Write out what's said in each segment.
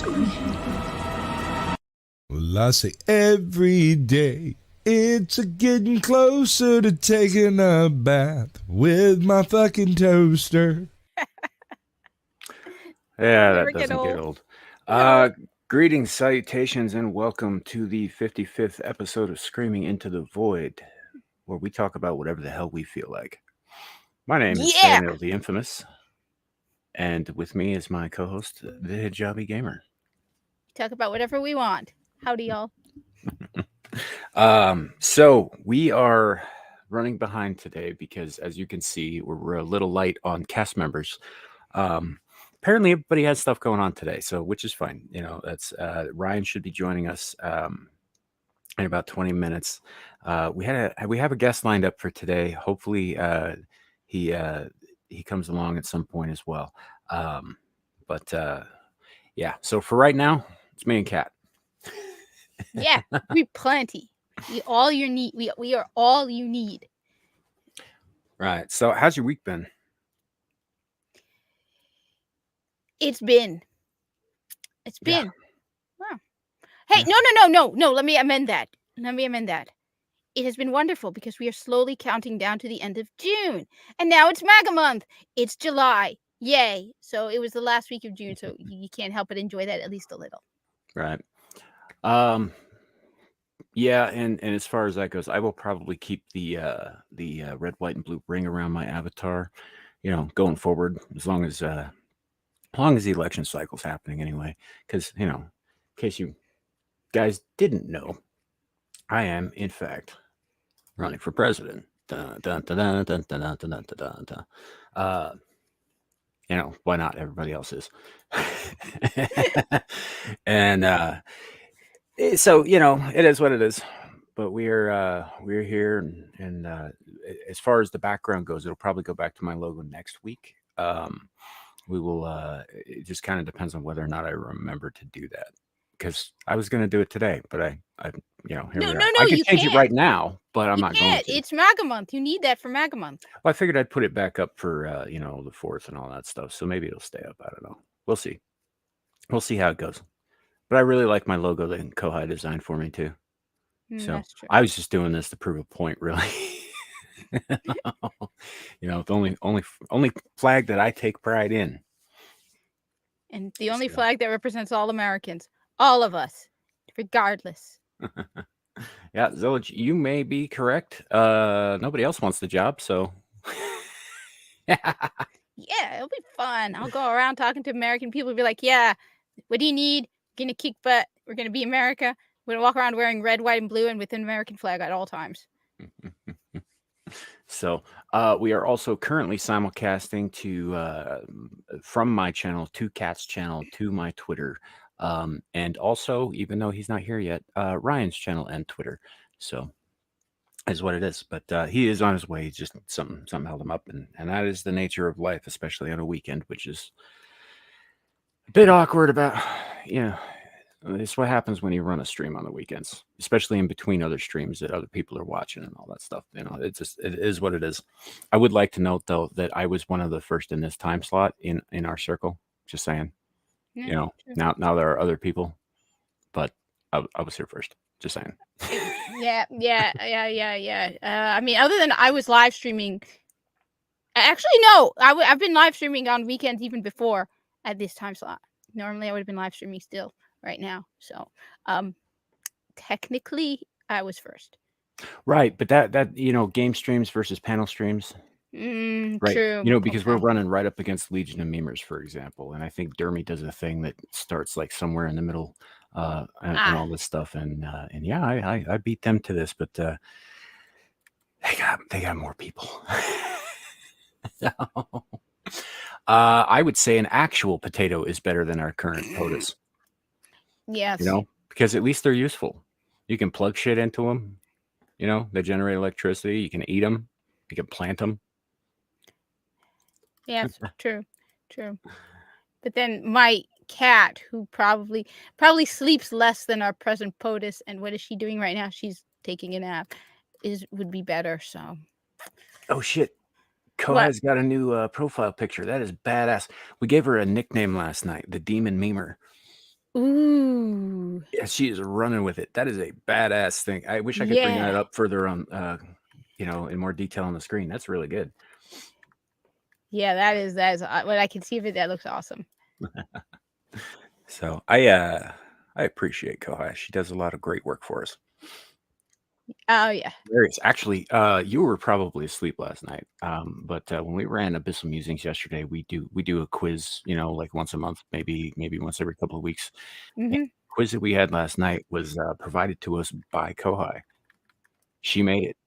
POTUS. Well, I say every day it's a getting closer to taking a bath with my fucking toaster. Yeah, Never that get doesn't get old. old. No. Greetings, salutations, and welcome to the 55th episode of Screaming Into the Void, where we talk about whatever the hell we feel like. My name is Yeah. Samiel the Infamous, and with me is my co-host, the Hijabi Gamer. Talk about whatever we want. Howdy, y'all. So we are running behind today because, as you can see, we're a little light on cast members. Apparently everybody has stuff going on today, so which is fine. You know, that's Ryan should be joining us in about 20 minutes. We have a guest lined up for today. Hopefully he comes along at some point as well. But yeah, so for right now, it's me and Kat. Yeah, we plenty. We all you need. We are all you need. Right. So how's your week been? It's been. Yeah. Wow. Hey, Yeah. no. Let me amend that. It has been wonderful because we are slowly counting down to the end of June. And now it's MAGA month. It's July. Yay. So it was the last week of June, so you can't help but enjoy that at least a little. Right. Yeah, and as far as that goes, I will probably keep the red, white, and blue ring around my avatar, you know, going forward as long as the election cycle's happening anyway. Because in case you guys didn't know, I am in fact running for president. Dun, dun, dun, dun, dun, dun, dun, dun, dun, dun, dun. Why not? Everybody else is. And so it is what it is. But we're here, and as far as the background goes, it'll probably go back to my logo next week. We will. It just kind of depends on whether or not I remember to do that, because I was going to do it today, but I here we are. I could change it right now, but I'm not going to. It's MAGA month. You need that for MAGA month. Well, I figured I'd put it back up for the 4th and all that stuff, so maybe it'll stay up. I don't know. We'll see. We'll see how it goes. But I really like my logo that Kohai designed for me too. So That's true. I was just doing this to prove a point, really. The only flag that I take pride in. And the only flag that represents all Americans. All of us. Regardless. Yeah, Zillich, you may be correct. Nobody else wants the job, so... Yeah, it'll be fun. I'll go around talking to American people and be like, yeah, what do you need? We're going to kick butt. We're going to be America. We're going to walk around wearing red, white, and blue and with an American flag at all times. So we are also currently simulcasting from my channel to Kat's channel to my Twitter. And also, even though he's not here yet, Ryan's channel and Twitter. So is what it is. But he is on his way. Just something held him up. And that is the nature of life, especially on a weekend, which is a bit awkward about, it's what happens when you run a stream on the weekends, especially in between other streams that other people are watching and all that stuff. It is what it is. I would like to note, though, that I was one of the first in this time slot in our circle. Just saying. Yeah, now there are other people, but I was here first. Just saying. Yeah. I mean, other than I was live streaming. Actually, no. I've been live streaming on weekends even before at this time slot. Normally, I would have been live streaming still right now. So, technically, I was first. Right, but that game streams versus panel streams. Right. True. Because we're running right up against Legion of Memers, for example, and I think Dermy does a thing that starts like somewhere in the middle, and all this stuff, and yeah, I beat them to this, but they got more people. I would say an actual potato is better than our current POTUS. Yes. Because at least they're useful. You can plug shit into them. They generate electricity. You can eat them. You can plant them. Yes, true. But then my cat, who probably sleeps less than our present POTUS, and what is she doing right now? She's taking a nap. Would be better. So. Oh shit! Kohai's got a new profile picture. That is badass. We gave her a nickname last night, the Demon Memer. Ooh. Yeah, she is running with it. That is a badass thing. I wish I could bring that Yeah. up further on, in more detail on the screen. That's really good. Yeah, that is what I can see of it. That looks awesome. So I appreciate Kohai. She does a lot of great work for us. Oh yeah. Various. Actually, you were probably asleep last night. But when we ran Abyssal Musings yesterday, we do a quiz, like once a month, maybe once every couple of weeks. And Mm-hmm. the quiz that we had last night was provided to us by Kohai. She made it.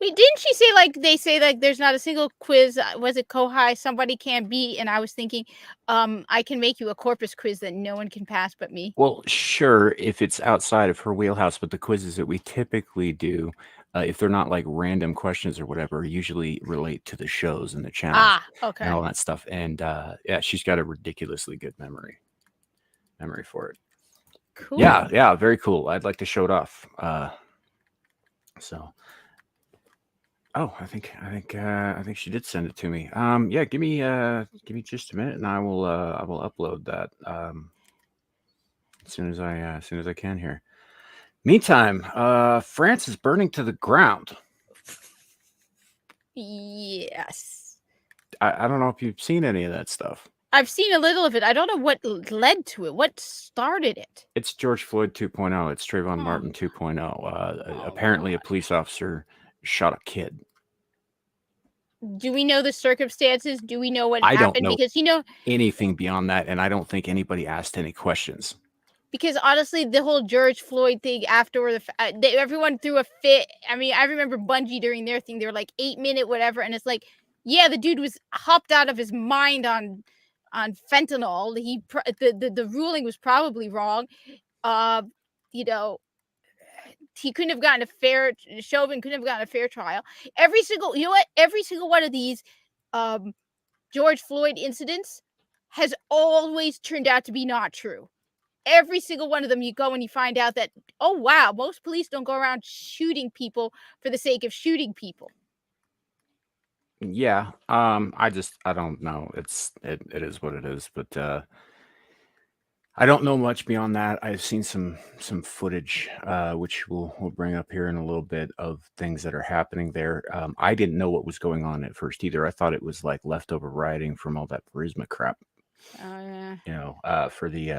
Wait, didn't she say like they say like there's not a single quiz? Was it Kohai somebody can't beat? And I was thinking, I can make you a corpus quiz that no one can pass but me. Well, sure, if it's outside of her wheelhouse, but the quizzes that we typically do, if they're not like random questions or whatever, usually relate to the shows and the channels and Okay. all that stuff. And yeah, she's got a ridiculously good memory for it. Cool. Yeah, very cool. I'd like to show it off. So, oh, I think she did send it to me. Yeah, give me just a minute, and I will upload that as soon as I can here. Meantime, France is burning to the ground. Yes. I don't know if you've seen any of that stuff. I've seen a little of it. I don't know what led to it. What started it? It's George Floyd 2.0. It's Trayvon Martin 2.0. Apparently, a police officer shot a kid. Do we know the circumstances? Do we know what I happened? don't know Because anything beyond that, and I don't think anybody asked any questions. Because honestly, the whole George Floyd thing afterward, everyone threw a fit. I mean, I remember Bungie during their thing. They were like 8-minute whatever, and it's like, yeah, the dude was hopped out of his mind on fentanyl. The ruling was probably wrong. He couldn't have gotten Chauvin couldn't have gotten a fair trial. Every single one of these George Floyd incidents has always turned out to be not true. Every single one of them, you go and you find out that, oh wow, most police don't go around shooting people for the sake of shooting people. Yeah, I don't know. It is what it is, but I don't know much beyond that. I've seen some footage, which we'll bring up here in a little bit, of things that are happening there. I didn't know what was going on at first either. I thought it was like leftover rioting from all that Burisma crap. Oh yeah. For the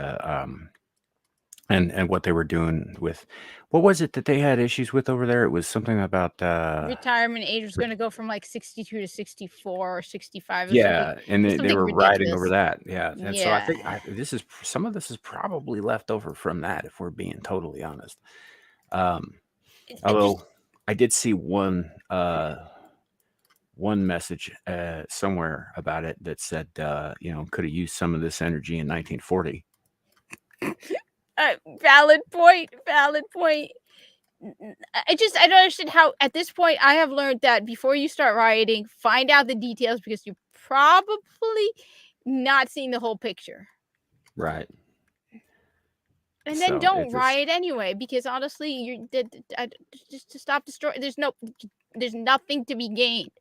and what they were doing with, what was it that they had issues with over there? It was something about retirement age was going to go from like 62 to 64 or 65. Yeah, and they were riding over ridiculous. that. Yeah, and so I think some of this is probably left over from that, if we're being totally honest. Although I did see one message somewhere about it that said, could have used some of this energy in 1940. Valid point. I don't understand how at this point I have learned that before you start rioting, find out the details, because you're probably not seeing the whole picture. Right. And then don't riot anyway, because honestly, you just to stop destroying. There's nothing to be gained.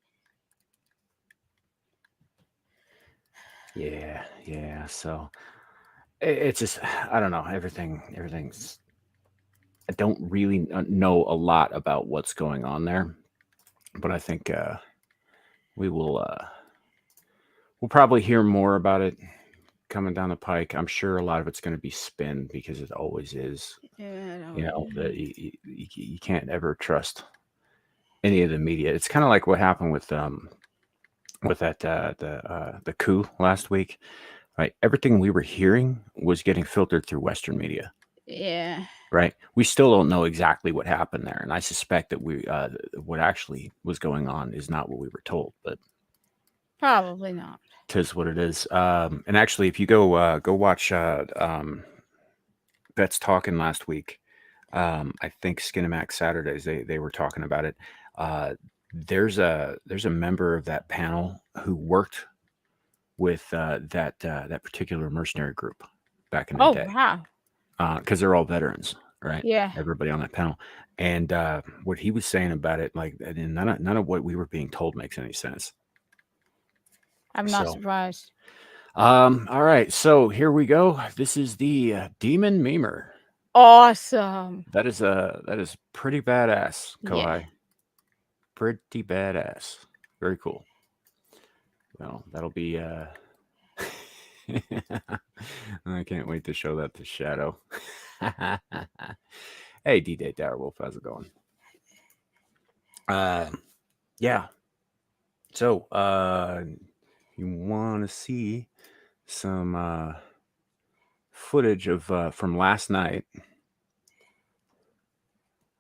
Yeah. So it's just, I don't know. Everything's. I don't really know a lot about what's going on there, but I think we will. We'll probably hear more about it coming down the pike. I'm sure a lot of it's going to be spin, because it always is. Yeah, You can't ever trust any of the media. It's kind of like what happened with that the coup last week, right? Everything we were hearing was getting filtered through Western media. Yeah. Right. We still don't know exactly what happened there, and I suspect that what actually was going on is not what we were told, but probably not. 'Tis what it is. And actually, if you go watch Bet's talking last week, I think Skinemax Saturdays, they were talking about it. There's a member of that panel who worked with that particular mercenary group back in the day. Oh wow. Because they're all veterans, right? Yeah. Everybody on that panel. And what he was saying about it, like, none of what we were being told makes any sense. I'm not surprised. All right, so here we go. This is the demon memer. Awesome. That is pretty badass, Yeah. Kohai. Pretty badass. Very cool. Well, that'll be I can't wait to show that to Shadow. Hey, D-Day Direwolf, how's it going? Yeah. So, you want to see some footage of from last night?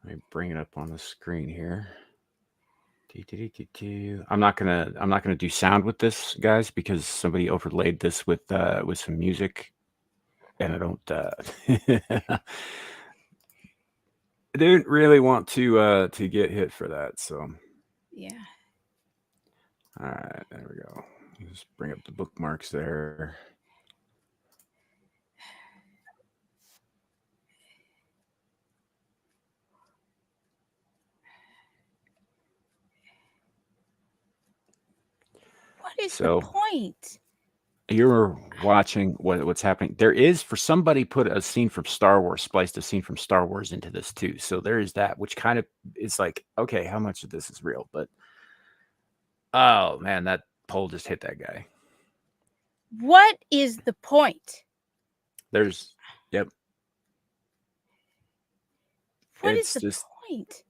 Let me bring it up on the screen here. I'm not gonna do sound with this, guys, because somebody overlaid this with some music, and I don't I didn't really want to get hit for that. So Yeah. all right, there we go. Just bring up the bookmarks there. What is So- the point? You're watching what's happening. There is, for somebody put a scene from Star Wars, spliced a scene from Star Wars into this too. So there is that, which kind of is like, okay, how much of this is real? But oh man, that pole just hit that guy. What is the point? There's, yep. What It's is the just- point?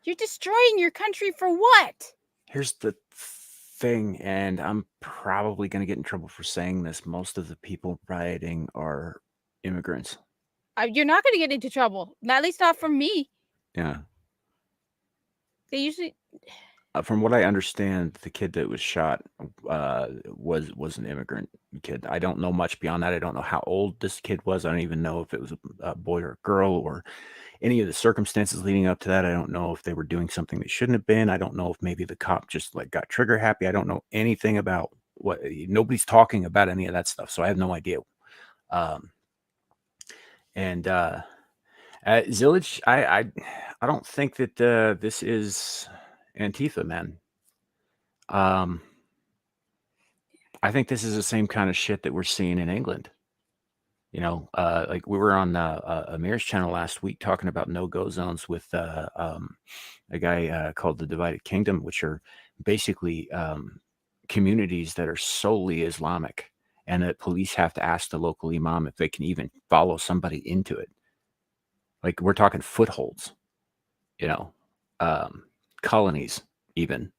You're destroying your country for what? Here's the thing, and I'm probably going to get in trouble for saying this. Most of the people rioting are immigrants. You're not going to get into trouble. At least not from me. Yeah. They usually. From what I understand, the kid that was shot was an immigrant kid. I don't know much beyond that. I don't know how old this kid was. I don't even know if it was a boy or a girl or any of the circumstances leading up to that. I don't know if they were doing something they shouldn't have been. I don't know if maybe the cop just like got trigger happy. I don't know anything about what. Nobody's talking about any of that stuff, so I have no idea. Zillage, I don't think that this is Antifa, man. I think this is the same kind of shit that we're seeing in England. You know, like we were on Amir's channel last week talking about no-go zones with a guy called the Divided Kingdom, which are basically communities that are solely Islamic, and that police have to ask the local imam if they can even follow somebody into it. Like we're talking footholds, you know, colonies even.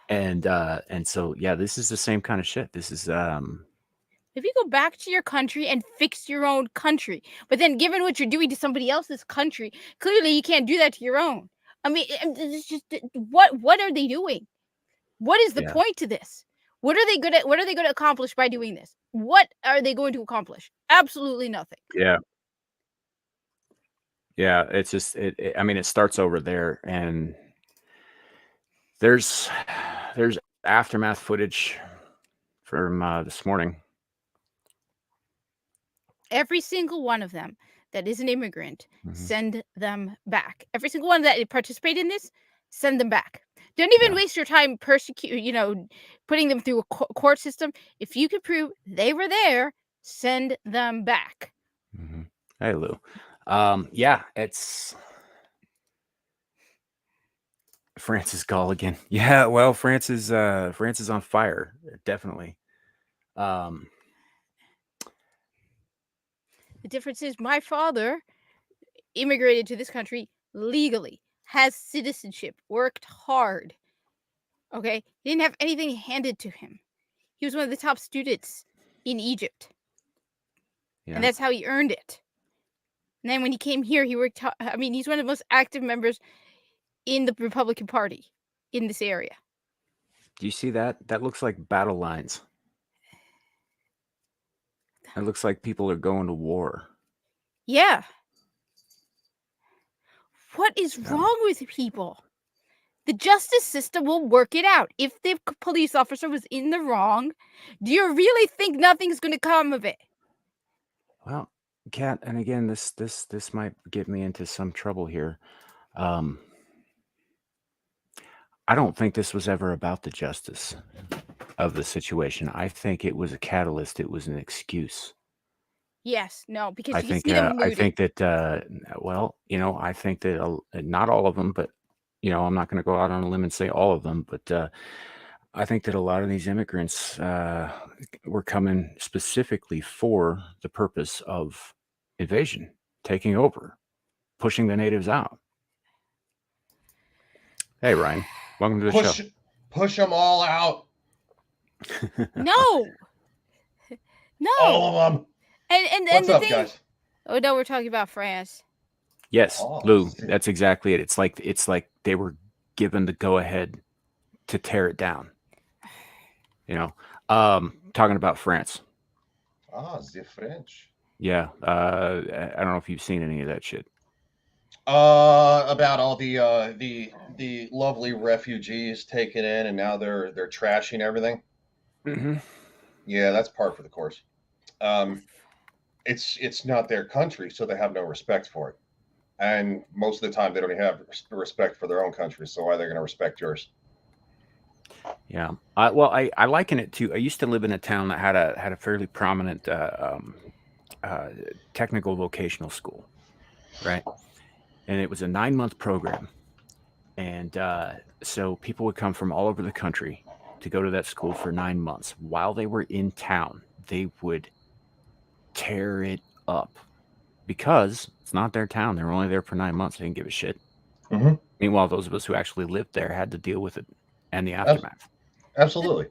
And so yeah, this is the same kind of shit. This is If you go back to your country and fix your own country, but then given what you're doing to somebody else's country, clearly you can't do that to your own. I mean, it's just what are they doing? What is the Yeah. point to this? What are they going to accomplish by doing this? What are they going to accomplish? Absolutely nothing. Yeah. Yeah, it's just I mean, it starts over there, and there's aftermath footage from this morning. Every single one of them that is an immigrant, Mhm. send them back. Every single one that participated in this, send them back. Don't even Yeah. waste your time putting them through a court system. If you could prove they were there, send them back. Mm-hmm. Hey, Lou. Yeah, it's France's Gall again. Yeah, well, France is on fire, definitely. The difference is my father immigrated to this country legally, has citizenship, worked hard. Okay? He didn't have anything handed to him. He was one of the top students in Egypt. Yeah. And that's how he earned it. And then when he came here, he worked. I mean, he's one of the most active members in the Republican Party in this area. Do you see that? That looks like battle lines. It looks like people are going to war. Yeah. What is Yeah. wrong with people? The justice system will work it out. If the police officer was in the wrong, do you really think nothing's going to come of it? Well, Kat, and again, this might get me into some trouble here. I don't think this was ever about the justice. of the situation. I think it was a catalyst. It was an excuse. Yes, no, because I you can think see them I looting. think that well, I think that not all of them, but I'm not going to go out on a limb and say all of them, but I think that a lot of these immigrants were coming specifically for the purpose of invasion, taking over, pushing the natives out. Hey, Ryan, welcome to the show. Push them all out. No, no, all of them. And What's the up, thing, guys? Oh no, we're talking about France. Yes, Oh, Lou, see. that's exactly it. It's like they were given the go ahead to tear it down. Talking about France. The French. Yeah, I don't know if you've seen any of that shit. About all the lovely refugees taken in, and now they're trashing everything. Mm-hmm. Yeah, that's par for the course. It's not their country, so they have no respect for it, and most of the time they don't even have respect for their own country. So why are they going to respect yours? Yeah. I liken it to. I used to live in a town that had a fairly prominent technical vocational school, right? And it was a 9-month program, and so people would come from all over the country to go to that school for 9 months. While they were in town, they would tear it up because it's not their town. They were only there for 9 months. They didn't give a shit. Mm-hmm. Meanwhile, those of us who actually lived there had to deal with it and the aftermath. Absolutely.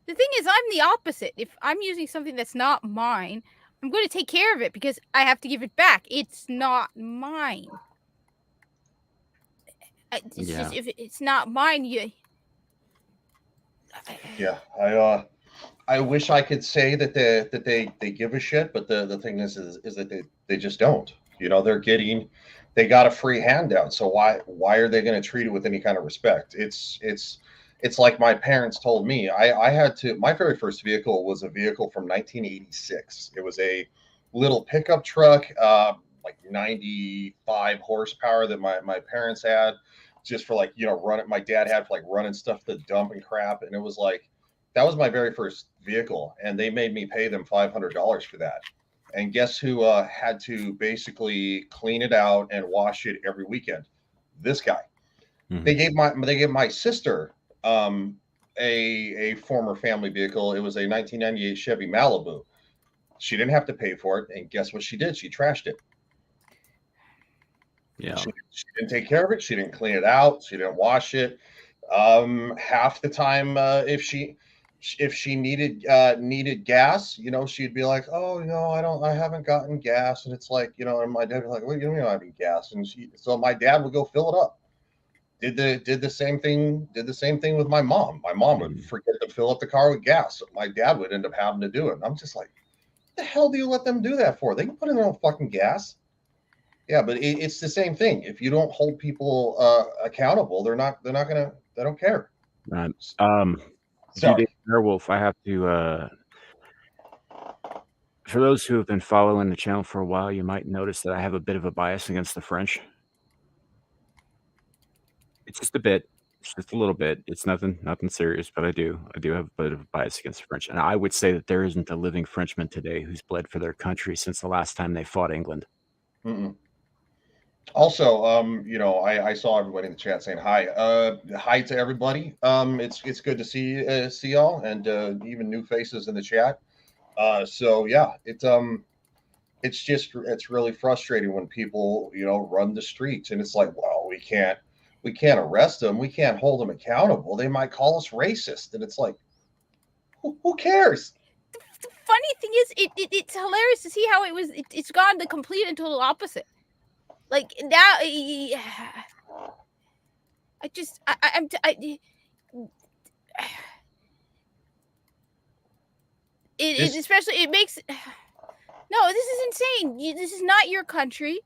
The thing is, I'm the opposite. If I'm using something that's not mine, I'm going to take care of it because I have to give it back. It's not mine. Just, if it's not mine, Yeah, I wish I could say that they give a shit, but the thing is that they just don't. They got a free handout, so why are they going to treat it with any kind of respect? It's like my parents told me. I had to. My very first vehicle was a vehicle from 1986. It was a little pickup truck, like 95 horsepower that my parents had, just for running. My dad had for running stuff to the dump and crap, and it was like that was my very first vehicle, and they made me pay them $500 for that. And guess who had to basically clean it out and wash it every weekend? This guy. Mhm. They gave my sister a former family vehicle. It was a 1998 Chevy Malibu. She didn't have to pay for it, and guess what she did? She trashed it. Yeah. She didn't take care of it. She didn't clean it out. She didn't wash it. Half the time, if she needed gas, she'd be like, "Oh, I haven't gotten gas," and it's like, and my dad was like, "Well, you don't have any gas," and so my dad would go fill it up. Did the same thing. Did the same thing with my mom. My mom would forget to fill up the car with gas. So my dad would end up having to do it. And I'm just like, what the hell do you let them do that for? They can put in their own fucking gas. Yeah, but it's the same thing. If you don't hold people accountable, they don't care. Sorry. Werewolf, I have to. For those who have been following the channel for a while, you might notice that I have a bit of a bias against the French. It's just a bit. It's just a little bit. It's nothing serious, but I do have a bit of a bias against the French. And I would say that there isn't a living Frenchman today who's bled for their country since the last time they fought England. Mm-mm. Also, I saw everybody in the chat saying hi. Hi to everybody. It's good to see y'all, and even new faces in the chat. So yeah, it's really frustrating when people run the streets, and it's like, well, we can't arrest them, we can't hold them accountable. They might call us racist, and it's like, who cares? The funny thing is, it's hilarious to see how it's gone the complete and total opposite. Like now, especially it makes. No, this is insane. This is not your country.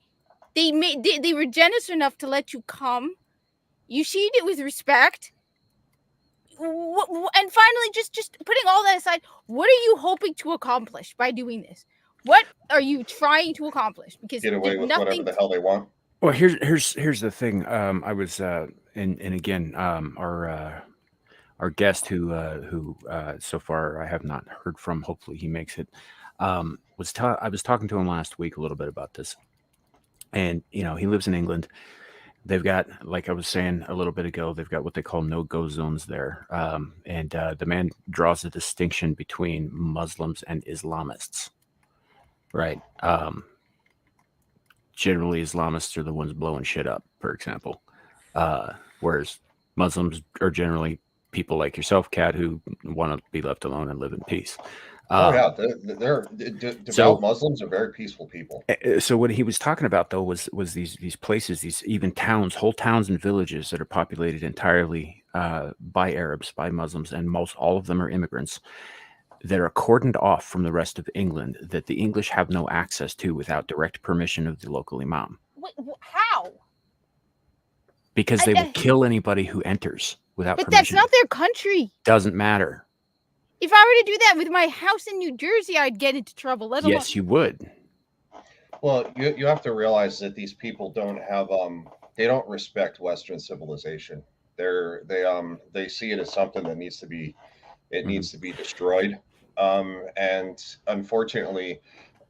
They were generous enough to let you come. You treated it with respect. And finally, just putting all that aside, what are you hoping to accomplish by doing this? What are you trying to accomplish? Because get away with whatever the hell they want. Well, here's the thing. I was and again, our our guest, who so far I have not heard from. Hopefully, he makes it. I was talking to him last week a little bit about this, and he lives in England. They've got, like I was saying a little bit ago, they've got what they call no-go zones there, and the man draws a distinction between Muslims and Islamists. Right. Generally, Islamists are the ones blowing shit up, for example, whereas Muslims are generally people like yourself, Kat, who want to be left alone and live in peace. Devout Muslims are very peaceful people. So what he was talking about, though, was these places, these even towns, whole towns and villages that are populated entirely by Arabs, by Muslims, and all of them are immigrants, that are cordoned off from the rest of England, that the English have no access to without direct permission of the local imam. Wait, how? Because they will kill anybody who enters without permission. But that's not their country. Doesn't matter. If I were to do that with my house in New Jersey, I'd get into trouble. Yes, you would. Well, you have to realize that these people don't have they don't respect Western civilization. They see it as something that needs to be needs to be destroyed. And unfortunately,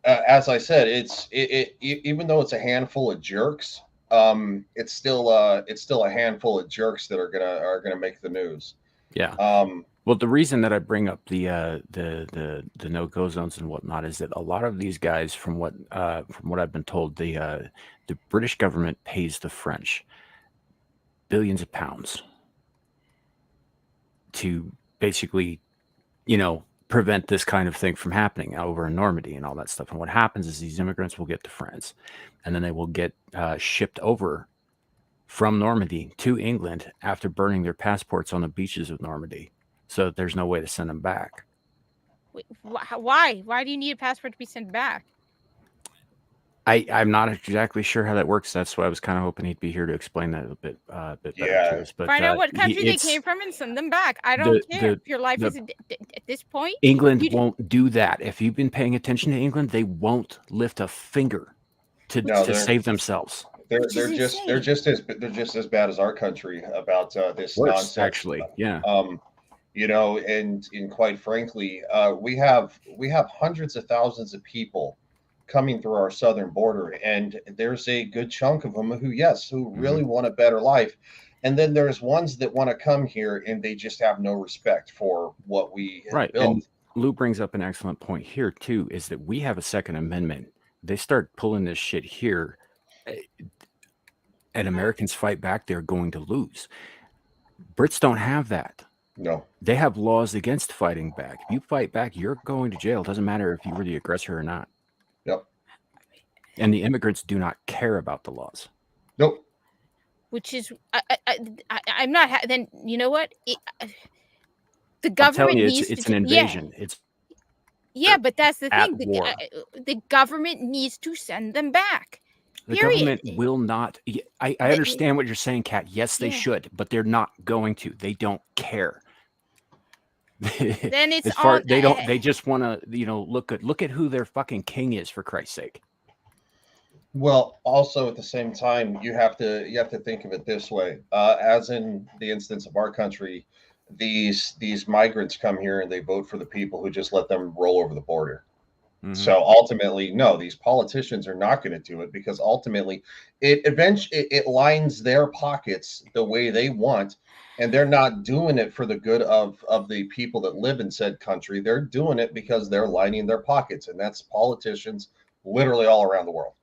as I said, even though it's a handful of jerks, it's still a handful of jerks that are gonna make the news. Yeah. Well, the reason that I bring up the no-go zones and whatnot is that a lot of these guys, from what I've been told, the British government pays the French billions of pounds to basically, prevent this kind of thing from happening over in Normandy and all that stuff. And what happens is these immigrants will get to France, and then they will get shipped over from Normandy to England after burning their passports on the beaches of Normandy. So there's no way to send them back. Wait, why? Why do you need a passport to be sent back? I'm not exactly sure how that works. That's why I was kind of hoping he'd be here to explain that a bit better to us. But find out what country they came from and send them back. I don't care if your life is at this point. England won't do that. If you've been paying attention to England, they won't lift a finger to save themselmes. They're just as bad as our country about this nonsense. Actually, yeah. And quite frankly, we have hundreds of thousands of people coming through our southern border, and there's a good chunk of them who really want a better life, and then there's ones that want to come here and they just have no respect for what we have built. And Lou brings up an excellent point here too, is that we have a Second Amendment. They start pulling this shit here, and Americans fight back, they're going to lose. Brits don't have that. No. They have laws against fighting back. If you fight back, you're going to jail. It doesn't matter if you were the aggressor or not. Yep. And the immigrants do not care about the laws. Nope. Which is, I'm not. Then you know what? The government needs it's an invasion. But that's the thing. The government needs to send them back. The government will not. I understand what you're saying, Kat. Yes, they should, but they're not going to. They don't care. Then it's they don't. They just want to, look at who their fucking king is, for Christ's sake. Well, also at the same time, you have to think of it this way. As in the instance of our country, these migrants come here and they vote for the people who just let them roll over the border. Mm-hmm. So ultimately, no, these politicians are not going to do it, because ultimately it lines their pockets the way they want, and they're not doing it for the good of the people that live in said country. They're doing it because they're lining their pockets, and that's politicians literally all around the world.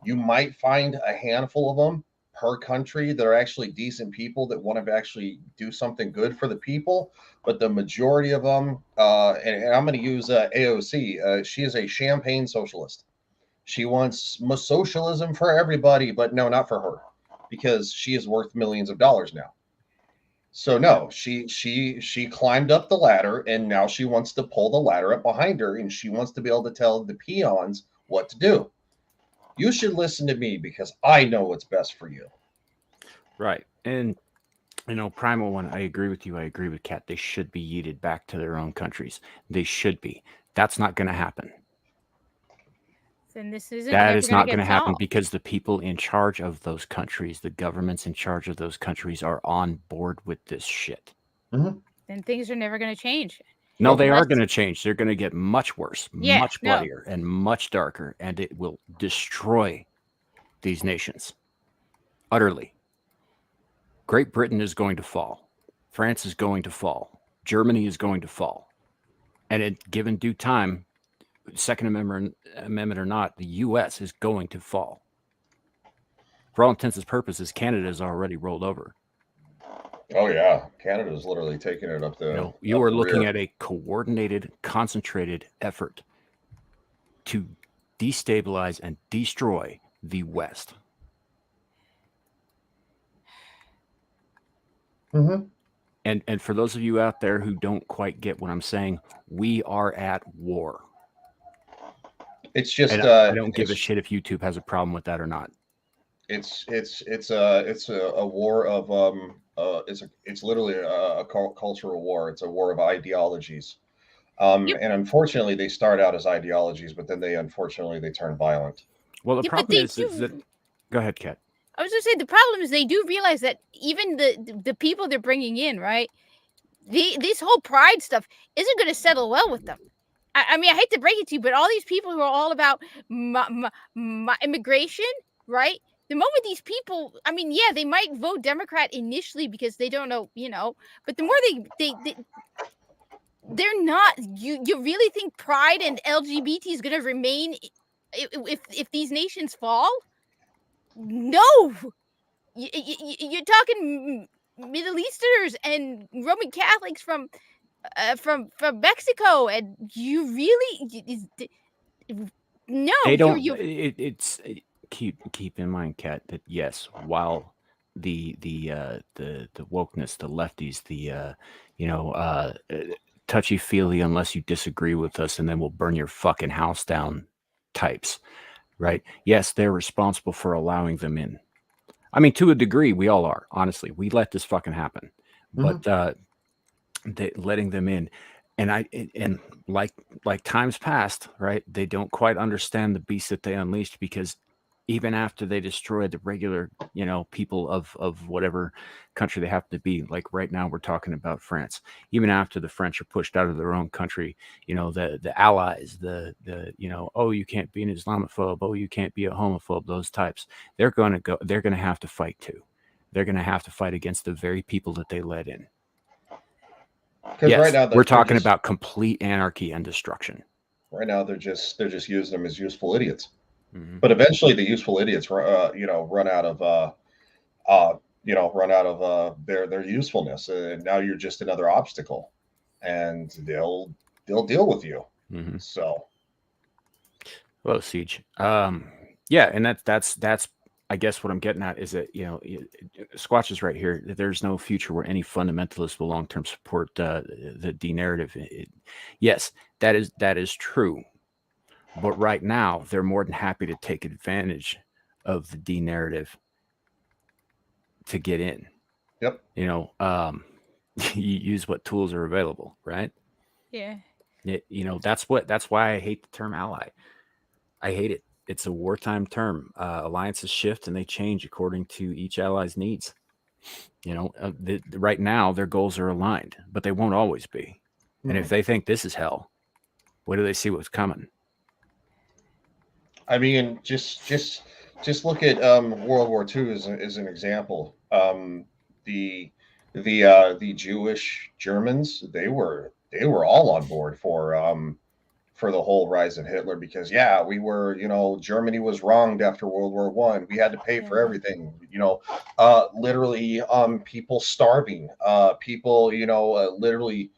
You might find a handful of them per country that are actually decent people that want to actually do something good for the people, but the majority of them, and I'm going to use AOC, she is a champagne socialist. She wants socialism for everybody, but no, not for her, because she is worth millions of dollars now. So no, she climbed up the ladder, and now she wants to pull the ladder up behind her, and she wants to be able to tell the peons what to do. You should listen to me because I know what's best for you. Right. And, Primal One, I agree with you. I agree with Kat. They should be yeeted back to their own countries. They should be. That's not going to happen. Then this isn't. That is not going to happen, because the people in charge of those countries, the governments in charge of those countries, are on board with this shit. then things are never going to change. No, they are Unless- going to change. They're going to get much worse, Yeah, much no. bloodier, and much darker, and it will destroy these nations utterly. Great Britain is going to fall. France is going to fall. Germany is going to fall. And at given due time, Second Amendment or not, the U.S. is going to fall. For all intents and purposes, Canada is already rolled over. Oh yeah, Canada's literally taking it up the. You are looking at a coordinated, concentrated effort to destabilize and destroy the West. Mm-hmm. And for those of you out there who don't quite get what I'm saying, we are at war. It's just and I don't give a shit if YouTube has a problem with that or not. It's a war of it's literally a cultural war. It's a war of ideologies. Yep. And unfortunately they start out as ideologies, but then they turn violent. Well, the Yeah, but problem they is do- that. Go ahead, Kat. I was going to say the problem is they do realize that even the people they're bringing in, right? This whole pride stuff isn't going to settle well with them. I mean, I hate to break it to you, but all these people who are all about immigration, right? The moment these people, I mean, yeah, they might vote Democrat initially because they don't know, but the more they're not. You really think pride and LGBT is going to remain if these nations fall? No, you're talking Middle Easterners and Roman Catholics from Mexico, and you really no. They don't. It's keep in mind, Kat, that yes, while the wokeness, the lefties, the touchy feely unless you disagree with us, and then we'll burn your fucking house down types, right? Yes, they're responsible for allowing them in. I mean, to a degree, we all are. Honestly, we let this fucking happen, but letting them in, and like times past, right? They don't quite understand the beast that they unleashed, because even after they destroyed the regular, people of whatever country they happen to be, like right now we're talking about France. Even after the French are pushed out of their own country, the allies, oh, you can't be an Islamophobe, oh, you can't be a homophobe, those types, they're going to have to fight too. They're going to have to fight against the very people that they let in. Yes, right now we're talking about complete anarchy and destruction. Right now they're just using them as useful idiots. Mm-hmm. But eventually the useful idiots run out of their usefulness, and now you're just another obstacle, and they'll deal with you. Mm-hmm. So, hello, Siege. Yeah, and that's I guess what I'm getting at is that Squatch is right here. There's no future where any fundamentalist will long-term support the D narrative. Yes, that is true. But right now, they're more than happy to take advantage of the D narrative to get in. Yep. You use what tools are available, right? Yeah. That's why I hate the term ally. I hate it. It's a wartime term. Alliances shift and they change according to each ally's needs. Right now their goals are aligned, but they won't always be. Mm-hmm. And if they think this is hell, where do they see what's coming? I mean, just look at World War II as an example. The Jewish Germans, they were all on board for the whole rise of Hitler, because we were, Germany was wronged after World War I. We had to pay for everything, literally people starving, people, literally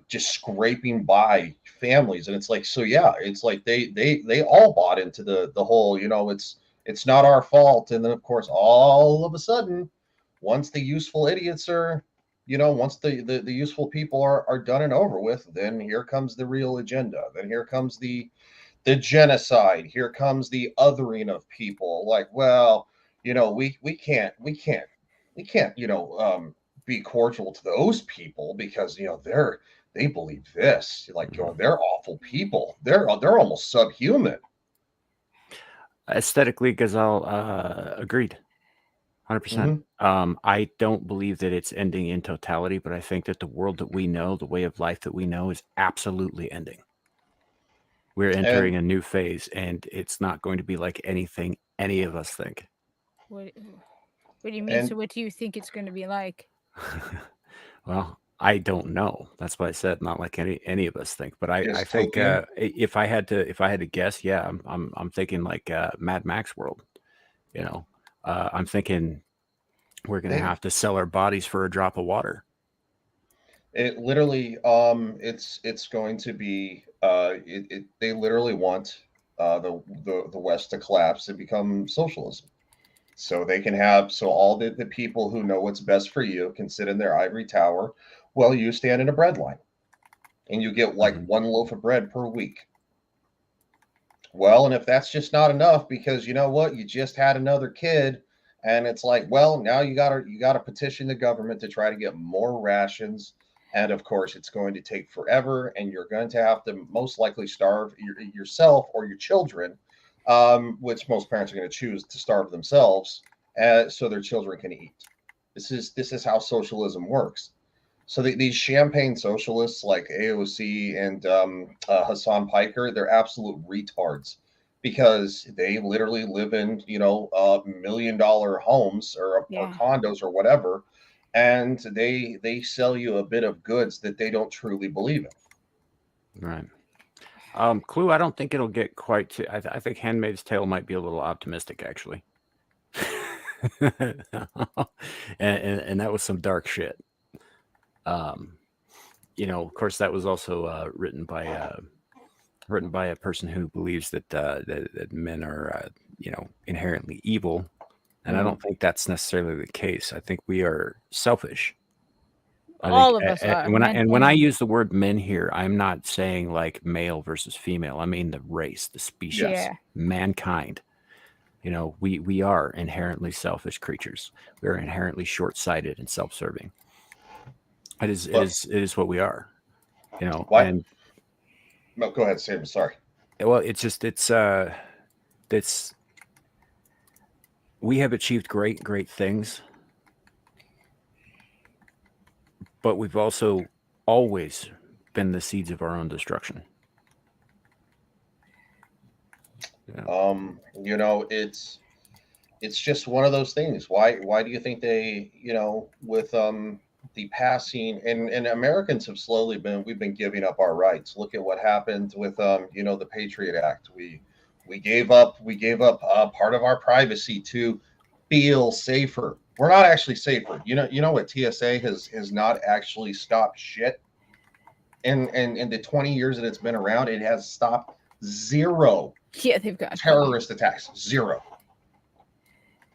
just scraping by families. And it's like, so it's like they all bought into the whole, it's not our fault. And then of course, all of a sudden, once the useful idiots are, once the useful people are done and over with, then here comes the real agenda. Then here comes the genocide. Here comes the othering of people. Like, well, we can't, be cordial to those people because they believe this. Like, they're awful people. They're almost subhuman. Aesthetically, Gazelle, agreed. 100%. I don't believe that it's ending in totality, but I think that the world that we know, the way of life that we know, is absolutely ending. We're entering a new phase, and it's not going to be like anything any of us think. What do you mean? So what do you think it's going to be like? Well, I don't know. That's why I said not like any of us think. But I think if I had to guess, yeah, I'm thinking like Mad Max world. You know, I'm thinking we're gonna have to sell our bodies for a drop of water. It literally, it's going to be, they literally want the West to collapse and become socialism. So they can have, so all the people who know what's best for you can sit in their ivory tower while you stand in a bread line, and you get like one loaf of bread per week. Well, and if that's just not enough, because you know what, you just had another kid, and it's like, well, now you gotta petition the government to try to get more rations. And of course, it's going to take forever, and you're going to have to most likely starve yourself or your children, which most parents are going to choose to starve themselves, so their children can eat. This is how socialism works. So these champagne socialists like AOC and Hassan Piker, they're absolute retards, because they literally live in $1 million homes or condos or whatever, and they sell you a bit of goods that they don't truly believe in. Right. Clue, I don't think it'll get quite to, I think Handmaid's Tale might be a little optimistic, actually. and that was some dark shit. Of course, that was also written by a person who believes that men are inherently evil, and I don't think that's necessarily the case. I think we are selfish. All of us are. When I use the word men here, I'm not saying like male versus female. I mean the race, the species, mankind. We are inherently selfish creatures. We are inherently short-sighted and self-serving. It is what we are. What? And no, go ahead, Sam. Sorry. Well, we have achieved great things, but we've also always been the seeds of our own destruction. It's just one of those things. Why do you think they, with the passing, and Americans have slowly we've been giving up our rights. Look at what happened with the Patriot Act. We gave up part of our privacy to feel safer. We're not actually safer. You know what, TSA has not actually stopped shit. In the 20 years that it's been around, it has stopped zero they've got terrorist attacks. Zero.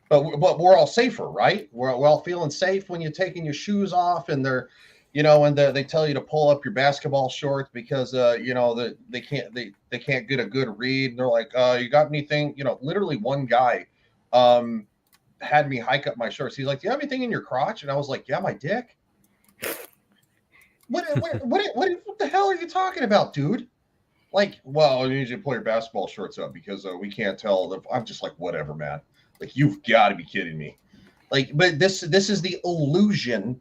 But we're all safer, right? We're all feeling safe when you're taking your shoes off, and they're, they tell you to pull up your basketball shorts because they can't get a good read. And they're like, you got anything? Literally one guy had me hike up my shorts. He's like, do you have anything in your crotch? And I was like, yeah, my dick. What the hell are you talking about, dude? Like, well, you need to pull your basketball shorts up because we can't tell. I'm just like, whatever, man. Like, you've got to be kidding me. Like, but this is the illusion,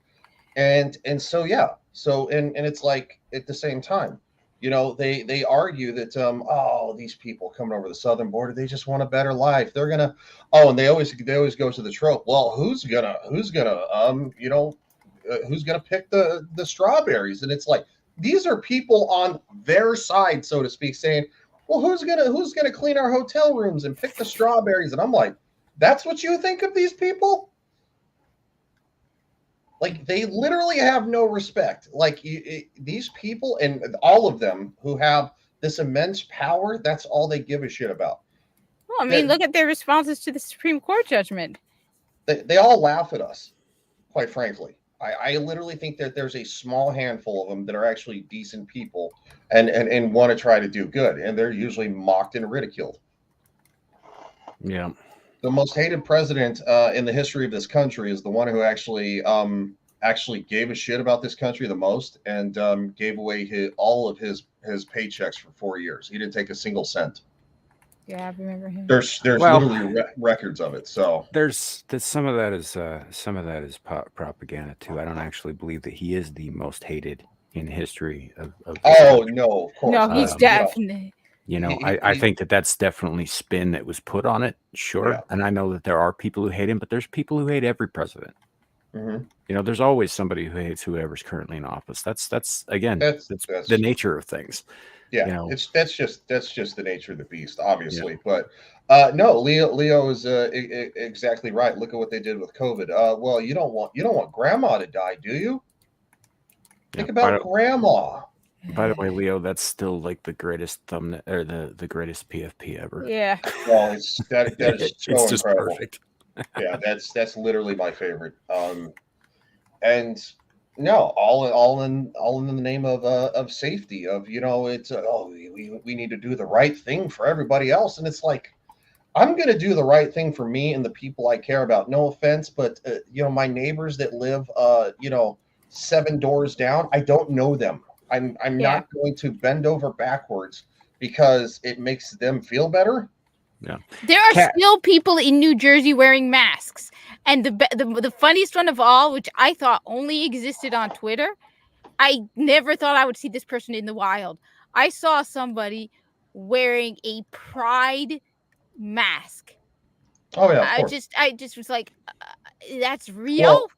and so yeah. So and it's like at the same time, they argue that these people coming over the southern border, they just want a better life. They're gonna and they always go to the trope. Well, who's gonna pick the strawberries? And it's like, these are people on their side, so to speak, saying, well, who's gonna clean our hotel rooms and pick the strawberries? And I'm like, that's what you think of these people? Like, they literally have no respect. Like, these people, and all of them who have this immense power, that's all they give a shit about. Well, I mean, look at their responses to the Supreme Court judgment. They all laugh at us, quite frankly. I literally think that there's a small handful of them that are actually decent people and want to try to do good, and they're usually mocked and ridiculed. Yeah. The most hated president in the history of this country is the one who actually gave a shit about this country the most, and gave away all of his paychecks for 4 years. He didn't take a single cent. Yeah, I remember him. There's Well- literally records of it. So There's some of that is propaganda too. I don't actually believe that he is the most hated in history of this oh country. no, of course. No, not. he's definitely. You know, He- I he- think that's definitely spin that was put on it, sure. Yeah. And I know that there are people who hate him, but there's people who hate every president. Mhm. You know, there's always somebody who hates whoever's currently in office. That's again, That's the nature of things. Yeah, you know. that's just the nature of the beast, obviously. But no, Leo is exactly right. Look at what they did with COVID. Well, you don't want grandma to die, do you? Think Yeah, about grandma. By the way, Leo, that's still like the greatest thumbnail or the greatest PFP ever. Yeah. Well, that is so It's just incredible. perfect. Yeah, that's literally my favorite. And no, all in the name of safety. Of it's we need to do the right thing for everybody else, and it's like I'm going to do the right thing for me and the people I care about. No offense, but my neighbors that live 7 doors down, I don't know them. I'm not going to bend over backwards because it makes them feel better. Yeah. There are still people in New Jersey wearing masks. And the funniest one of all, which I thought only existed on Twitter, I never thought I would see this person in the wild. I saw somebody wearing a Pride mask. Oh yeah, I just was like, that's real. Well,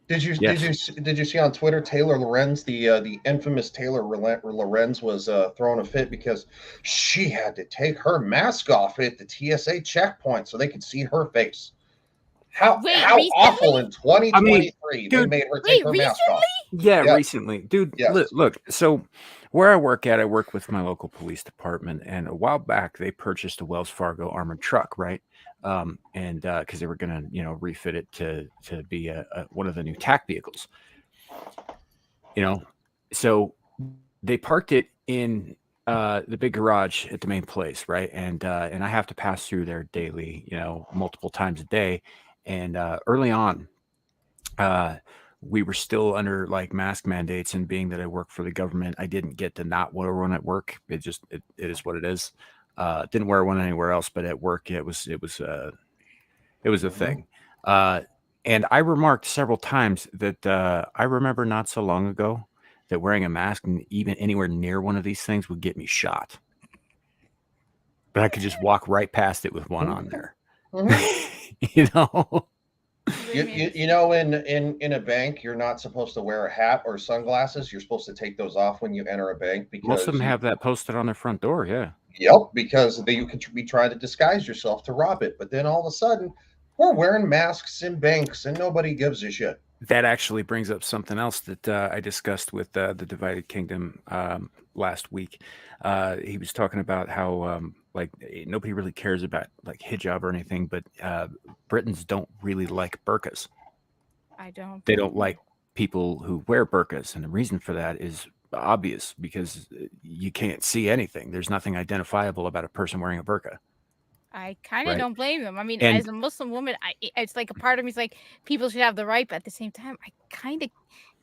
did you see on Twitter Taylor Lorenz, the infamous Taylor Lorenz was throwing a fit because she had to take her mask off at the TSA checkpoint so they could see her face. How awful in 2023 they made her take her mask off. Yeah, recently. Dude, Yes. look, so where I work with my local police department, and a while back they purchased a Wells Fargo armored truck, right? And because they were gonna, refit it to be one of the new TAC vehicles. So they parked it in the big garage at the main place, right? And I have to pass through there daily, multiple times a day. And early on, we were still under like mask mandates, and being that I work for the government, I didn't get to not wear one at work. It is what it is. Didn't wear one anywhere else, but at work it was a thing. And I remarked several times that I remember not so long ago that wearing a mask and even anywhere near one of these things would get me shot. But I could just walk right past it with one on there. In a bank, you're not supposed to wear a hat or sunglasses. You're supposed to take those off when you enter a bank because most of them have that posted on their front door. Yeah. Yep, because you could be trying to disguise yourself to rob it, but then all of a sudden we're wearing masks in banks and nobody gives a shit. That actually brings up something else that I discussed with the Divided Kingdom last week. He was talking about how nobody really cares about like hijab or anything, but Britons don't really like burqas. They don't like people who wear burqas, and the reason for that is obvious because you can't see anything. There's nothing identifiable about a person wearing a burqa. I kind of don't blame them. I mean, as a Muslim woman, it's like a part of me is like people should have the right, but at the same time, I kind of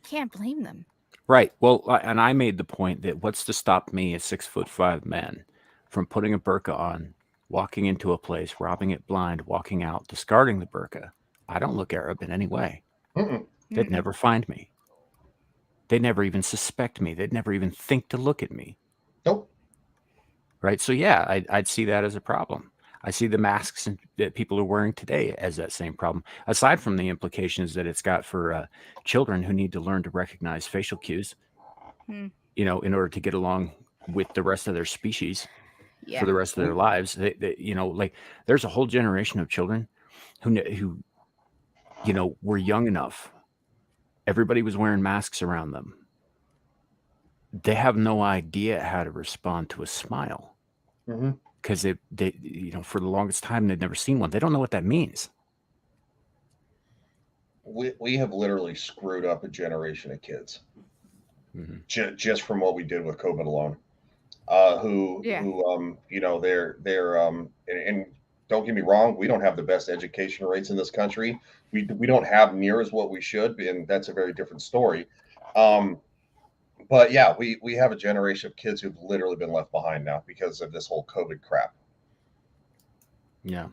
can't blame them. Right. Well, and I made the point that what's to stop me, a 6'5" man, from putting a burqa on, walking into a place, robbing it blind, walking out, discarding the burqa? I don't look Arab in any way. They'd never find me. They'd never even suspect me. They'd never even think to look at me. Nope. Right. So yeah, I'd see that as a problem. I see the masks that people are wearing today as that same problem, aside from the implications that it's got for children who need to learn to recognize facial cues, in order to get along with the rest of their species for the rest of their lives. There's a whole generation of children who were young enough. Everybody was wearing masks around them. They have no idea how to respond to a smile. Because they for the longest time they'd never seen one. They don't know what that means. We have literally screwed up a generation of kids just from what we did with COVID alone. And don't get me wrong, we don't have the best education rates in this country. We don't have near as what we should, and that's a very different story. But yeah, we have a generation of kids who've literally been left behind now because of this whole COVID crap. Yeah.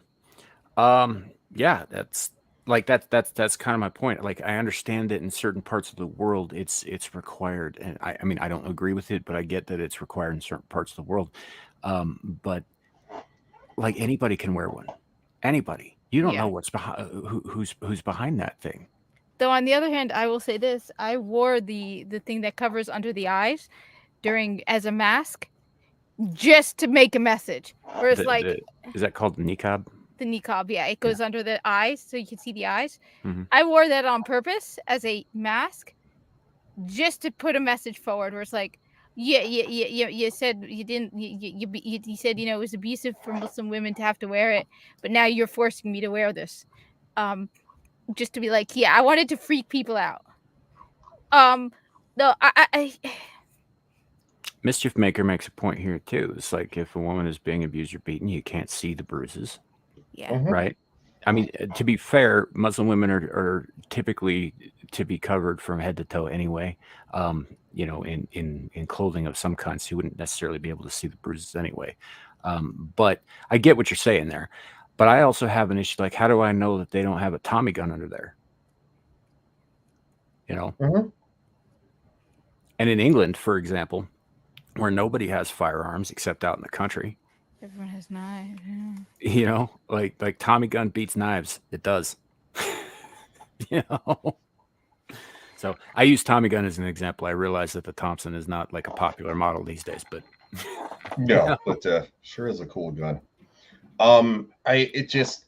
Yeah, that's that's kind of my point. Like, I understand that in certain parts of the world it's required, and I mean, I don't agree with it, but I get that it's required in certain parts of the world. But like, anybody can wear one. Anybody. You don't know Yeah. what's behind who's behind that thing. Though on the other hand, I will say this: I wore the thing that covers under the eyes during as a mask just to make a message. Where it's like Is that called niqab? the niqab, yeah, it goes under the eyes so you can see the eyes. Mm-hmm. I wore that on purpose as a mask just to put a message forward where it's like, yeah, you said you didn't, you said, you know, it was abusive for Muslim women to have to wear it, but now you're forcing me to wear this. Just to be like, yeah, I wanted to freak people out. No, I Mischief Maker makes a point here too. It's like, if a woman is being abused or beaten, you can't see the bruises, yeah, Mhm. right? I mean, to be fair, Muslim women are typically to be covered from head to toe anyway. You know, in clothing of some kind, so you wouldn't necessarily be able to see the bruises anyway. But I get what you're saying there. But I also have an issue. Like, how do I know that they don't have a Tommy gun under there? You know, Mhm. and in England, for example, where nobody has firearms except out in the country, everyone has knives. you know, like Tommy gun beats knives. It does. You know. So I use Tommy gun as an example. I realize that the Thompson is not like a popular model these days, but No, but sure is a cool gun. It just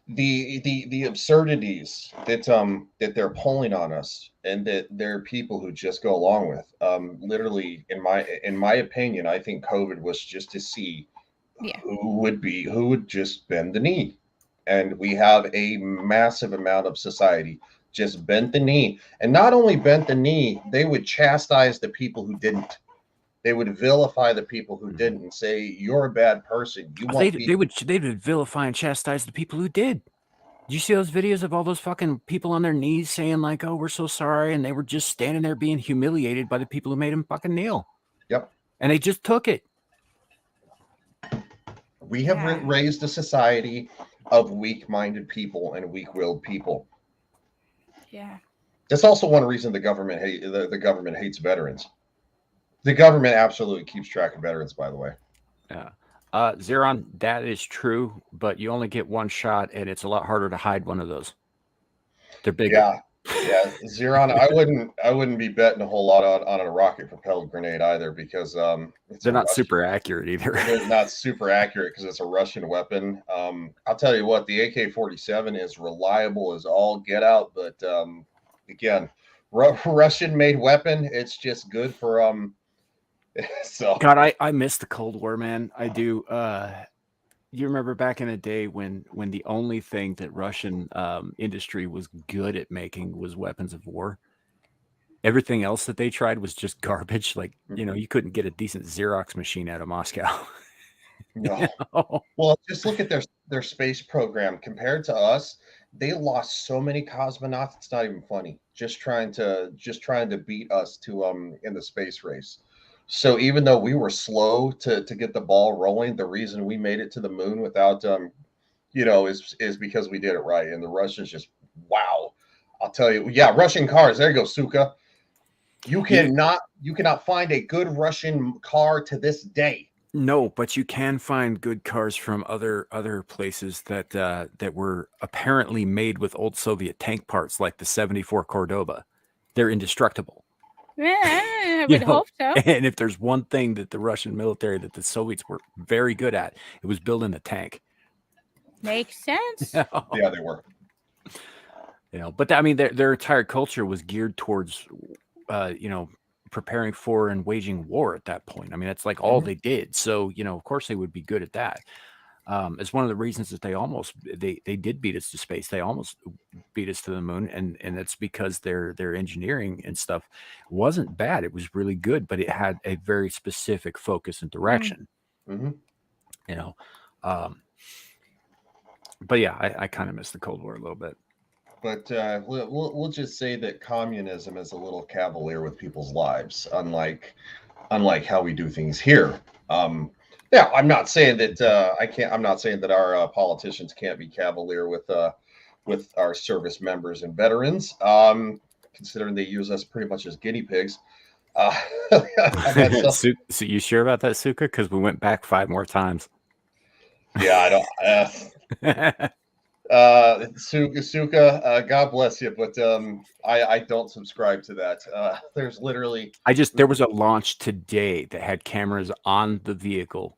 the absurdities that they're pulling on us, and that there are people who just go along with. Literally, in my opinion, I think COVID was just to see Yeah. who would just bend the knee, and we have a massive amount of society just bent the knee, and not only bent the knee, they would chastise the people who didn't. They would vilify the people who didn't and say, "You're a bad person. You they won't be." would vilify and chastise the people who did. Did you see those videos of all those fucking people on their knees saying like, "Oh, we're so sorry," and they were just standing there being humiliated by the people who made them fucking kneel, Yep. and they just took it. We have Yeah. raised a society of weak-minded people and weak-willed people. Yeah. That's also one reason the government hates veterans. The government absolutely keeps track of veterans, by the way. Yeah. Zeron, that is true, but you only get one shot, and it's a lot harder to hide one of those. They're bigger. Yeah. Zeron, I wouldn't be betting a whole lot on a rocket-propelled grenade either, because they're not super accurate either. They're not super accurate because it's a Russian weapon. I'll tell you what, the AK-47 is reliable as all get out, but again, Russian-made weapon. It's just good for So God, I miss the Cold War, man. I do. You remember back in the day when the only thing that Russian industry was good at making was weapons of war. Everything else that they tried was just garbage. Like, you know, you couldn't get a decent Xerox machine out of Moscow. no. You know? Well, just look at their space program compared to us. They lost so many cosmonauts. It's not even funny. Just trying to beat us to in the space race. So even though we were slow to get the ball rolling, the reason we made it to the moon without is because we did it right. And the Russians just, wow. I'll tell you, yeah, Russian cars. There you go, Suka. You cannot find a good Russian car to this day. No, but you can find good cars from other places that that were apparently made with old Soviet tank parts, like the '74 Cordoba. They're indestructible. I would hope so. And if there's one thing that the Russian military, that the Soviets were very good at, it was building a tank. Makes sense. Yeah, they were. You know, but I mean, their entire culture was geared towards, you know, preparing for and waging war at that point. I mean, that's like all they did. So, you know, of course they would be good at that. It's one of the reasons that they did beat us to space. They almost beat us to the moon, and that's because their engineering and stuff wasn't bad. It was really good, but it had a very specific focus and direction. Mm-hmm. You know, but yeah, I kind of miss the Cold War a little bit. But we'll just say that communism is a little cavalier with people's lives, unlike how we do things here. Yeah, I'm not saying that I can't. I'm not saying that our politicians can't be cavalier with our service members and veterans, considering they use us pretty much as guinea pigs. I've had some. So you sure about that, Suka? Because we went back 5 more times. Yeah, I don't. Suka, God bless you, but I don't subscribe to that. There's literally there was a launch today that had cameras on the vehicle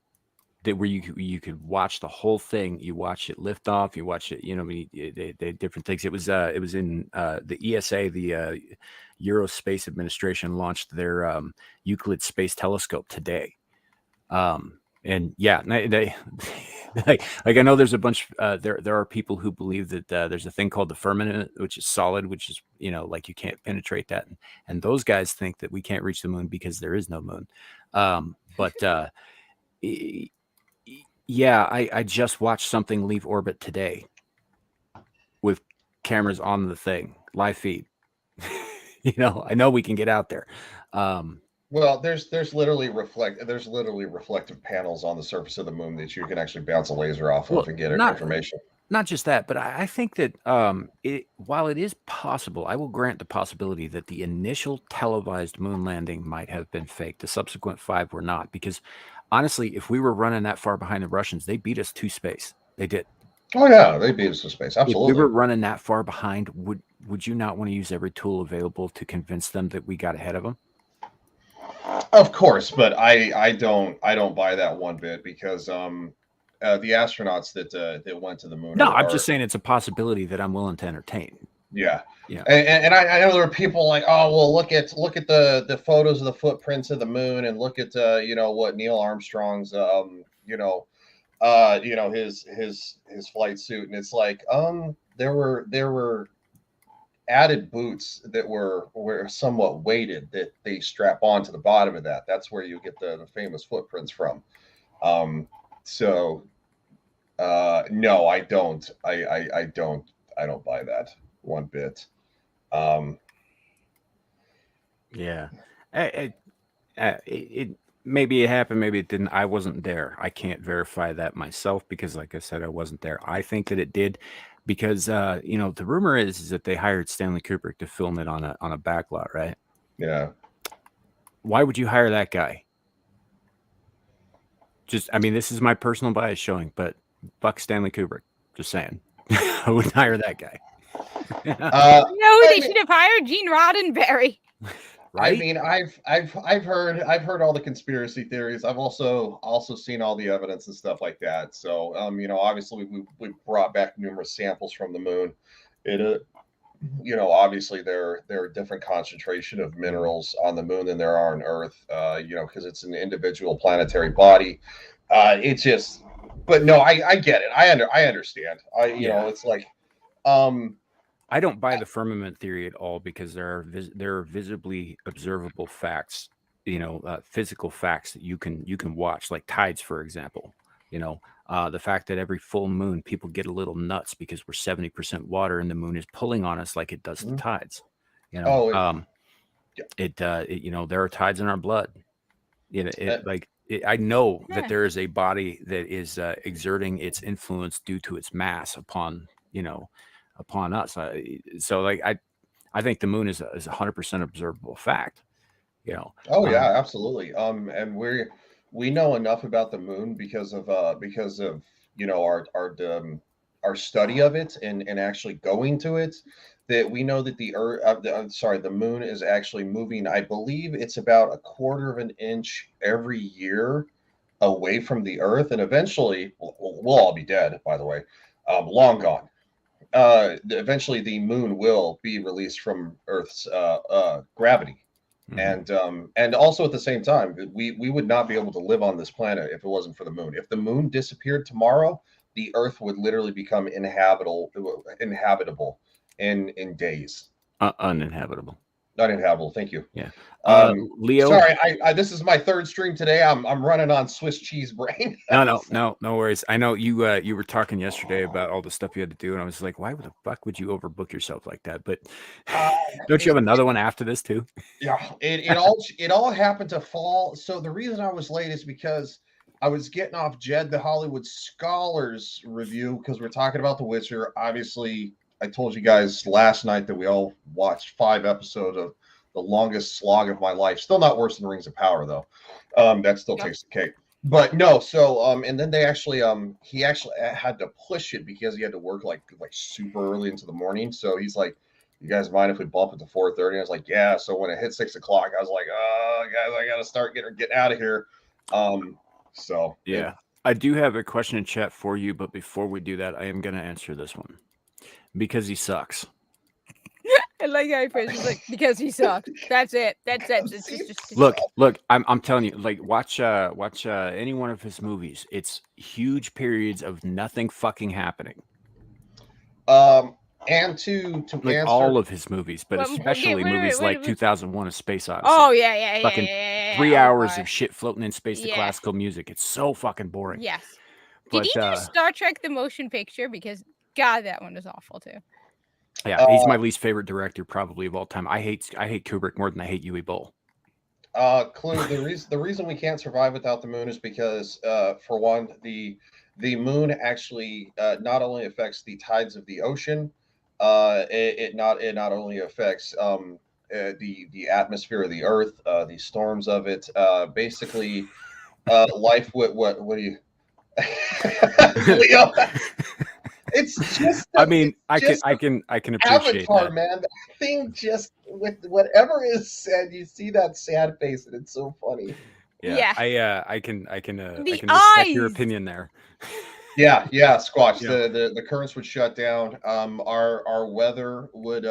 that where you could watch the whole thing. You watch it lift off, you watch it, they different things. It was in the ESA, the Eurospace Administration launched their Euclid Space Telescope today. And yeah, they like I know there's a bunch. There are people who believe that there's a thing called the firmament, which is solid, which is like you can't penetrate that, and those guys think that we can't reach the moon because there is no moon. But yeah, I just watched something leave orbit today with cameras on the thing, live feed. I know we can get out there. Well, there's literally reflective panels on the surface of the moon that you can actually bounce a laser off of and get information. Not just that, but I think that while it is possible, I will grant the possibility that the initial televised moon landing might have been fake. The subsequent 5 were not, because honestly, if we were running that far behind the Russians, they beat us to space. They did. Oh yeah, they beat us to space. Absolutely. If we were running that far behind, would you not want to use every tool available to convince them that we got ahead of them? Of course, but I don't buy that one bit, because the astronauts that went to the moon. No, I'm just saying it's a possibility that I'm willing to entertain. Yeah. And I know there are people like, oh well, look at the photos of the footprints of the moon, and look at what Neil Armstrong's his flight suit, and it's like there were added boots that were somewhat weighted that they strap onto the bottom of that. That's where you get the famous footprints from. No, I don't. I don't buy that one bit. Yeah, it maybe it happened, maybe it didn't. I wasn't there. I can't verify that myself because, like I said, I wasn't there. I think that it did, because the rumor is that they hired Stanley Kubrick to film it on a backlot, right? Yeah. Why would you hire that guy? This is my personal bias showing, but fuck Stanley Kubrick. Just saying. I wouldn't hire that guy. They should have hired Gene Roddenberry. Right? I mean, I've heard all the conspiracy theories. I've also seen all the evidence and stuff like that. So, obviously we brought back numerous samples from the moon. It, obviously there are a different concentration of minerals on the moon than there are on Earth. Because it's an individual planetary body. It's just, but no, I get it. I understand. It's like, I don't buy the firmament theory at all, because there are visibly observable facts, physical facts that you can watch, like tides, for example. The fact that every full moon people get a little nuts because we're 70% water and the moon is pulling on us like it does the tides. There are tides in our blood. I know that there is a body that is exerting its influence due to its mass upon us. So I think the moon is 100% observable fact. Oh yeah, absolutely. And we know enough about the moon because of our study of it and actually going to it, that we know that the moon is actually moving. I believe it's about 1/4 of an inch every year away from the Earth, and eventually we'll all be dead, by the way, long gone. Eventually the moon will be released from Earth's gravity. And also at the same time, we would not be able to live on this planet if it wasn't for the moon. If the moon disappeared tomorrow, the Earth would literally become inhabitable in days. Uninhabitable. Uninhabitable. Thank you. Yeah. Leo. Sorry, this is my 3rd stream today. I'm running on Swiss cheese brain. No worries. I know you were talking yesterday about all the stuff you had to do, and I was like, why the fuck would you overbook yourself like that? But don't you have another one after this too? Yeah. It all happened to fall. So the reason I was late is because I was getting off Jed the Hollywood Scholars review because we're talking about The Witcher. Obviously, I told you guys last night that we all watched 5 episodes of the longest slog of my life. Still not worse than Rings of Power, though. That still takes the cake. But no, so and then they actually he actually had to push it because he had to work like super early into the morning. So he's like, "You guys mind if we bump it to 4:30?" I was like, "Yeah." So when it hit 6 o'clock, I was like, "Oh, guys, I gotta start getting out of here." So yeah, I do have a question in chat for you, but before we do that, I am going to answer this one because he sucks. I like how he phrases like because he sucks. That's it. That's it. It's just Look. I'm telling you, like, watch any one of his movies. It's huge periods of nothing fucking happening. And to like answer all of his movies, but Well, especially wait a movies minute, like 2001: A Space Odyssey. Oh yeah. Fucking yeah. 3 Oh, hours boy. of shit floating in space to Yes. classical music. It's so fucking boring. Yes. But, Did he do Star Trek: The Motion Picture? Because God, that one is awful too. Yeah, he's my least favorite director probably of all time. I hate Kubrick more than I hate Uwe Boll. Clue, the reason we can't survive without the moon is because for one, the moon actually not only affects the tides of the ocean, it not only affects the atmosphere of the earth, the storms of it, basically life. What do you Leo, it's just I mean, I can appreciate Avatar, that. man. That thing just with whatever is said, you see that sad face, and it's so funny. Yeah. I can respect your eyes! opinion there. Yeah, Squatch. Yeah. The currents would shut down. Our weather would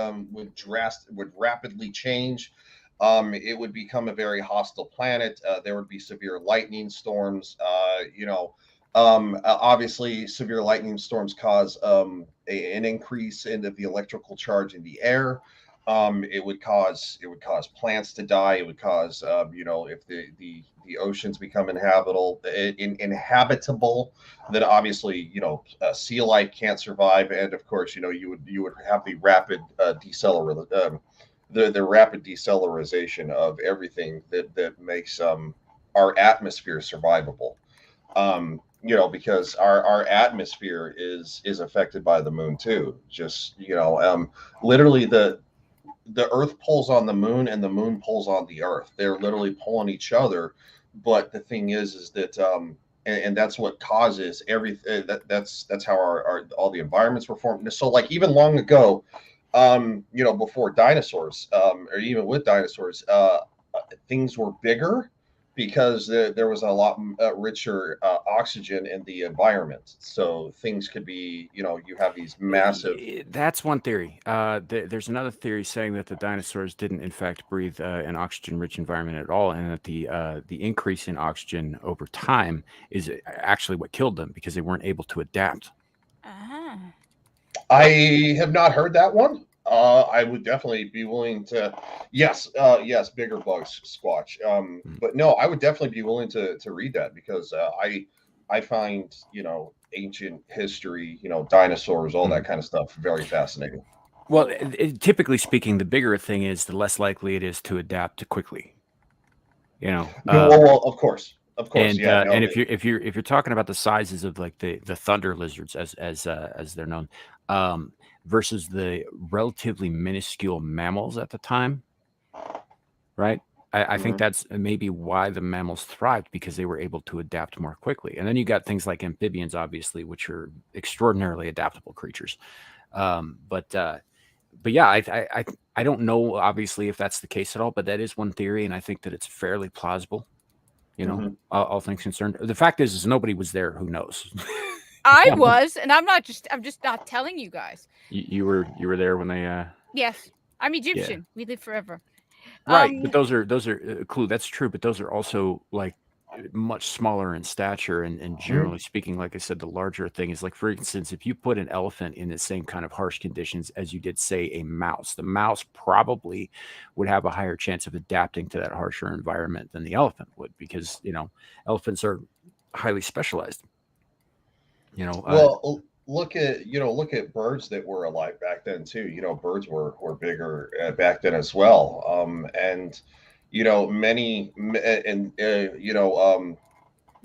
rapidly change. It would become a very hostile planet. There would be severe lightning storms. Obviously, severe lightning storms cause an increase in the electrical charge in the air. It would cause plants to die. It would cause if the oceans become inhabitable, then obviously sea life can't survive, and of course you would have the rapid the rapid decelerization of everything that makes our atmosphere survivable. Because our atmosphere is affected by the moon too. Just literally the Earth pulls on the moon and the moon pulls on the Earth. They're literally pulling each other. But the thing is that and that's what causes everything. That's how our all the environments were formed. So like even long ago, before dinosaurs, or even with dinosaurs, things were bigger because there was a lot richer oxygen in the environment. So things could be, you have these massive. That's one theory. There's another theory saying that the dinosaurs didn't, in fact, breathe an oxygen-rich environment at all, and that the increase in oxygen over time is actually what killed them because they weren't able to adapt. I have not heard that one. I would definitely be willing to. Yes, bigger bugs, Squatch. But no, I would definitely be willing to read that because I find ancient history, dinosaurs, all that kind of stuff very fascinating. Well, typically speaking, the bigger thing is, the less likely it is to adapt quickly. Well, of course. And yeah. And if you're talking about the sizes of like the thunder lizards as they're known, versus the relatively minuscule mammals at the time, right? I think that's maybe why the mammals thrived, because they were able to adapt more quickly. And then you got things like amphibians, obviously, which are extraordinarily adaptable creatures. But yeah, I don't know, obviously, if that's the case at all, but that is one theory, and I think that it's fairly plausible. All things concerned. The fact is nobody was there who knows. I was, and I'm just not telling you guys. You were there when they Yes, I'm Egyptian. We live forever. Right, but those are Clue. That's true, but those are also like much smaller in stature, and generally speaking, like I said, the larger thing is, like, for instance, if you put an elephant in the same kind of harsh conditions as you did, say, a mouse, the mouse probably would have a higher chance of adapting to that harsher environment than the elephant would, because elephants are highly specialized. Well, look at birds that were alive back then too. Birds were bigger back then as well. And many and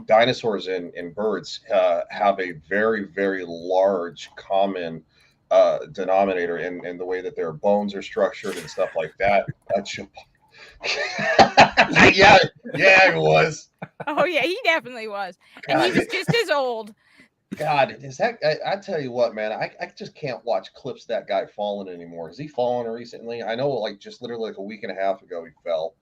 dinosaurs and birds have a very, very large common denominator in the way that their bones are structured and stuff like that. Yeah, yeah, it was. Oh yeah, he definitely was, and he was just as old. God, is that? I tell you what, man, I just can't watch clips of that guy falling anymore. Has he fallen recently? I know, like just literally like a week and a half ago, he fell,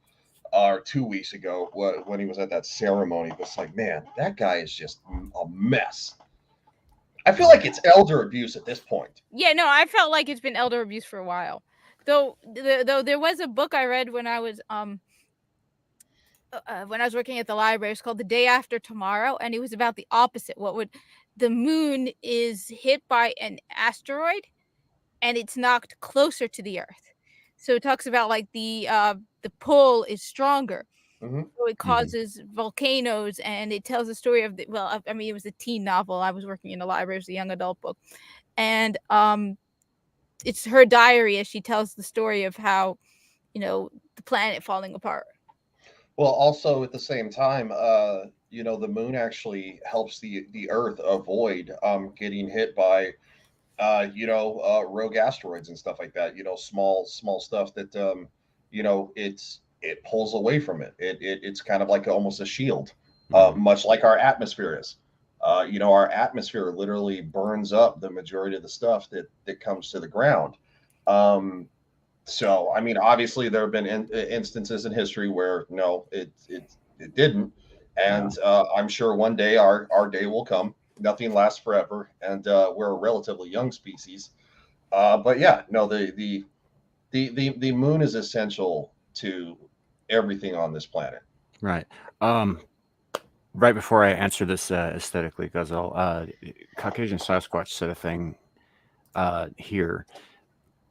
or 2 weeks ago when he was at that ceremony. But it's like, man, that guy is just a mess. I feel like it's elder abuse at this point. Yeah, no, I felt like it's been elder abuse for a while. Though there was a book I read when I was working at the library. It's called The Day After Tomorrow, and it was about the opposite. The moon is hit by an asteroid, and it's knocked closer to the Earth. So it talks about like the pull is stronger, so it causes volcanoes, and it tells the story of it was a teen novel. I was working in the library; it was a young adult book, and it's her diary as she tells the story of how the planet falling apart. Well, also at the same time, the moon actually helps the Earth avoid getting hit by rogue asteroids and stuff like that. Small stuff that it pulls away from it. It's kind of like almost a shield, much like our atmosphere is. Our atmosphere literally burns up the majority of the stuff that comes to the ground. So, I mean, obviously, there have been instances in history where no, it didn't, and I'm sure one day our day will come. Nothing lasts forever, and we're a relatively young species. But yeah, no, the moon is essential to everything on this planet. Right. Right before I answer this aesthetically, Ghazal, Caucasian Sasquatch said a thing here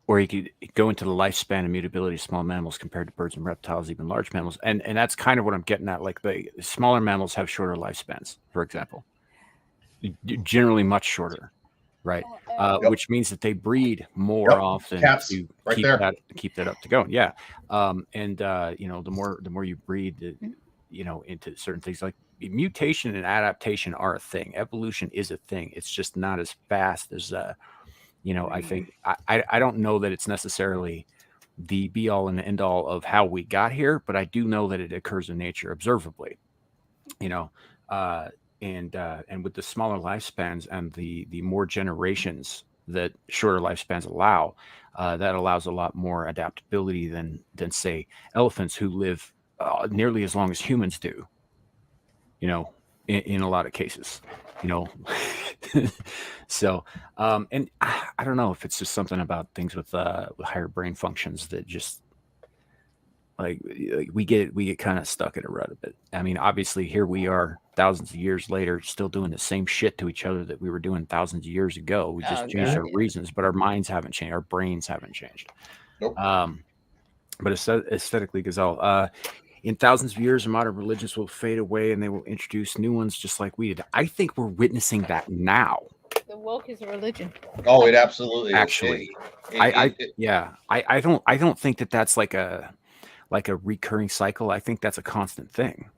where you could go into the lifespan and mutability of small mammals compared to birds and reptiles, even large mammals. And that's kind of what I'm getting at. Like the smaller mammals have shorter lifespans, for example, generally much shorter, right? Which means that they breed more often to keep that up to going. Yeah. The more you breed, into certain things like mutation and adaptation are a thing. Evolution is a thing. It's just not as fast as, I think I don't know that it's necessarily the be all and the end all of how we got here, but I do know that it occurs in nature observably, and with the smaller lifespans and the more generations that shorter lifespans allow, that allows a lot more adaptability than say elephants who live nearly as long as humans do, in a lot of cases. So and I don't know if it's just something about things with higher brain functions that just like we get kind of stuck in a rut a bit. I mean, obviously here we are thousands of years later still doing the same shit to each other that we were doing thousands of years ago. We just changed our reasons, but our minds haven't changed, our brains haven't changed. Nope. But aesthetically, Ghazal, in thousands of years, modern religions will fade away and they will introduce new ones just like we did. I think we're witnessing that now. The woke is a religion. Oh, it absolutely actually. I don't think that that's like a recurring cycle. I think that's a constant thing.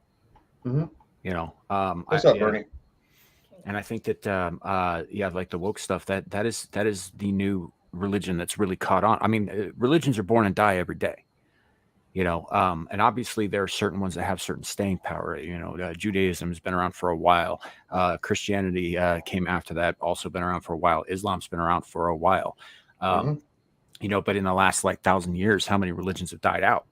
What's up, Bernie? And I think that like the woke stuff that is the new religion that's really caught on. I mean, religions are born and die every day. And obviously there are certain ones that have certain staying power. Judaism has been around for a while. Christianity came after that, also been around for a while. Islam's been around for a while. But in the last 1,000 years, how many religions have died out?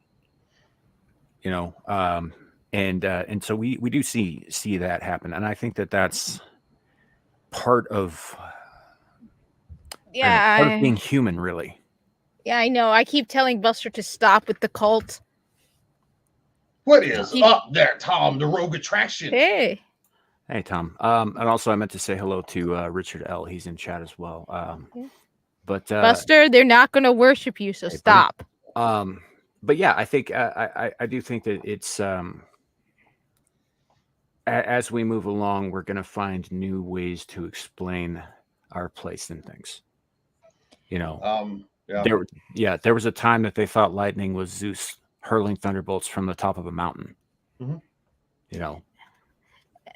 And so we do see that happen, and I think that that's part of being human, really. Yeah, I know. I keep telling Buster to stop with the cult. What is up there, Tom, the rogue attraction? Hey, Tom. And also I meant to say hello to Richard L. He's in chat as well. But Buster, they're not going to worship you, so stop. But yeah, I think I do think that it's as we move along, we're going to find new ways to explain our place in things. There was a time that they thought lightning was Zeus hurling thunderbolts from the top of a mountain.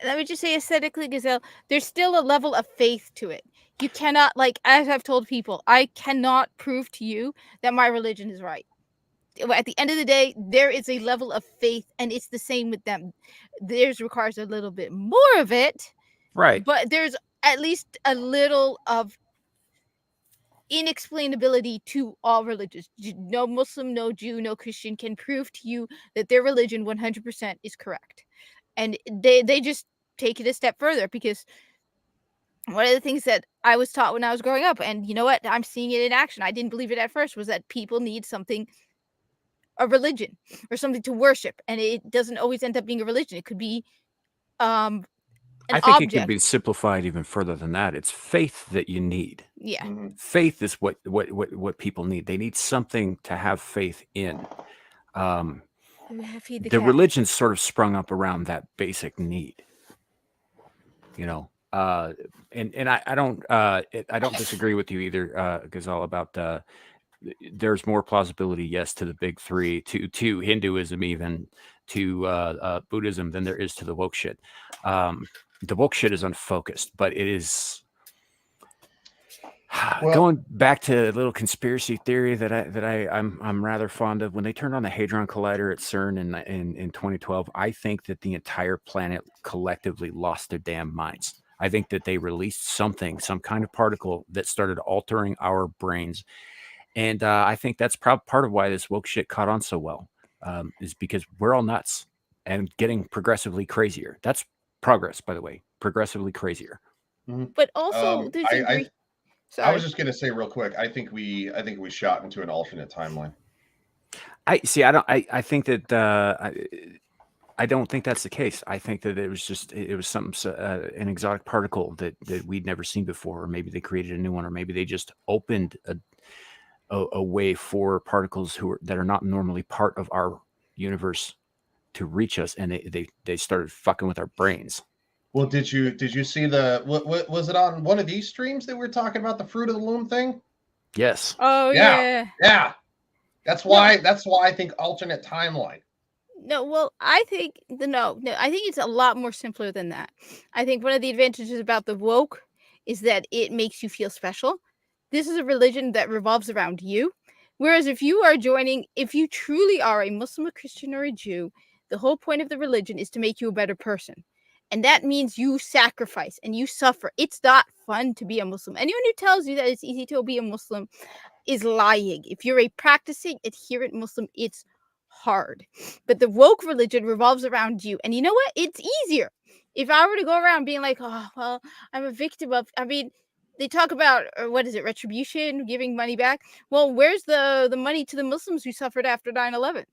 let me just say aesthetically, Gazelle, there's still a level of faith to it. You cannot, like, as I've told people, I cannot prove to you that my religion is right. At the end of the day, there is a level of faith, and it's the same with them. Theirs requires a little bit more of it, Right. but there's at least a little of inexplainability to all religions. No Muslim, no Jew, no Christian can prove to you that their religion 100% is correct. And they just take it a step further, because one of the things that I was taught when I was growing up, and you know what, I'm seeing it in action, I didn't believe it at first, was that people need something, a religion or something to worship, and it doesn't always end up being a religion. It could be an I think it object. could be simplified even further than that. It's faith that you need. Yeah. Mhm. Faith is what people need. They need something to have faith in. Feed the The cat. religion sort of sprung up around that basic need. You know, and I don't disagree with you either, Gazelle, about there's more plausibility, yes, to the big three, to Hinduism, even to Buddhism, than there is to the woke shit. The woke shit is unfocused, but it is Well- going back to a little conspiracy theory that I'm rather fond of. When they turned on the Hadron Collider at CERN in 2012, I think that the entire planet collectively lost their damn minds. I think that they released some kind of particle that started altering our brains. And I think that's part of why this woke shit caught on so well, is because we're all nuts and getting progressively crazier. That's progress, by the way, progressively crazier. But also, there's a I great. Sorry. was just gonna say real quick. I think we shot into an alternate timeline. I think that I don't think that's the case. I think that it was something, an exotic particle that we'd never seen before, or maybe they created a new one, or maybe they just opened a way for particles that are not normally part of our universe to reach us, and they started fucking with our brains. Well, did you see the what was it on one of these streams that we were talking about the fruit of the loom thing? Yes. Oh Yeah. yeah. Yeah. That's why I think alternate timeline. No, well, I think no, I think it's a lot more simpler than that. I think one of the advantages about the woke is that it makes you feel special. This is a religion that revolves around you. Whereas if you truly are a Muslim, a Christian, or a Jew, the whole point of the religion is to make you a better person. And that means you sacrifice and you suffer. It's not fun to be a Muslim. Anyone who tells you that it's easy to be a Muslim is lying. If you're a practicing adherent Muslim, it's hard. But the woke religion revolves around you. And you know what? It's easier. If I were to go around being like, oh, well, I'm a victim of, I mean, they talk about, what is it, retribution, giving money back. Well, where's the money to the Muslims who suffered after 9/11?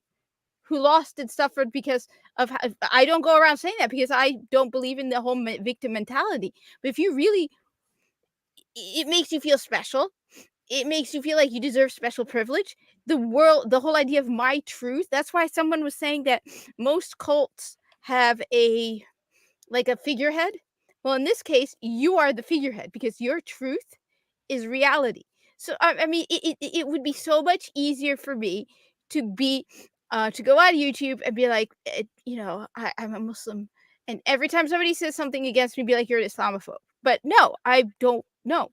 Who lost and suffered because of, I don't go around saying that because I don't believe in the whole victim mentality. But if you really, it makes you feel special. It makes you feel like you deserve special privilege. The whole idea of my truth. That's why someone was saying that most cults have a figurehead. Well, in this case, you are the figurehead because your truth is reality. So I mean, it would be so much easier for me to be to go on YouTube and be like, I'm a Muslim, and every time somebody says something against me, be like, you're an Islamophobe. But no, I don't know.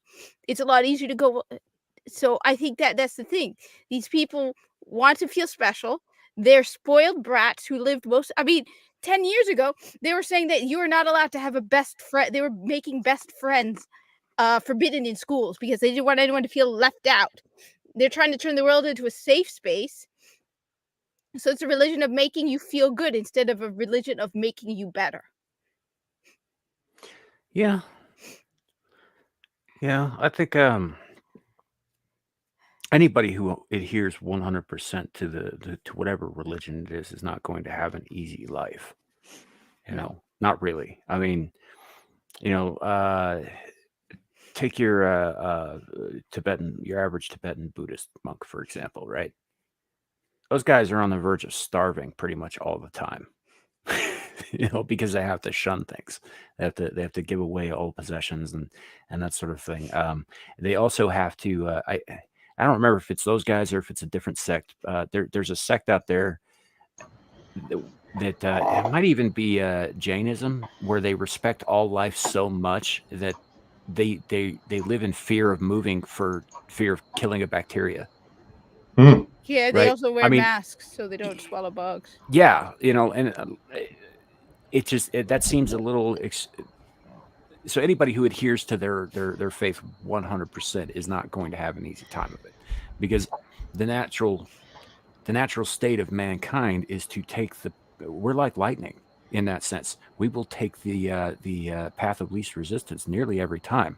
It's a lot easier to go. So I think that's the thing. These people want to feel special. They're spoiled brats who lived 10 years ago, they were saying that you are not allowed to have a best friend. They were making best friends forbidden in schools because they didn't want anyone to feel left out. They're trying to turn the world into a safe space. So it's a religion of making you feel good instead of a religion of making you better. Yeah. Yeah, I think anybody who adheres 100% to whatever religion it is not going to have an easy life. Not really. I mean, take your average Tibetan Buddhist monk, for example, right? Those guys are on the verge of starving pretty much all the time. Because they have to shun things. They have to give away all possessions and that sort of thing. They also have to. I don't remember if it's those guys or if it's a different sect. There's a sect out there that it might even be Jainism, where they respect all life so much that they live in fear of moving for fear of killing a bacteria. Yeah, they Right? also I wear mean, masks so they don't swallow bugs. yeah, and it just that seems a little. So anybody who adheres to their faith 100% is not going to have an easy time of it, because the natural state of mankind is to take we're like lightning in that sense. We will take the path of least resistance nearly every time.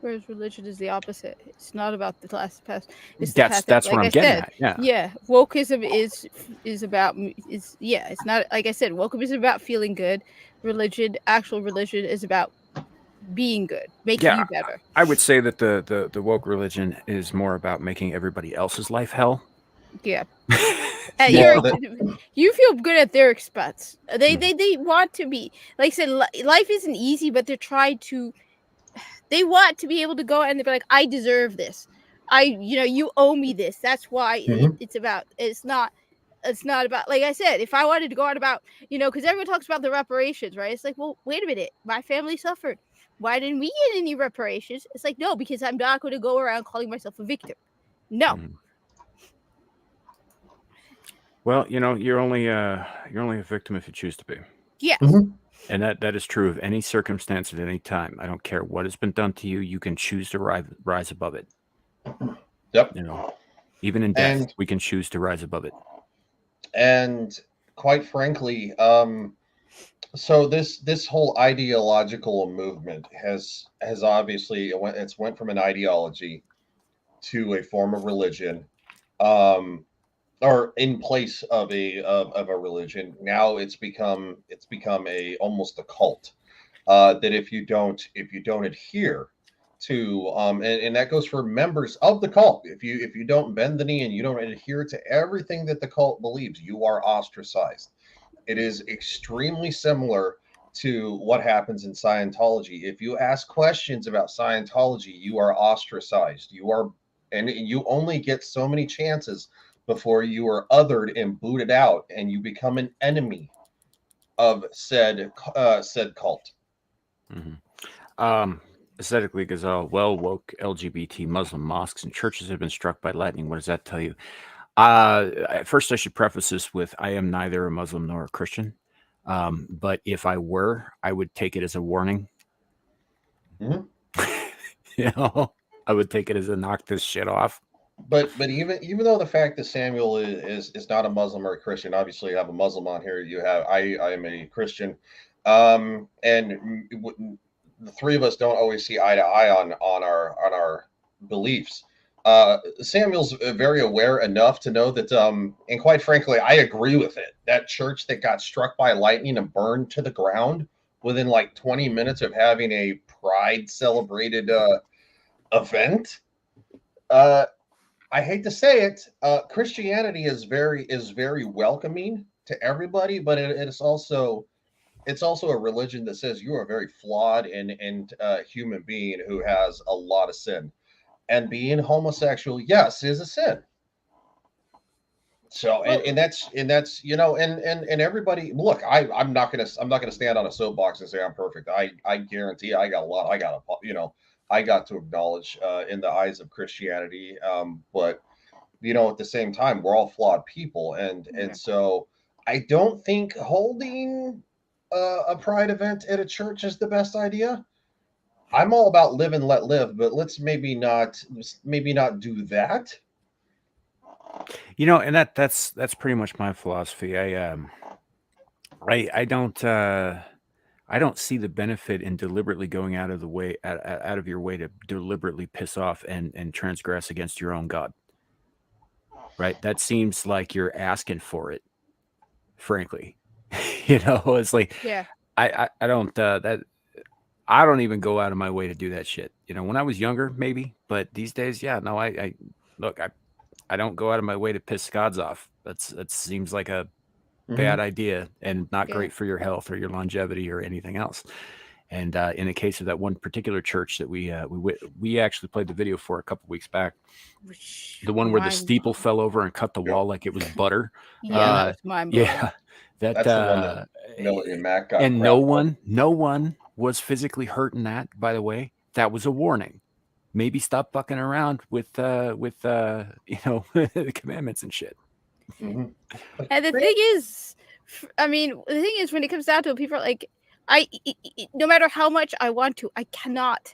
Whereas religion is the opposite. It's not about the last path. It's the That's path that, what like I'm I getting said, at. Yeah. wokeism is about it's not, like I said, wokeism is about feeling good. Actual religion is about being good, making you better. I would say that the woke religion is more about making everybody else's life hell. Yeah. Well, You feel good at their expense. They want to be, like I said, life isn't easy, but they want to be able to go and they're like, I deserve this. You owe me this. That's why it's about. It's not about, like I said, if I wanted to go on about, because everyone talks about the reparations, right? It's like, well, wait a minute, my family suffered. Why didn't we get any reparations? It's like, no, because I'm not going to go around calling myself a victim. No. Well, you're only a victim if you choose to be. Yes. And that is true of any circumstance at any time. I don't care what has been done to you. You can choose to rise above it. Yep. Even in death, we can choose to rise above it. And quite frankly, so this whole ideological movement has obviously went from an ideology to a form of religion, or in place of a religion. Now it's become a almost a cult, that if you don't adhere to, and that goes for members of the cult, if you don't bend the knee and you don't adhere to everything that the cult believes, you are ostracized. It is extremely similar to what happens in Scientology. If you ask questions about Scientology, you are ostracized. And you only get so many chances before you are othered and booted out, and you become an enemy of said cult. Aesthetically Gazelle, woke LGBT Muslim mosques and churches have been struck by lightning. What does that tell you? First, I should preface this with I am neither a Muslim nor a Christian. But if I were, I would take it as a warning. I would take it as a knock this shit off. But even though the fact that Samuel is not a Muslim or a Christian, obviously you have a Muslim on here. You have I am a Christian, and the three of us don't always see eye to eye on our beliefs. Samuel's very aware enough to know that, and quite frankly, I agree with it. That church that got struck by lightning and burned to the ground within like 20 minutes of having a pride celebrated event. I hate to say it, Christianity is very welcoming to everybody, but it's also a religion that says you are a very flawed and human being who has a lot of sin, and being homosexual, yes, is a sin. So and that's and everybody, look, I'm not gonna stand on a soapbox and say I'm perfect. I guarantee I got to acknowledge in the eyes of Christianity, but at the same time, we're all flawed people, and so I don't think holding a pride event at a church is the best idea. I'm all about live and let live, but let's maybe not do that. And that's pretty much my philosophy. I don't see the benefit in deliberately going out of your way to deliberately piss off and transgress against your own God. Right? That seems like you're asking for it, frankly. It's like, I don't even go out of my way to do that shit. When I was younger, maybe, but these days, no, I don't go out of my way to piss gods off. That seems like a bad idea and not great for your health or your longevity or anything else. And in the case of that one particular church that we actually played the video for a couple weeks back, the one where the steeple fell over and cut the wall like it was butter. Yeah, that's mind-blowing. Yeah, That's the one that Millie and Matt got. and no one was physically hurt in that. By the way, that was a warning. Maybe stop fucking around with the commandments and shit. Mm-hmm. And the thing is, when it comes down to it, people are like, no matter how much I want to, I cannot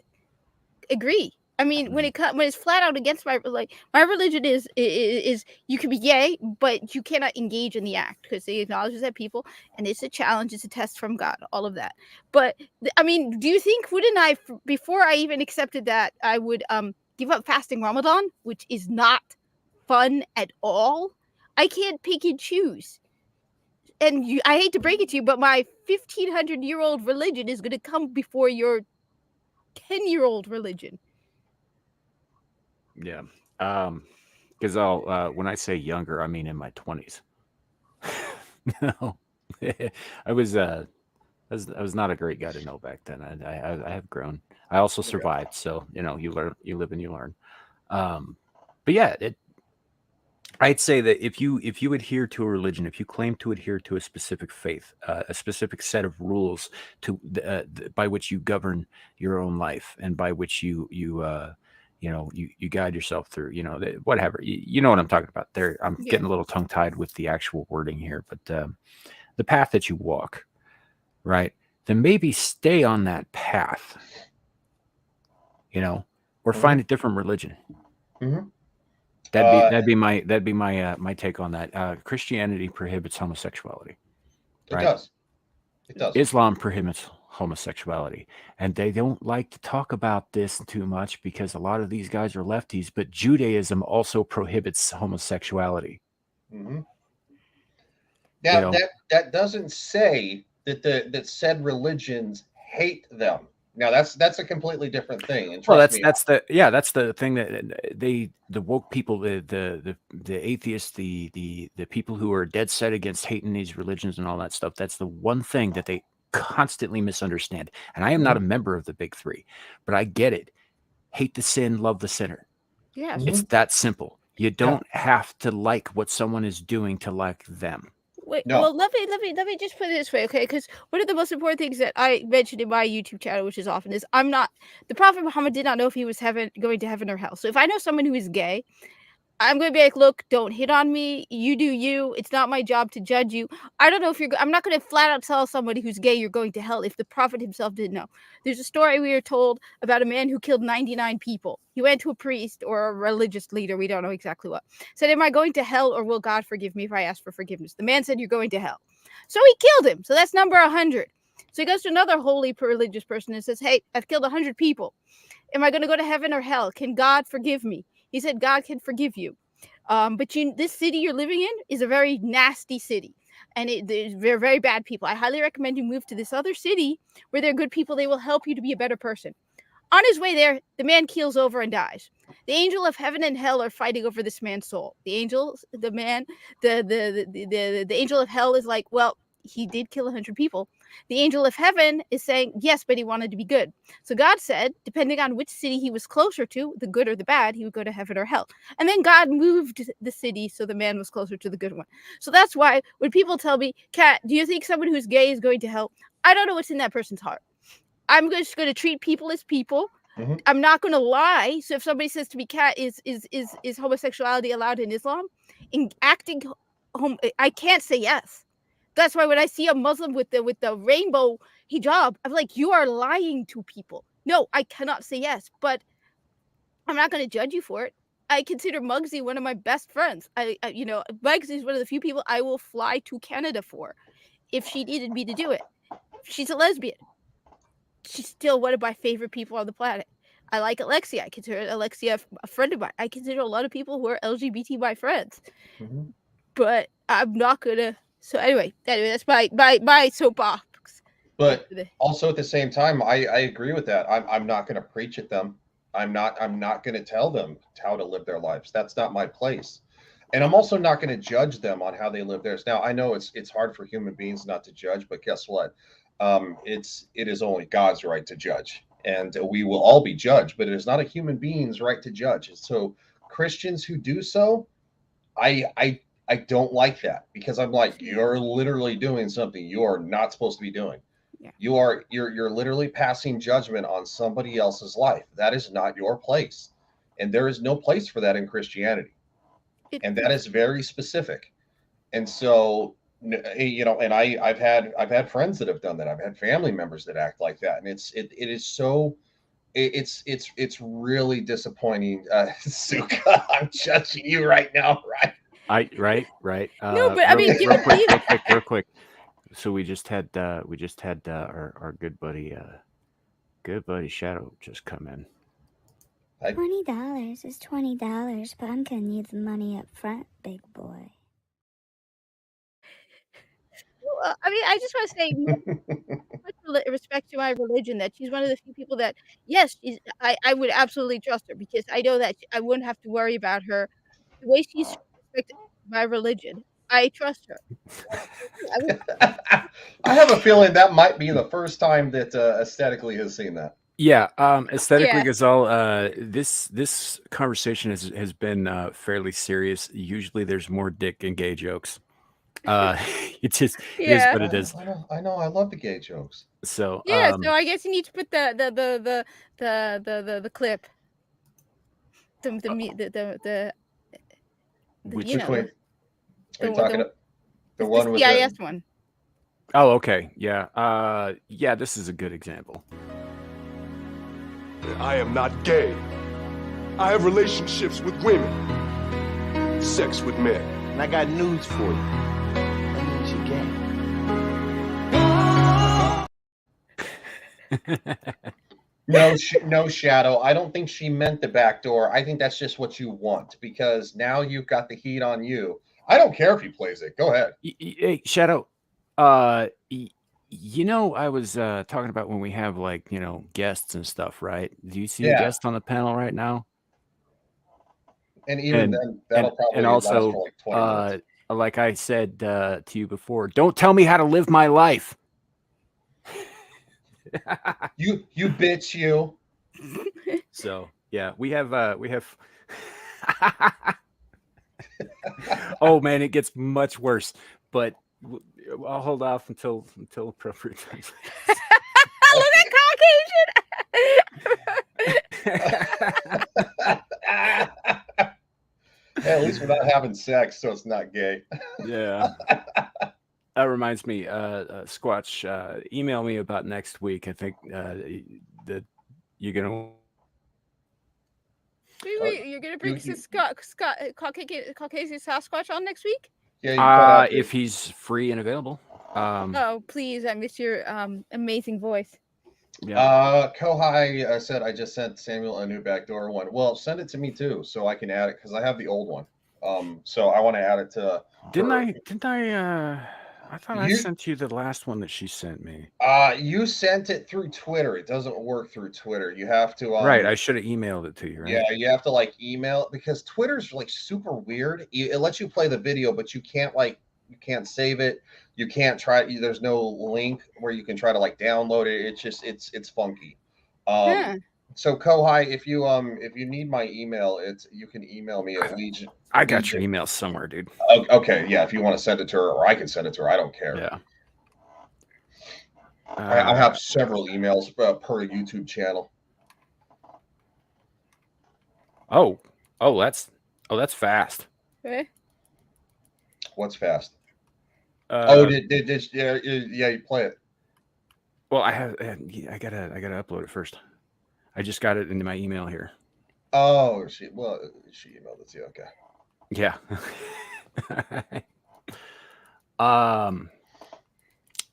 agree. I mean, when it's flat out against my religion is you can be gay, but you cannot engage in the act because it acknowledges that people, and it's a challenge, it's a test from God, all of that. But I mean, do you think before I even accepted that, I would give up fasting Ramadan, which is not fun at all? I can't pick and choose. And I hate to break it to you, but my 1,500-year-old religion is going to come before your 10-year-old religion. Yeah. Because when I say younger, I mean in my 20s. No, I was not a great guy to know back then. I have grown. I also survived. So, you learn, you live and you learn. But yeah, I'd say that if you adhere to a religion, if you claim to adhere to a specific faith, a specific set of rules by which you govern your own life and by which you guide yourself through, whatever, you know what I'm talking about there. I'm getting a little tongue tied with the actual wording here, but the path that you walk, right, then maybe stay on that path, or find a different religion. Mm-hmm. That'd be my take on that. Christianity prohibits homosexuality. Right? It does. Islam prohibits homosexuality, and they don't like to talk about this too much because a lot of these guys are lefties. But Judaism also prohibits homosexuality. Mm-hmm. Now that doesn't say that said religions hate them. Now that's a completely different thing. And well, that's the thing that the woke people, the atheists, the people who are dead set against hating these religions and all that stuff. That's the one thing that they constantly misunderstand. And I am not a member of the big three, but I get it. Hate the sin, love the sinner. Yeah, it's that simple. You don't have to like what someone is doing to like them. Wait, no. Well, let me just put it this way, okay? Because one of the most important things that I mentioned in my YouTube channel, which is often, is the Prophet Muhammad did not know if he was going to heaven or hell. So if I know someone who is gay, I'm going to be like, look, don't hit on me. You do you. It's not my job to judge you. I don't know if I'm not going to flat out tell somebody who's gay you're going to hell if the Prophet himself didn't know. There's a story we are told about a man who killed 99 people. He went to a priest or a religious leader, we don't know exactly what, said, am I going to hell or will God forgive me if I ask for forgiveness? The man said, you're going to hell. So he killed him. So that's number 100. So he goes to another holy religious person and says, hey, I've killed 100 people. Am I going to go to heaven or hell? Can God forgive me? He said, God can forgive you. But this city you're living in is a very nasty city. And they're very bad people. I highly recommend you move to this other city where they're good people. They will help you to be a better person. On his way there, the man keels over and dies. The angel of heaven and hell are fighting over this man's soul. The angel of hell is like, well, he did kill 100 people. The angel of heaven is saying, yes, but he wanted to be good. So God said, depending on which city he was closer to, the good or the bad, he would go to heaven or hell. And then God moved the city so the man was closer to the good one. So that's why when people tell me, Kat, do you think someone who's gay is going to hell? I don't know what's in that person's heart. I'm just going to treat people as people. Mm-hmm. I'm not going to lie. So if somebody says to me, Kat, is homosexuality allowed in Islam? In acting I can't say yes. That's why when I see a Muslim with the rainbow hijab, I'm like, you are lying to people. No, I cannot say yes, but I'm not going to judge you for it. I consider Muggsy one of my best friends. Muggsy is one of the few people I will fly to Canada for if she needed me to do it. She's a lesbian. She's still one of my favorite people on the planet. I like Alexia. I consider Alexia a friend of mine. I consider a lot of people who are LGBT my friends. Mm-hmm. But I'm not going to. So anyway, that's my soapbox. But also at the same time, I agree with that. I'm not going to preach at them. I'm not going to tell them how to live their lives. That's not my place. And I'm also not going to judge them on how they live theirs. Now, I know it's hard for human beings not to judge, but guess what? It is only God's right to judge, and we will all be judged. But it is not a human being's right to judge. And so Christians who do so, I don't like that, because I'm like, you're literally doing something you are not supposed to be doing. Yeah. You're literally passing judgment on somebody else's life. That is not your place, and there is no place for that in Christianity, and that is very specific. And so, you know, and I've had friends that have done that. I've had family members that act like that, and it is so. It's really disappointing, Suka. I'm judging you right now, right? Right. No, but I mean, real quick. So we just had our good buddy Shadow just come in. $20 is $20, but I'm gonna need the money up front, big boy. Well, I mean, I just want to say, much respect to my religion, that she's one of the few people that, yes, I would absolutely trust her, because I know that I wouldn't have to worry about her. The way she's respected my religion, I trust her. I have a feeling that might be the first time that Aesthetically has seen that. Yeah, aesthetically, Yeah. Gazelle, this conversation has been fairly serious. Usually, there's more dick and gay jokes. It just it is what it is. I know. I love the gay jokes. So Yeah, so I guess you need to put the clip. Which you know, Are you the talking the one with CIS one. Oh, okay, yeah, yeah. This is a good example. I am not gay. I have relationships with women, sex with men. And I got news for you. That means you're gay. No, Shadow. I don't think she meant the back door. I think that's just what you want, because now you've got the heat on you. I don't care if he plays it. Go ahead. Hey, Shadow. You know, I was talking about when we have, like, you know, guests and stuff, right? Do you see a guest on the panel right now? And even then, that'll probably also, last for like 20 minutes. Like I said to you before, don't tell me how to live my life. You bitch, you. So yeah, we have. Oh man, it gets much worse. But I'll hold off until appropriate time. Look at Caucasian. At least we're not having sex, so it's not gay. Yeah. That reminds me, Squatch, email me about next week. I think that you're gonna. Wait, you're gonna bring Caucasian Sasquatch on next week? Yeah. If he's free and available. Oh, please! I miss your amazing voice. Yeah. Kohai said I just sent Samuel a new backdoor one. Well, send it to me too, so I can add it, because I have the old one. So I want to add it to. Didn't I? I thought I sent you the last one that she sent me. You sent it through Twitter. It doesn't work through Twitter. You have to. Right. I should have emailed it to you. Right? Yeah, you have to like email, because Twitter's like super weird. It lets you play the video, but you can't save it. You can't try. There's no link where you can try to like download it. It's just it's funky. So Kohai, if you need my email, you can email me at Legion. I got your email somewhere, dude. Okay, yeah. If you want to send it to her, or I can send it to her, I don't care. Yeah. I have several emails per YouTube channel. Oh, that's fast. Okay. What's fast? Yeah, you play it. Well, I gotta upload it first. I just got it into my email here. Oh, she emailed it to you. Okay. Yeah.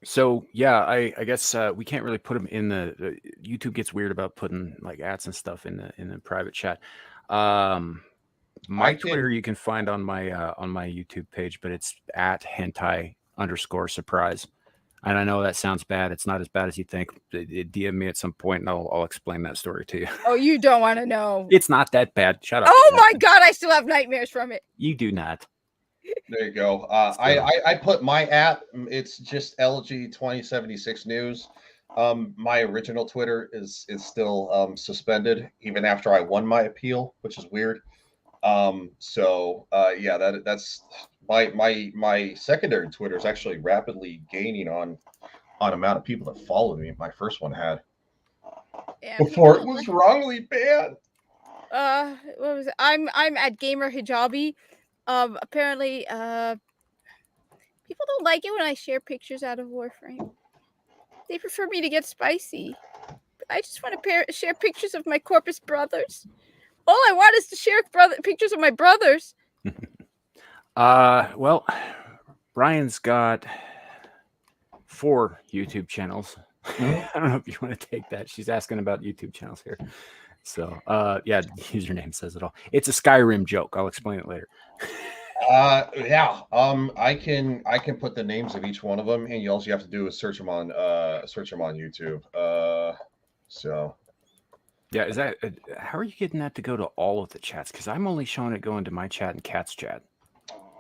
So yeah, I guess we can't really put them in the YouTube gets weird about putting like ads and stuff in the private chat. My Twitter you can find on my YouTube page, but it's at hentai_surprise. And I know that sounds bad. It's not as bad as you think. DM me at some point, and I'll explain that story to you. Oh, you don't want to know. It's not that bad. Shut up. Oh my God, I still have nightmares from it. You do not. There you go. I put my app. It's just LG 2076 News. My original Twitter is still suspended even after I won my appeal, which is weird. Yeah, that's my secondary Twitter is actually rapidly gaining on amount of people that follow me. My first one had before it was wrongly banned. What was it? I'm at Gamer Hijabi. Apparently, people don't like it when I share pictures out of Warframe. They prefer me to get spicy. But I just want to share pictures of my Corpus brothers. All I want is to share pictures of my brothers. Well, Brian's got 4 YouTube channels. I don't know if you want to take that. She's asking about YouTube channels here. So, yeah, the username says it all. It's a Skyrim joke. I'll explain it later. Yeah. I can put the names of each one of them, and all you have to do is search them on YouTube. So. Yeah, is that how are you getting that to go to all of the chats? Because I'm only showing it going to my chat and Cat's chat.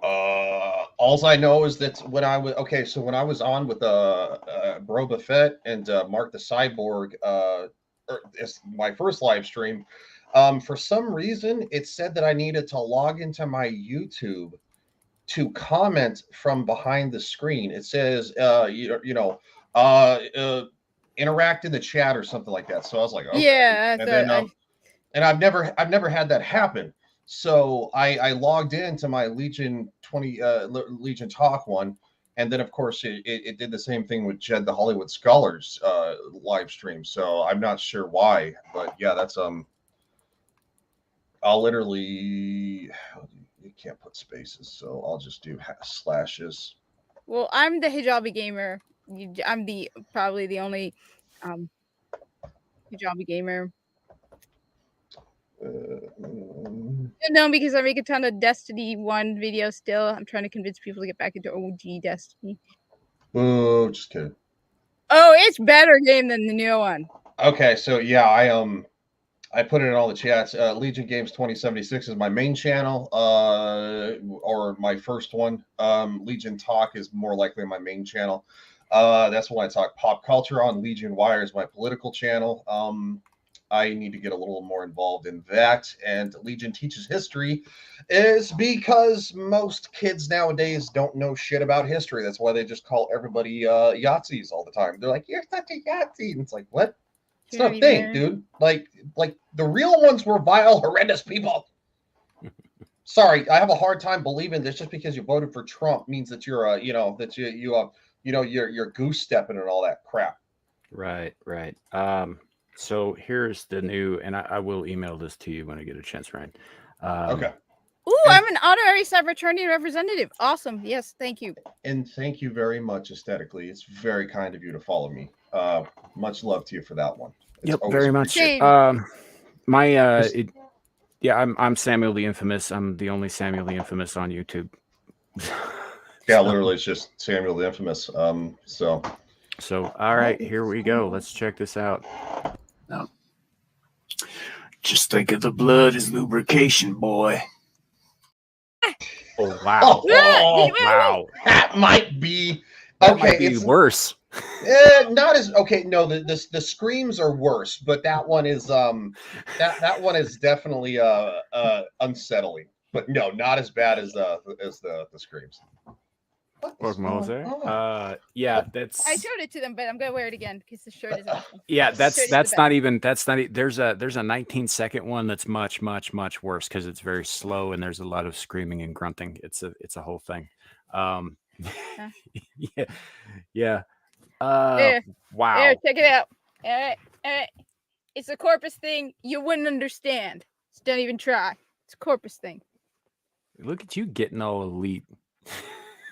All I know is that when I was on with Bro Buffett and Mark the Cyborg, it's my first live stream. For some reason, it said that I needed to log into my YouTube to comment from behind the screen. It says, interact in the chat or something like that. So I was like, okay. Yeah, and I've never had that happen. So I logged into my Legion Legion Talk one, and then of course it did the same thing with Jed the Hollywood Scholars live stream. So I'm not sure why, but yeah, that's I'll literally, you can't put spaces, so I'll just do slashes. Well, I'm the Hijabi Gamer. I'm probably the only Hijabi Gamer. No, because I make a ton of Destiny 1 videos still. I'm trying to convince people to get back into OG Destiny. Oh, just kidding. Oh, it's better game than the new one. Okay, so yeah, I put it in all the chats. Legion Games 2076 is my main channel, or my first one. Legion Talk is more likely my main channel. That's when I talk pop culture on. Legion Wire is my political channel. I need to get a little more involved in that. And Legion Teaches History is because most kids nowadays don't know shit about history. That's why they just call everybody Yahtzees all the time. They're like, "You're such a Yahtzee." And it's like, what? It's not a thing, dude. Like the real ones were vile, horrendous people. Sorry, I have a hard time believing that just because you voted for Trump means that you're you're goose stepping and all that crap. Right. So here's the new, and I will email this to you when I get a chance, Ryan. Okay. Ooh, I'm an honorary sub attorney representative. Awesome. Yes, thank you. And thank you very much, Aesthetically. It's very kind of you to follow me. Much love to you for that one. Yep, very much. I'm Samiel the Infamous. I'm the only Samiel the Infamous on YouTube. Yeah, literally, it's just Samiel the Infamous. So all right, here we go. Let's check this out. Just think of the blood as lubrication, boy. Oh wow! Wow, that might be okay. Might be worse. Not as okay. No, the screams are worse, but that one is that one is definitely unsettling. But no, not as bad as the screams. Yeah, that's. I showed it to them, but I'm gonna wear it again because the shirt is awesome. Yeah, that's not even. There's a 19-second one that's much worse because it's very slow and there's a lot of screaming and grunting. It's a whole thing. Yeah. Wow. Here, check it out. All right. It's a Corpus thing. You wouldn't understand. So don't even try. It's a Corpus thing. Look at you getting all elite.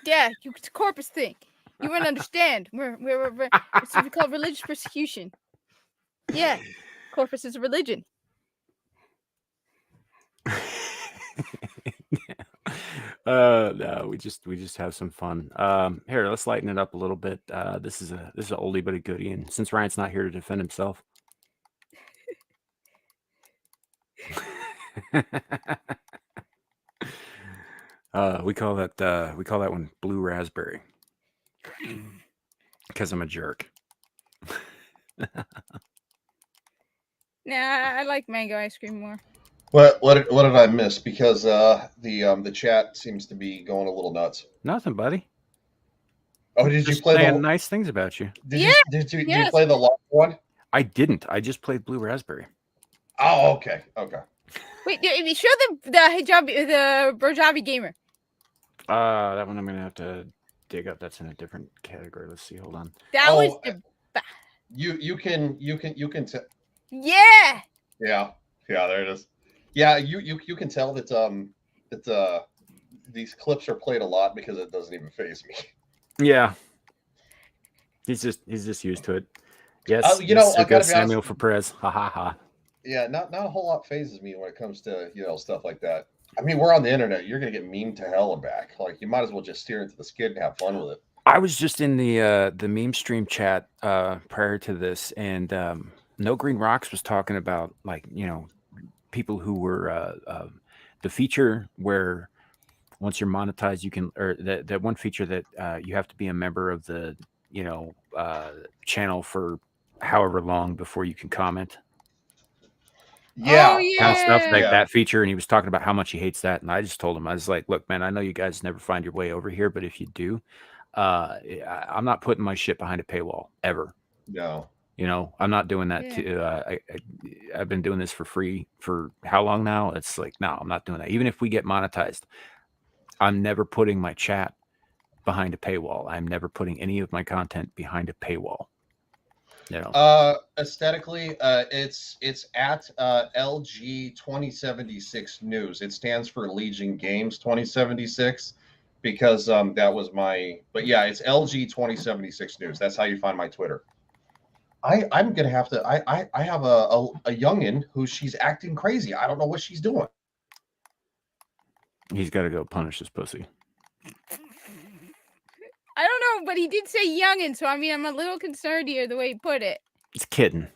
Yeah, it's a Corpus thing. You wouldn't understand. It's what we call religious persecution. Yeah, Corpus is a religion. No, we just have some fun. Here, let's lighten it up a little bit. This is an oldie but a goodie, and since Ryan's not here to defend himself. We call that one blue raspberry. Because I'm a jerk. Nah, I like mango ice cream more. What did I miss? Because the chat seems to be going a little nuts. Nothing, buddy. Oh, did you Just play saying the? nice things about you. Did Yeah, you did you yes. play the last one? I didn't. I just played blue raspberry. Oh, okay. Wait, show the Hijabi Gamer. That one I'm gonna have to dig up. That's in a different category. Let's see. Hold on. That was the. You can tell. Yeah. Yeah, there it is. Yeah, you can tell that these clips are played a lot because it doesn't even faze me. Yeah. He's just used to it. Yes. I gotta be honest Samuel for Perez. Ha ha ha. Yeah, not a whole lot phases me when it comes to stuff like that. I mean, we're on the internet. You're gonna get memed to hell and back. Like, you might as well just steer into the skid and have fun with it. I was just in the meme stream chat prior to this, and No Green Rocks was talking about, like, people who were the feature where once you're monetized, you can, or that one feature that you have to be a member of the channel for however long before you can comment. Yeah, kind of stuff like that feature. And he was talking about how much he hates that, and I just told him, I was like, look, man, I know you guys never find your way over here, but if you do, I'm not putting my shit behind a paywall ever. No, I'm not doing that. I've been doing this for free for how long now? It's like, no, I'm not doing that. Even if we get monetized, I'm never putting my chat behind a paywall. I'm never putting any of my content behind a paywall. Aesthetically, it's at LG 2076 News. It stands for Legion Games 2076 because that was my. But yeah, it's LG 2076 News. That's how you find my Twitter. I'm gonna have to. I have a youngin who she's acting crazy. I don't know what she's doing. He's got to go punish this pussy. I don't know, but he did say youngin, so I mean, I'm a little concerned here the way he put it. It's a kitten.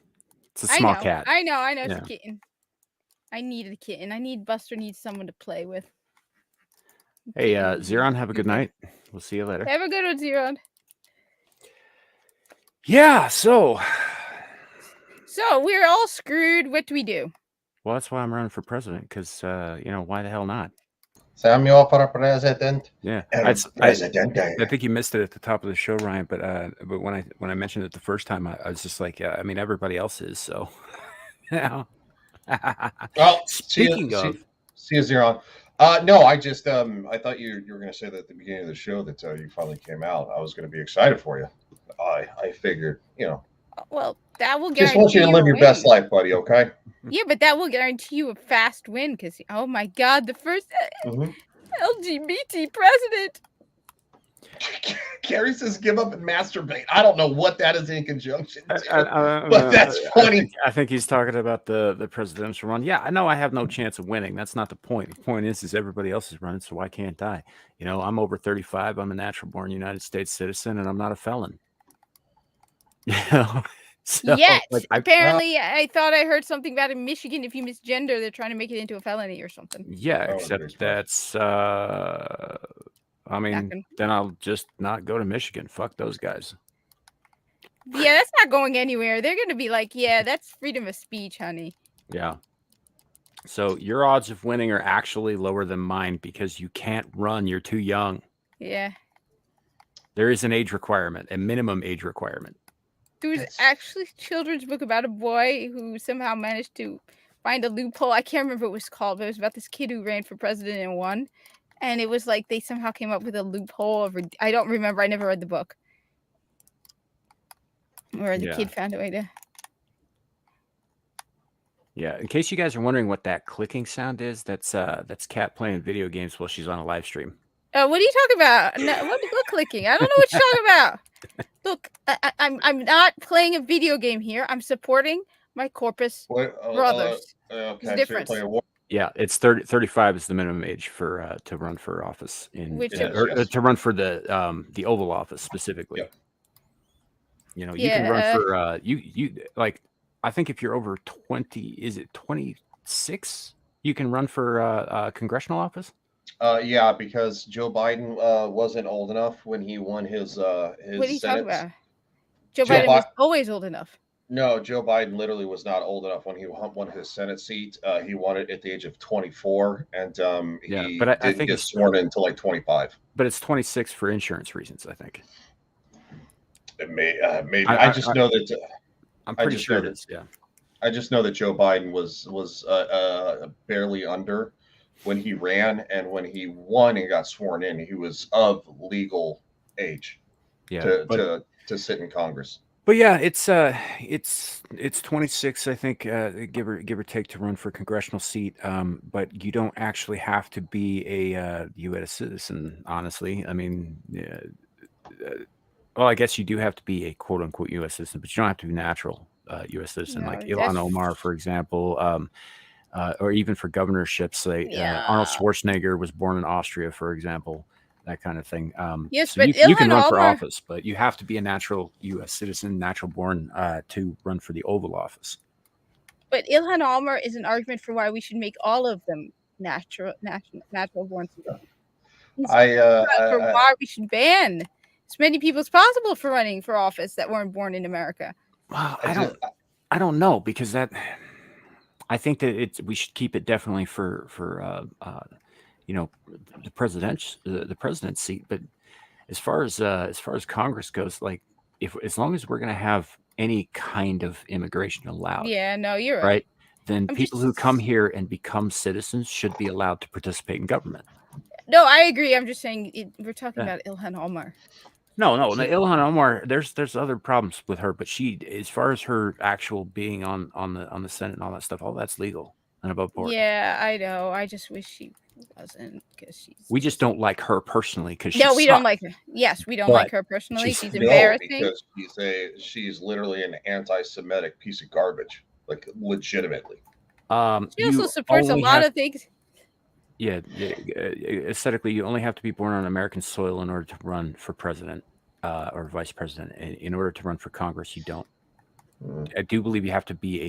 It's a small cat. I know, it's a kitten. I need a kitten. Buster needs someone to play with. Hey, Zeron, have a good night. We'll see you later. Have a good one, Zeron. Yeah, so we're all screwed. What do we do? Well, that's why I'm running for president, because why the hell not? Samuel for president. Yeah, I think you missed it at the top of the show, Ryan. But when I mentioned it the first time, I was just like, I mean, everybody else is. So, Well, speaking of, see you, Zeron. No, I just I thought you were going to say that at the beginning of the show that you finally came out. I was going to be excited for you. I figured, Well, that will guarantee just want you to live your best life, buddy. Okay. Yeah, but that will guarantee you a fast win because, oh my God, the first LGBT president. Carrie says, "Give up and masturbate." I don't know what that is in conjunction to, but that's funny. I think he's talking about the presidential run. Yeah, I know I have no chance of winning. That's not the point. The point is everybody else is running, so why can't I? I'm over 35. I'm a natural-born United States citizen, and I'm not a felon. So, yet, apparently, I thought I heard something about in Michigan. If you misgender, they're trying to make it into a felony or something. Yeah, except that's. I mean, then I'll just not go to Michigan. Fuck those guys. Yeah, that's not going anywhere. They're going to be like, yeah, that's freedom of speech, honey. Yeah. So your odds of winning are actually lower than mine because you can't run. You're too young. Yeah. There is an age requirement, a minimum age requirement. There was actually a children's book about a boy who somehow managed to find a loophole. I can't remember what it was called, but it was about this kid who ran for president and won. And it was like they somehow came up with a loophole. I don't remember. I never read the book. Where the kid found a way to. Yeah. In case you guys are wondering what that clicking sound is, that's Kat playing video games while she's on a live stream. What are you talking about? No, what clicking? I don't know what you're talking about. Look, I'm not playing a video game here. I'm supporting my Corpus brothers. Okay, difference. Yeah, it's 35 is the minimum age for to run for office to run for the Oval Office specifically. Yeah. You can run for you like I think if you're over 20, is it 26? You can run for congressional office. Yeah, because Joe Biden wasn't old enough when he won his What are you talking Senate. about? Joe Joe Biden was Bi- always old enough. No, Joe Biden literally was not old enough when he won his Senate seat. He won it at the age of 24, and Yeah, he but I didn't think get it's sworn in until like 25. but it's 26 for insurance reasons. I think. Maybe I I just know that I'm I pretty just sure know it that is. Yeah. I just know that Joe Biden was barely under when he ran, and when he won and got sworn in, he was of legal age Yeah. to sit in Congress. But yeah, it's 26, I think, give or take, to run for a congressional seat. But you don't actually have to be a U.S. citizen, honestly. I mean, yeah, well, I guess you do have to be a quote unquote U.S. citizen, but you don't have to be natural U.S. citizen, No, like that's Ilhan Omar, for example, or even for governorships. Like Arnold yeah. Schwarzenegger was born in Austria, for example. That kind of thing. Yes, So but you can Ilhan run for Omar. office, but you have to be a natural U.S. citizen, natural born, to run for the Oval Office. But Ilhan Omar is an argument for why we should make all of them natural born citizens. For why we should ban as many people as possible for running for office that weren't born in America. Well, I don't know, because I think that we should keep it definitely for the president's seat. But as far as Congress goes, like, as long as we're going to have any kind of immigration allowed, Yeah, no, you're right. right? Then I'm people who come here and become citizens should be allowed to participate in government. No, I agree. I'm just saying we're talking about Ilhan Omar. No, Ilhan Omar. There's other problems with her, but she, as far as her actual being on the Senate and all that stuff, all that's legal and above board. Yeah, I know. I just wish she wasn't, because she's. We just don't like her personally, because no, we don't like her. Yes, we don't like her personally. She's embarrassing. Because she's literally an anti-Semitic piece of garbage, like legitimately. She also supports a lot of things. Yeah, aesthetically, you only have to be born on American soil in order to run for president or vice president. In order to run for Congress, you don't. I do believe you have to be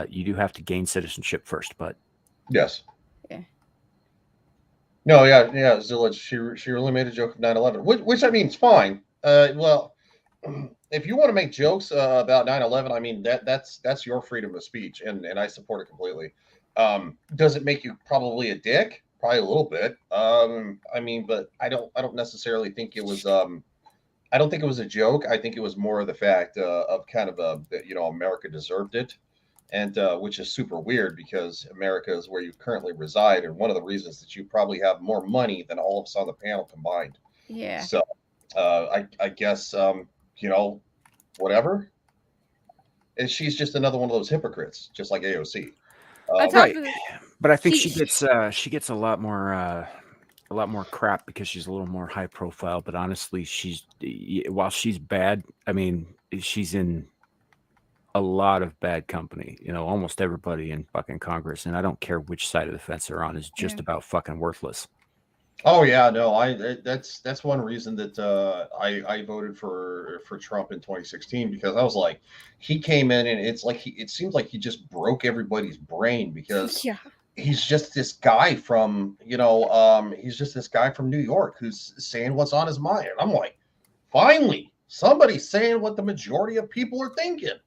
you do have to gain citizenship first, but yes. Yeah. No, yeah. Zilla, she really made a joke of 9/11, which I mean, it's fine. Well, if you want to make jokes about 9/11, I mean that's your freedom of speech, and I support it completely. Does it make you probably a dick? Probably a little bit. I mean, but I don't necessarily think it was. I don't think it was a joke. I think it was more of the fact of kind of that America deserved it, and which is super weird because America is where you currently reside, and one of the reasons that you probably have more money than all of us on the panel combined. Yeah. So I guess whatever. And she's just another one of those hypocrites, just like AOC. Right, but I think she gets a lot more crap because she's a little more high profile. But honestly, while she's bad, I mean, she's in a lot of bad company. Almost everybody in fucking Congress, and I don't care which side of the fence they're on, is just about fucking worthless. Oh yeah, no, that's one reason that I voted for Trump in 2016, because I was like, he came in and it seems like he just broke everybody's brain, because he's just this guy from he's just this guy from New York who's saying what's on his mind. And I'm like, finally, somebody's saying what the majority of people are thinking.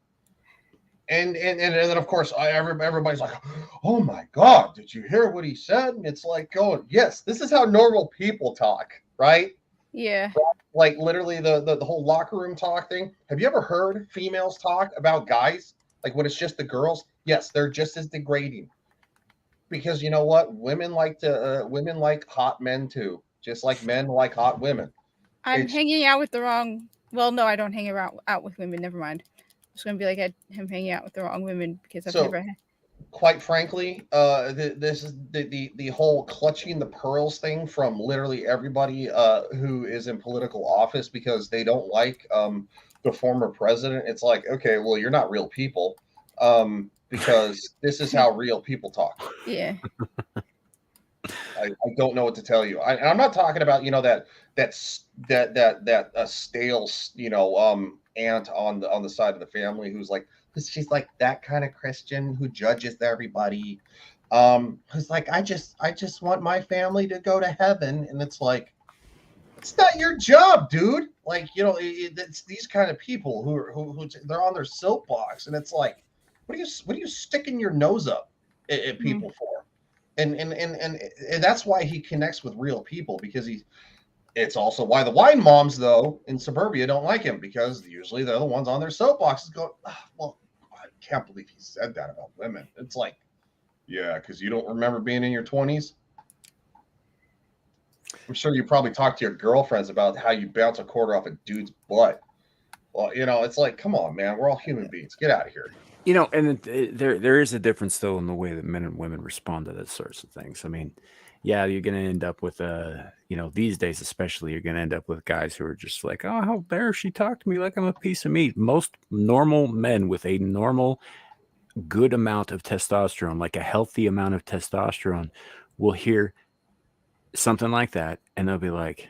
And then of course everybody's like, oh my God, did you hear what he said? And it's like, going, yes, this is how normal people talk, right? Yeah. Like literally the whole locker room talk thing. Have you ever heard females talk about guys? Like when it's just the girls? Yes, they're just as degrading. Because you know what? Women like hot men too, just like men like hot women. I'm hanging out with the wrong. Well, no, I don't hang out with women. Never mind. It's going to be like him hanging out with the wrong women, because I've never had. Quite frankly, this is the whole clutching the pearls thing from literally everybody who is in political office because they don't like the former president. It's like, okay, well, you're not real people, because this is how real people talk. Yeah. I don't know what to tell you. I'm not talking about that stale aunt on the side of the family who's like, she's like that kind of Christian who judges everybody. Who's like, I just want my family to go to heaven, and it's like, it's not your job, dude. Like, you know, it's these kind of people who they're on their soapbox, and it's like, what are you sticking your nose up at people for? And that's why he connects with real people, because it's also why the wine moms though in suburbia don't like him, because usually they're the ones on their soapboxes going, well, I can't believe he said that about women. It's like, yeah, because you don't remember being in your 20s. I'm sure you probably talked to your girlfriends about how you bounce a quarter off a dude's butt. Well, you know, it's like, come on, man, we're all human beings. Get out of here. You know, and there is a difference though in the way that men and women respond to those sorts of things. I mean, yeah, you're going to end up with you know, these days especially, you're going to end up with guys who are just like, oh, how dare she talk to me like I'm a piece of meat. Most normal men with a normal, good amount of testosterone, like a healthy amount of testosterone, will hear something like that, and they'll be like,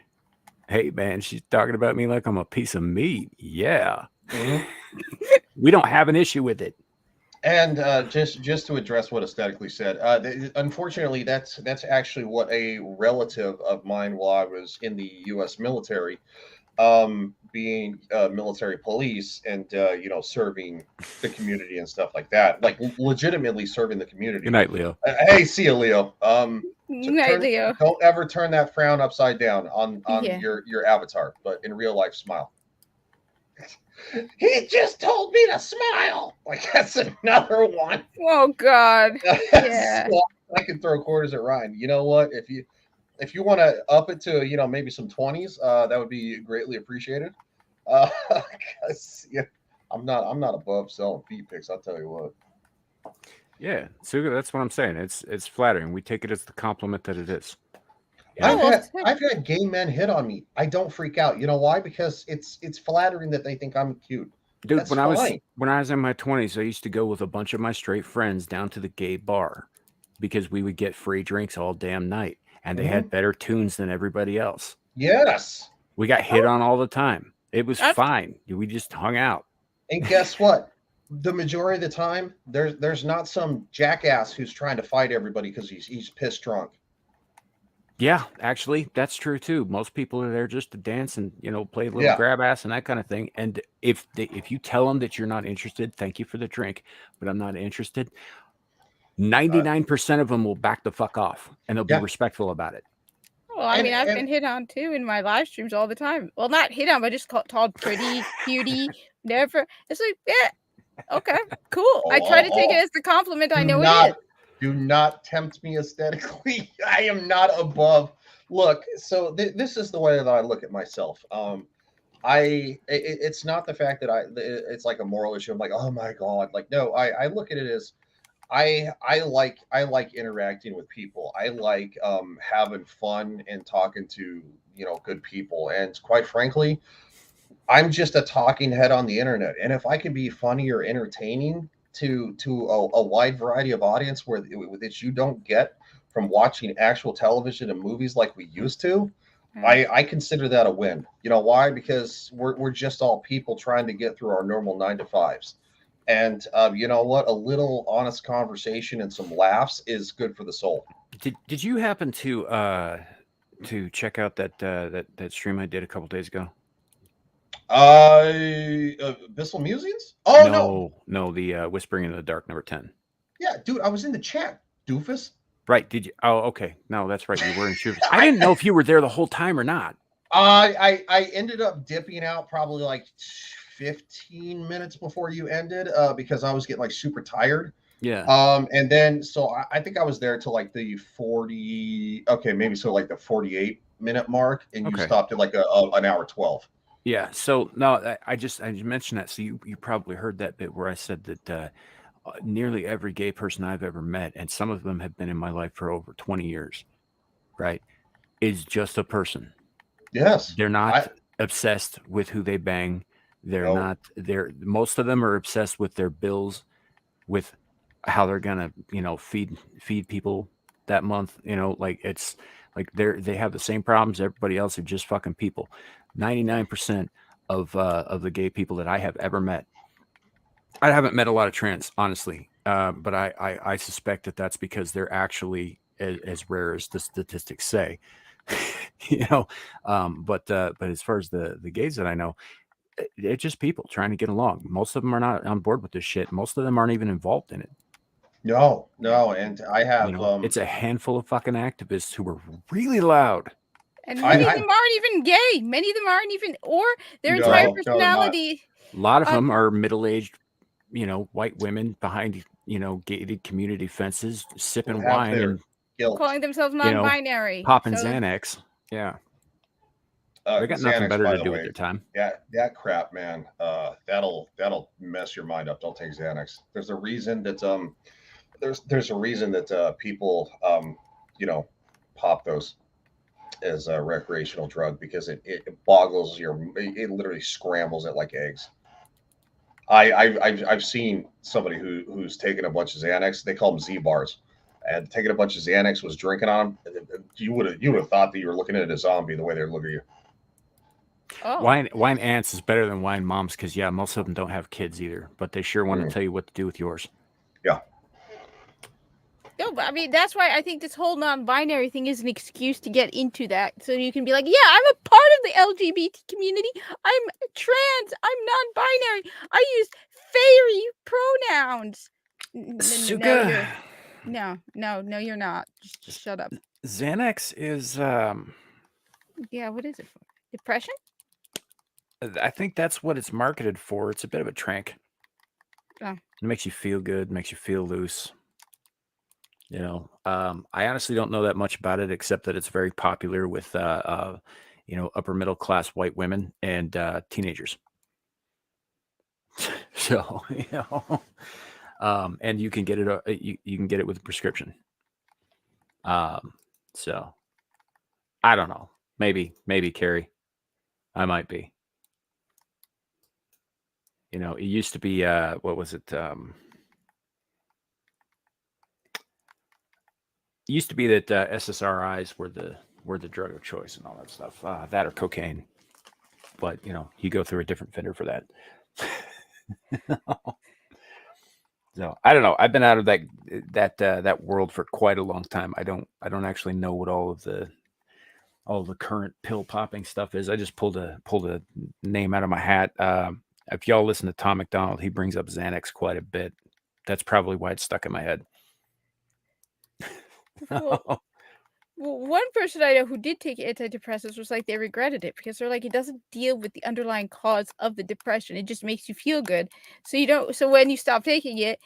hey, man, she's talking about me like I'm a piece of meat. Yeah. We don't have an issue with it. And just to address what Aesthetically said, unfortunately, that's actually what a relative of mine, while I was in the U.S. military, being military police and you know, serving the community and stuff like that, like legitimately serving the community. Good night, Leo. Hey, see you, Leo. Leo. Don't ever turn that frown upside down on Yeah. your avatar, but in real life, smile. He just told me to smile. Like, that's another one. Oh God. Yeah. So I can throw quarters at Ryan. You know what? If you want to up it to, you know, maybe some 20s, that would be greatly appreciated. 'Cause, yeah, I'm not above selling feet pics. I'll tell you what. Yeah, so that's what I'm saying. It's flattering. We take it as the compliment that it is. I've had gay men hit on me. I don't freak out. You know why? Because it's flattering that they think I'm cute. Dude, That's when fine. I was in my 20s, I used to go with a bunch of my straight friends down to the gay bar because we would get free drinks all damn night, and they had better tunes than everybody else. Yes. We got hit on all the time. It was fine. We just hung out. And guess what? The majority of the time, there's not some jackass who's trying to fight everybody because he's pissed drunk. Yeah, actually, that's true too. Most people are there just to dance and, you know, play a little grab ass and that kind of thing. And if you tell them that you're not interested, thank you for the drink, but I'm not interested, 99% of them will back the fuck off, and they'll be respectful about it. Well, I mean, I've been hit on too in my live streams all the time. Well, not hit on, but just called pretty, cutie, never. It's like, yeah, okay, cool. I try to take it as the compliment I know it is. Do not tempt me aesthetically. I am not above. Look, so this is the way that I look at myself. It's not the fact that it's like a moral issue. I'm like, oh my God. Like, no, I look at it as I like interacting with people. I like having fun and talking to, you know, good people. And quite frankly, I'm just a talking head on the internet. And if I can be funny or entertaining to a wide variety of audience that you don't get from watching actual television and movies like we used to, I consider that a win. You know why? Because we're just all people trying to get through our normal 9 to 5s. And you know what? A little honest conversation and some laughs is good for the soul. Did you happen to check out that stream I did a couple days ago? Abyssal Musings? Oh no, the Whispering in the Dark number 10. Yeah, dude, I was in the chat, doofus. Right? Did you? Oh, okay. No, that's right. You were in shoes. I didn't know if you were there the whole time or not. I ended up dipping out probably like 15 minutes before you ended, because I was getting like super tired. Yeah. And then so I think I was there till like the 40. Okay, maybe so like the 48-minute mark, and you stopped at like an hour 12. Yeah. So no, I just mentioned that. So you probably heard that bit where I said that nearly every gay person I've ever met, and some of them have been in my life for over 20 years, right, is just a person. Yes. They're not obsessed with who they bang. They're not. Most of them are obsessed with their bills, with how they're gonna, you know, feed people that month. You know, like it's like they have the same problems everybody else. Are just fucking people. 99% of the gay people that I have ever met. I haven't met a lot of trans, honestly. but I suspect that that's because they're actually as rare as the statistics say. But as far as the gays that I know, it's just people trying to get along. Most of them are not on board with this shit. Most of them aren't even involved in it. No, and I have it's a handful of fucking activists who are really loud. And many of them aren't even gay. Many of them aren't even, or their entire personality. A lot of them are middle-aged, white women behind, gated community fences, sipping wine and calling themselves non-binary, popping Xanax. Yeah. They got nothing better to do with their time. Yeah, that crap, man. That'll mess your mind up. Don't take Xanax. There's a reason that there's a reason that people pop those as a recreational drug, because it boggles it literally scrambles it like eggs. I've seen somebody who's taken a bunch of Xanax. They call them Z bars, and taking a bunch of Xanax, was drinking on them. You would have thought that you were looking at a zombie the way they look at you. Oh. Wine ants is better than wine moms, because most of them don't have kids either, but they sure want to tell you what to do with yours. Yeah. No, but I mean, that's why I think this whole non-binary thing is an excuse to get into that. So you can be like, yeah, I'm a part of the LGBT community. I'm trans. I'm non-binary. I use fairy pronouns. Suga. No, you're not. Just shut up. Xanax is... Yeah, what is it for? Depression? I think that's what it's marketed for. It's a bit of a trank. Oh. It makes you feel good, makes you feel loose. I honestly don't know that much about it, except that it's very popular with, upper middle class white women and teenagers. So, and you can get it. You can get it with a prescription. So I don't know. Maybe Carrie, I might be. It used to be. What was it? It used to be that SSRIs were the drug of choice and all that stuff. That or cocaine, but you go through a different vendor for that. So I don't know. I've been out of that world for quite a long time. I don't actually know what all of the current pill popping stuff is. I just pulled a name out of my hat. If y'all listen to Tom McDonald, he brings up Xanax quite a bit. That's probably why it's stuck in my head. Well, one person I know who did take antidepressants was like they regretted it, because they're like, it doesn't deal with the underlying cause of the depression. It just makes you feel good. So when you stop taking it,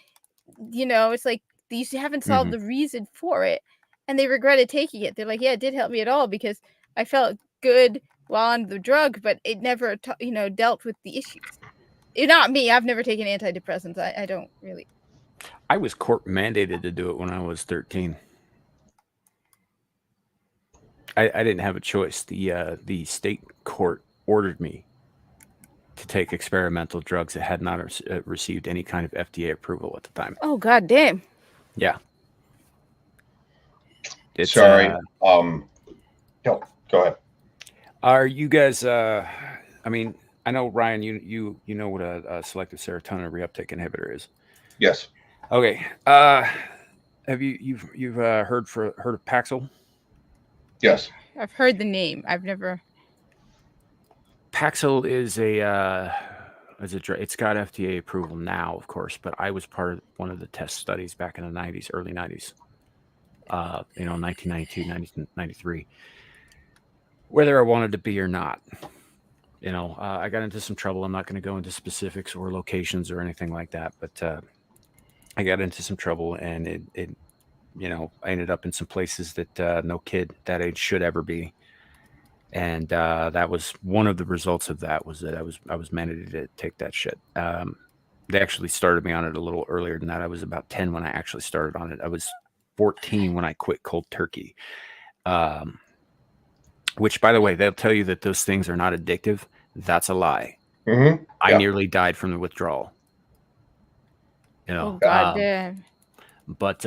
it's like you haven't solved the reason for it, and they regretted taking it. They're like, yeah, it did help me at all because I felt good while on the drug, but it never dealt with the issues. Not me. I've never taken antidepressants. I don't really. I was court mandated to do it when I was 13. I didn't have a choice. The state court ordered me to take experimental drugs that had not received any kind of FDA approval at the time. Oh, God damn. Yeah. It's, Sorry. No, go ahead. Are you guys? I mean, I know, Ryan. You know what a selective serotonin reuptake inhibitor is. Yes. Okay. Have you've heard of Paxil? Yes. I've heard the name. I've never. Paxil is a drug. It's got FDA approval now, of course, but I was part of one of the test studies back in the 90s, early 90s. 1992, 1993. Whether I wanted to be or not. I got into some trouble. I'm not going to go into specifics or locations or anything like that, but I got into some trouble, and it I ended up in some places that no kid that age should ever be. And that was one of the results of that, was that I was mandated to take that shit. They actually started me on it a little earlier than that. I was about 10 when I actually started on it. I was 14 when I quit cold turkey. Which, by the way, they'll tell you that those things are not addictive. That's a lie. Mm-hmm. I nearly died from the withdrawal. Oh, God damn. But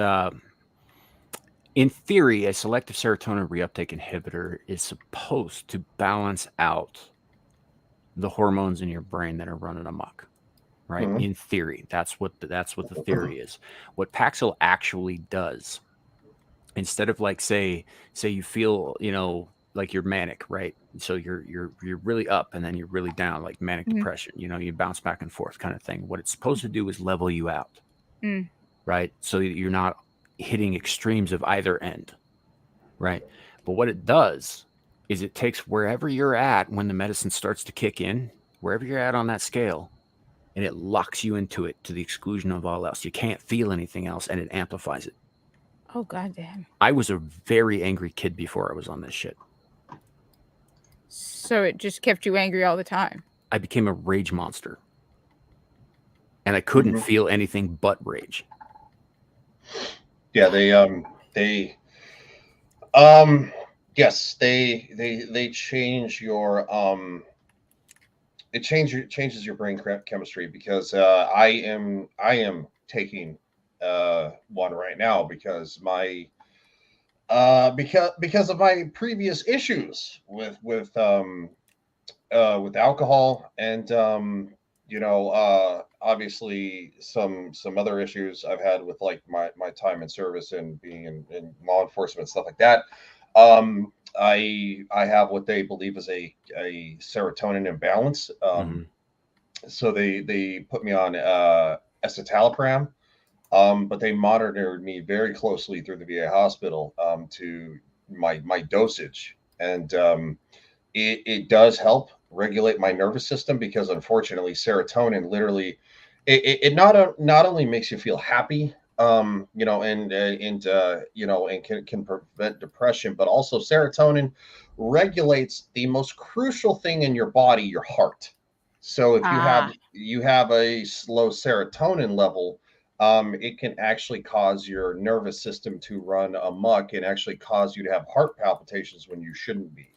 in theory, a selective serotonin reuptake inhibitor is supposed to balance out the hormones in your brain that are running amok, right? Mhm. In theory, that's what the theory is. What Paxil actually does, instead of like say you feel, you know, like you're manic, right? So you're really up and then you're really down, like manic Mhm. depression. You know, you bounce back and forth kind of thing. What it's supposed to do is level you out, Mm. right? So that you're not hitting extremes of either end, right? But what it does is it takes wherever you're at when the medicine starts to kick in, wherever you're at on that scale, and it locks you into it to the exclusion of all else. You can't feel anything else, and it amplifies it. Oh goddamn! I was a very angry kid before I was on this shit. So it just kept you angry all the time. I became a rage monster, and I couldn't Mhm. feel anything but rage. Yeah, yes, they change your changes your brain chemistry, because I am taking one right now because because of my previous issues with alcohol, and obviously some other issues I've had with like my time in service and being in law enforcement, stuff like that. I have what they believe is a serotonin imbalance. So they put me on escitalopram, but they monitored me very closely through the VA hospital, to my dosage, and it does help regulate my nervous system, because unfortunately serotonin literally it not only makes you feel happy, and can prevent depression, but also serotonin regulates the most crucial thing in your body, your heart. So if you have a slow serotonin level, it can actually cause your nervous system to run amok and actually cause you to have heart palpitations when you shouldn't be.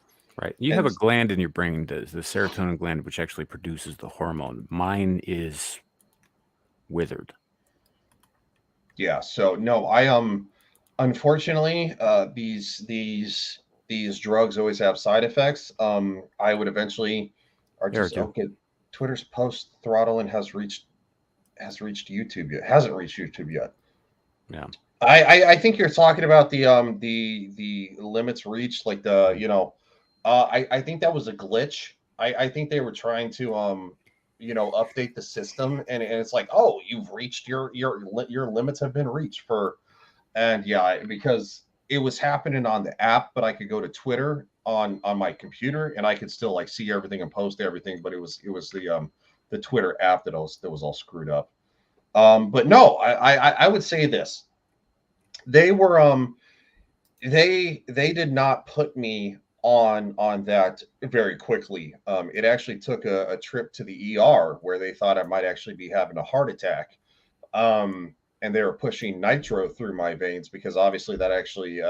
Right. You have And a gland in your brain, the serotonin gland, which actually produces the hormone. Mine is withered. yeah, so no, I unfortunately, these drugs always have side effects. I would eventually, or There just too. okay, Twitter's post throttling has reached YouTube yet? Hasn't reached YouTube yet. Yeah. I think you're talking about the limits reached, like I think that was a glitch. I think they were trying to update the system, and it's like, oh, you've reached your limits have been reached for. And yeah, because it was happening on the app, but I could go to Twitter on my computer and I could still like see everything and post everything, but it was the Twitter app that was all screwed up. But no, I would say this. They were they did not put me on that very quickly. It actually took a trip to the ER where they thought I might actually be having a heart attack. And they were pushing nitro through my veins, because obviously that actually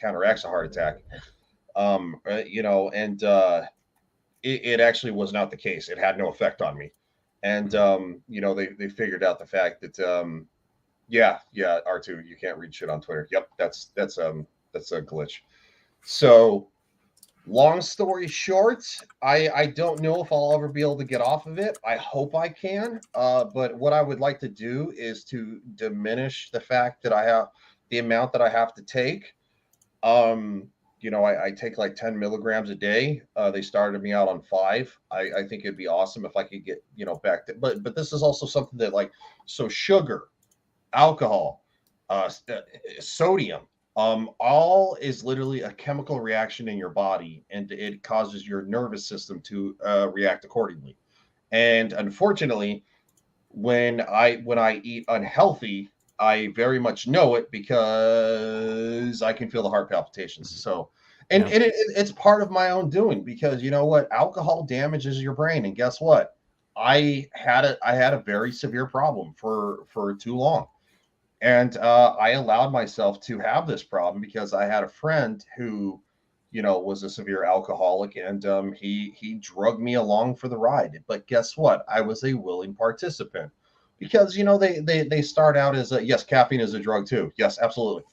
counteracts a heart attack. And it actually was not the case. It had no effect on me. And they figured out the fact that yeah, R2, you can't read shit on Twitter. Yep, that's a glitch. So long story short, I don't know if I'll ever be able to get off of it. I hope I can. But what I would like to do is to diminish the fact that I have the amount that I have to take. I take like 10 milligrams a day. They started me out on 5. I think it'd be awesome if I could get, back to, but this is also something that, like, so sugar, alcohol, sodium, all is literally a chemical reaction in your body, and it causes your nervous system to react accordingly. And unfortunately, when I eat unhealthy, I very much know it, because I can feel the heart palpitations. So, and, Yeah. and it's part of my own doing, because you know what, alcohol damages your brain, and guess what? I had a very severe problem for too long. And I allowed myself to have this problem because I had a friend who, was a severe alcoholic, and he drugged me along for the ride. But guess what? I was a willing participant, because they start out as yes, caffeine is a drug too. Yes, absolutely.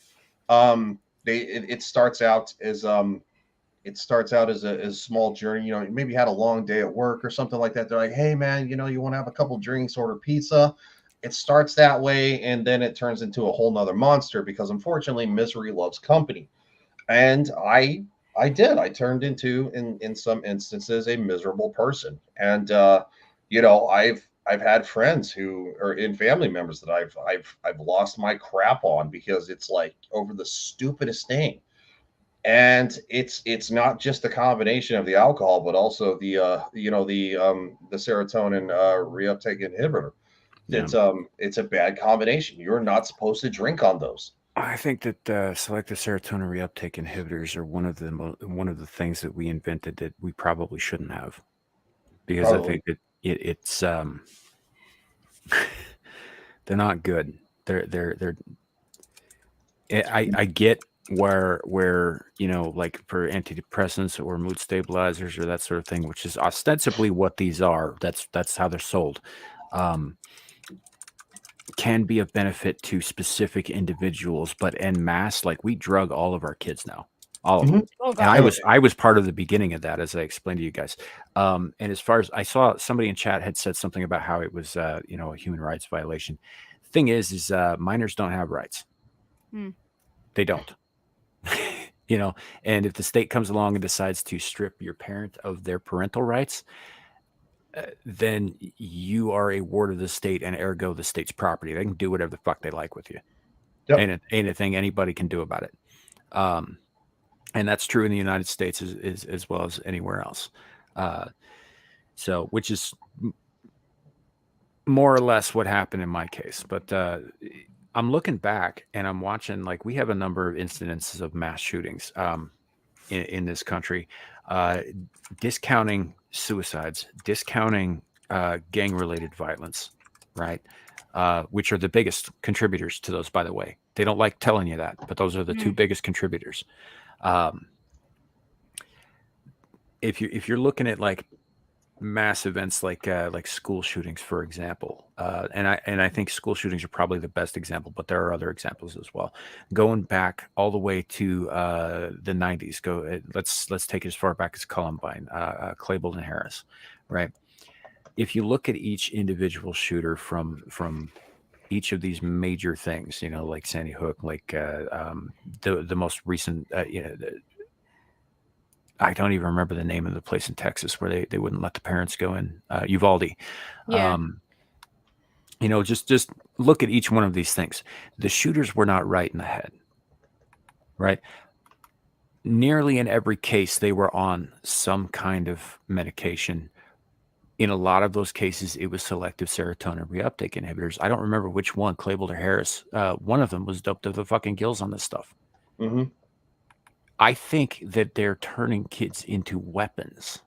It starts out as it starts out as a small journey. You know, you maybe had a long day at work or something like that. They're like, hey man, you know, you want to have a couple drinks, order pizza. It starts that way, and then it turns into a whole nother monster because unfortunately misery loves company. And I turned into in some instances a miserable person. And you know, I've had friends who are in family members that I've lost my crap on because it's like over the stupidest thing. And it's not just the combination of the alcohol, but also the you know, the serotonin reuptake inhibitor. It's a bad combination. You're not supposed to drink on those. I think that selective serotonin reuptake inhibitors are one of the things that we invented that we probably shouldn't have, because I think that it's they're not good. They're I get where you know, like for antidepressants or mood stabilizers or that sort of thing, which is ostensibly what these are. That's how they're sold. Can be of benefit to specific individuals, but en masse, like we drug all of our kids now, all of them. Oh, And God. I was part of the beginning of that, as I explained to you guys. And as far as I saw, somebody in chat had said something about how it was, you know, a human rights violation. Thing is minors don't have rights. They don't. You know, and if the state comes along and decides to strip your parent of their parental rights, then you are a ward of the state, and ergo the state's property. They can do whatever the fuck they like with you. Yep. Ain't a thing anybody can do about it. And that's true in the United States as well as anywhere else. So, which is more or less what happened in my case. But I'm looking back and I'm watching, like, we have a number of incidences of mass shootings in this country, discounting suicides, discounting gang-related violence, right? Which are the biggest contributors to those, by the way. They don't like telling you that, but those are the two biggest contributors. If you're looking at like mass events like school shootings, for example, and I think school shootings are probably the best example, but there are other examples as well. Going back all the way to the 90s, let's take it as far back as Columbine, Claiborne and Harris, right? If you look at each individual shooter from each of these major things, you know, like Sandy Hook, like the most recent, you know, I don't even remember the name of the place in Texas where they wouldn't let the parents go in, Uvalde. Yeah. You know, just look at each one of these things. The shooters were not right in the head, right? Nearly in every case, they were on some kind of medication. In a lot of those cases, it was selective serotonin reuptake inhibitors. I don't remember which one, Claiborne or Harris. One of them was doped to the fucking gills on this stuff. Mm-hmm. I think that they're turning kids into weapons.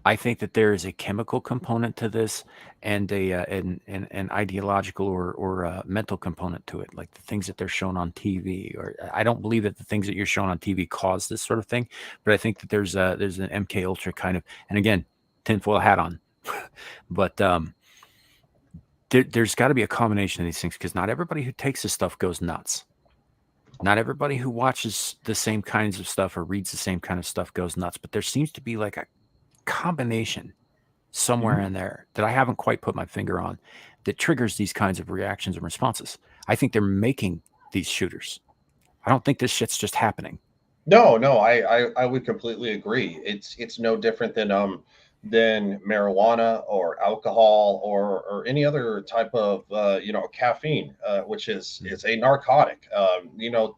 I think that there is a chemical component to this, and an ideological or mental component to it, like the things that they're shown on TV. Or I don't believe that the things that you're shown on TV cause this sort of thing, but I think that there's an MK Ultra kind of, and again, tinfoil hat on, but there's got to be a combination of these things, because not everybody who takes this stuff goes nuts. Not everybody who watches the same kinds of stuff or reads the same kind of stuff goes nuts, but there seems to be like a combination somewhere in there that I haven't quite put my finger on that triggers these kinds of reactions and responses. I think they're making these shooters. I don't think this shit's just happening. No, I would completely agree. It's no different than marijuana or alcohol or any other type of you know, caffeine, which is a narcotic. You know,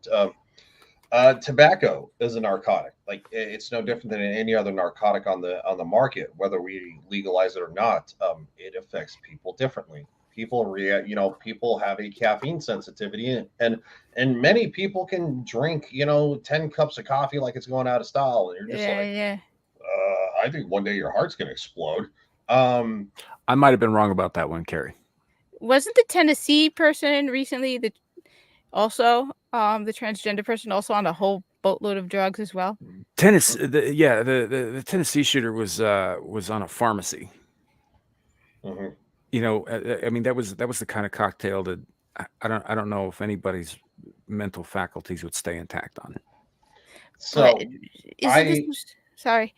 tobacco is a narcotic. Like, it's no different than any other narcotic on the market, whether we legalize it or not. It affects people differently. People react, you know, people have a caffeine sensitivity, and many people can drink, you know, 10 cups of coffee like it's going out of style, and you're just I think one day your heart's gonna explode. I might have been wrong about that one, Carrie. Wasn't the Tennessee person recently the transgender person also on a whole boatload of drugs as well? The Tennessee shooter was on a pharmacy. Mm-hmm. You know, I mean, that was the kind of cocktail that I don't know if anybody's mental faculties would stay intact on. So sorry.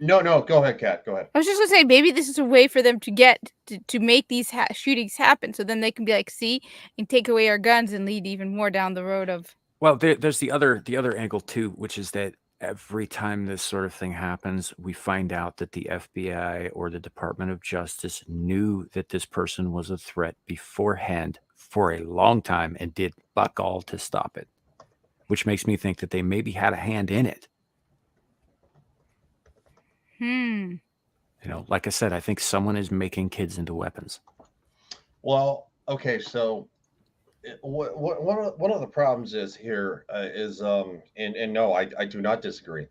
No, go ahead, Kat. Go ahead. I was just gonna say maybe this is a way for them to get to make these shootings happen, so then they can be like, see, and take away our guns and lead even more down the road of. Well, there's the other angle too, which is that every time this sort of thing happens, we find out that the FBI or the Department of Justice knew that this person was a threat beforehand for a long time and did fuck all to stop it, which makes me think that they maybe had a hand in it. You know, like I said, I think someone is making kids into weapons. Well, okay, so one of the problems is here is and no, I do not disagree.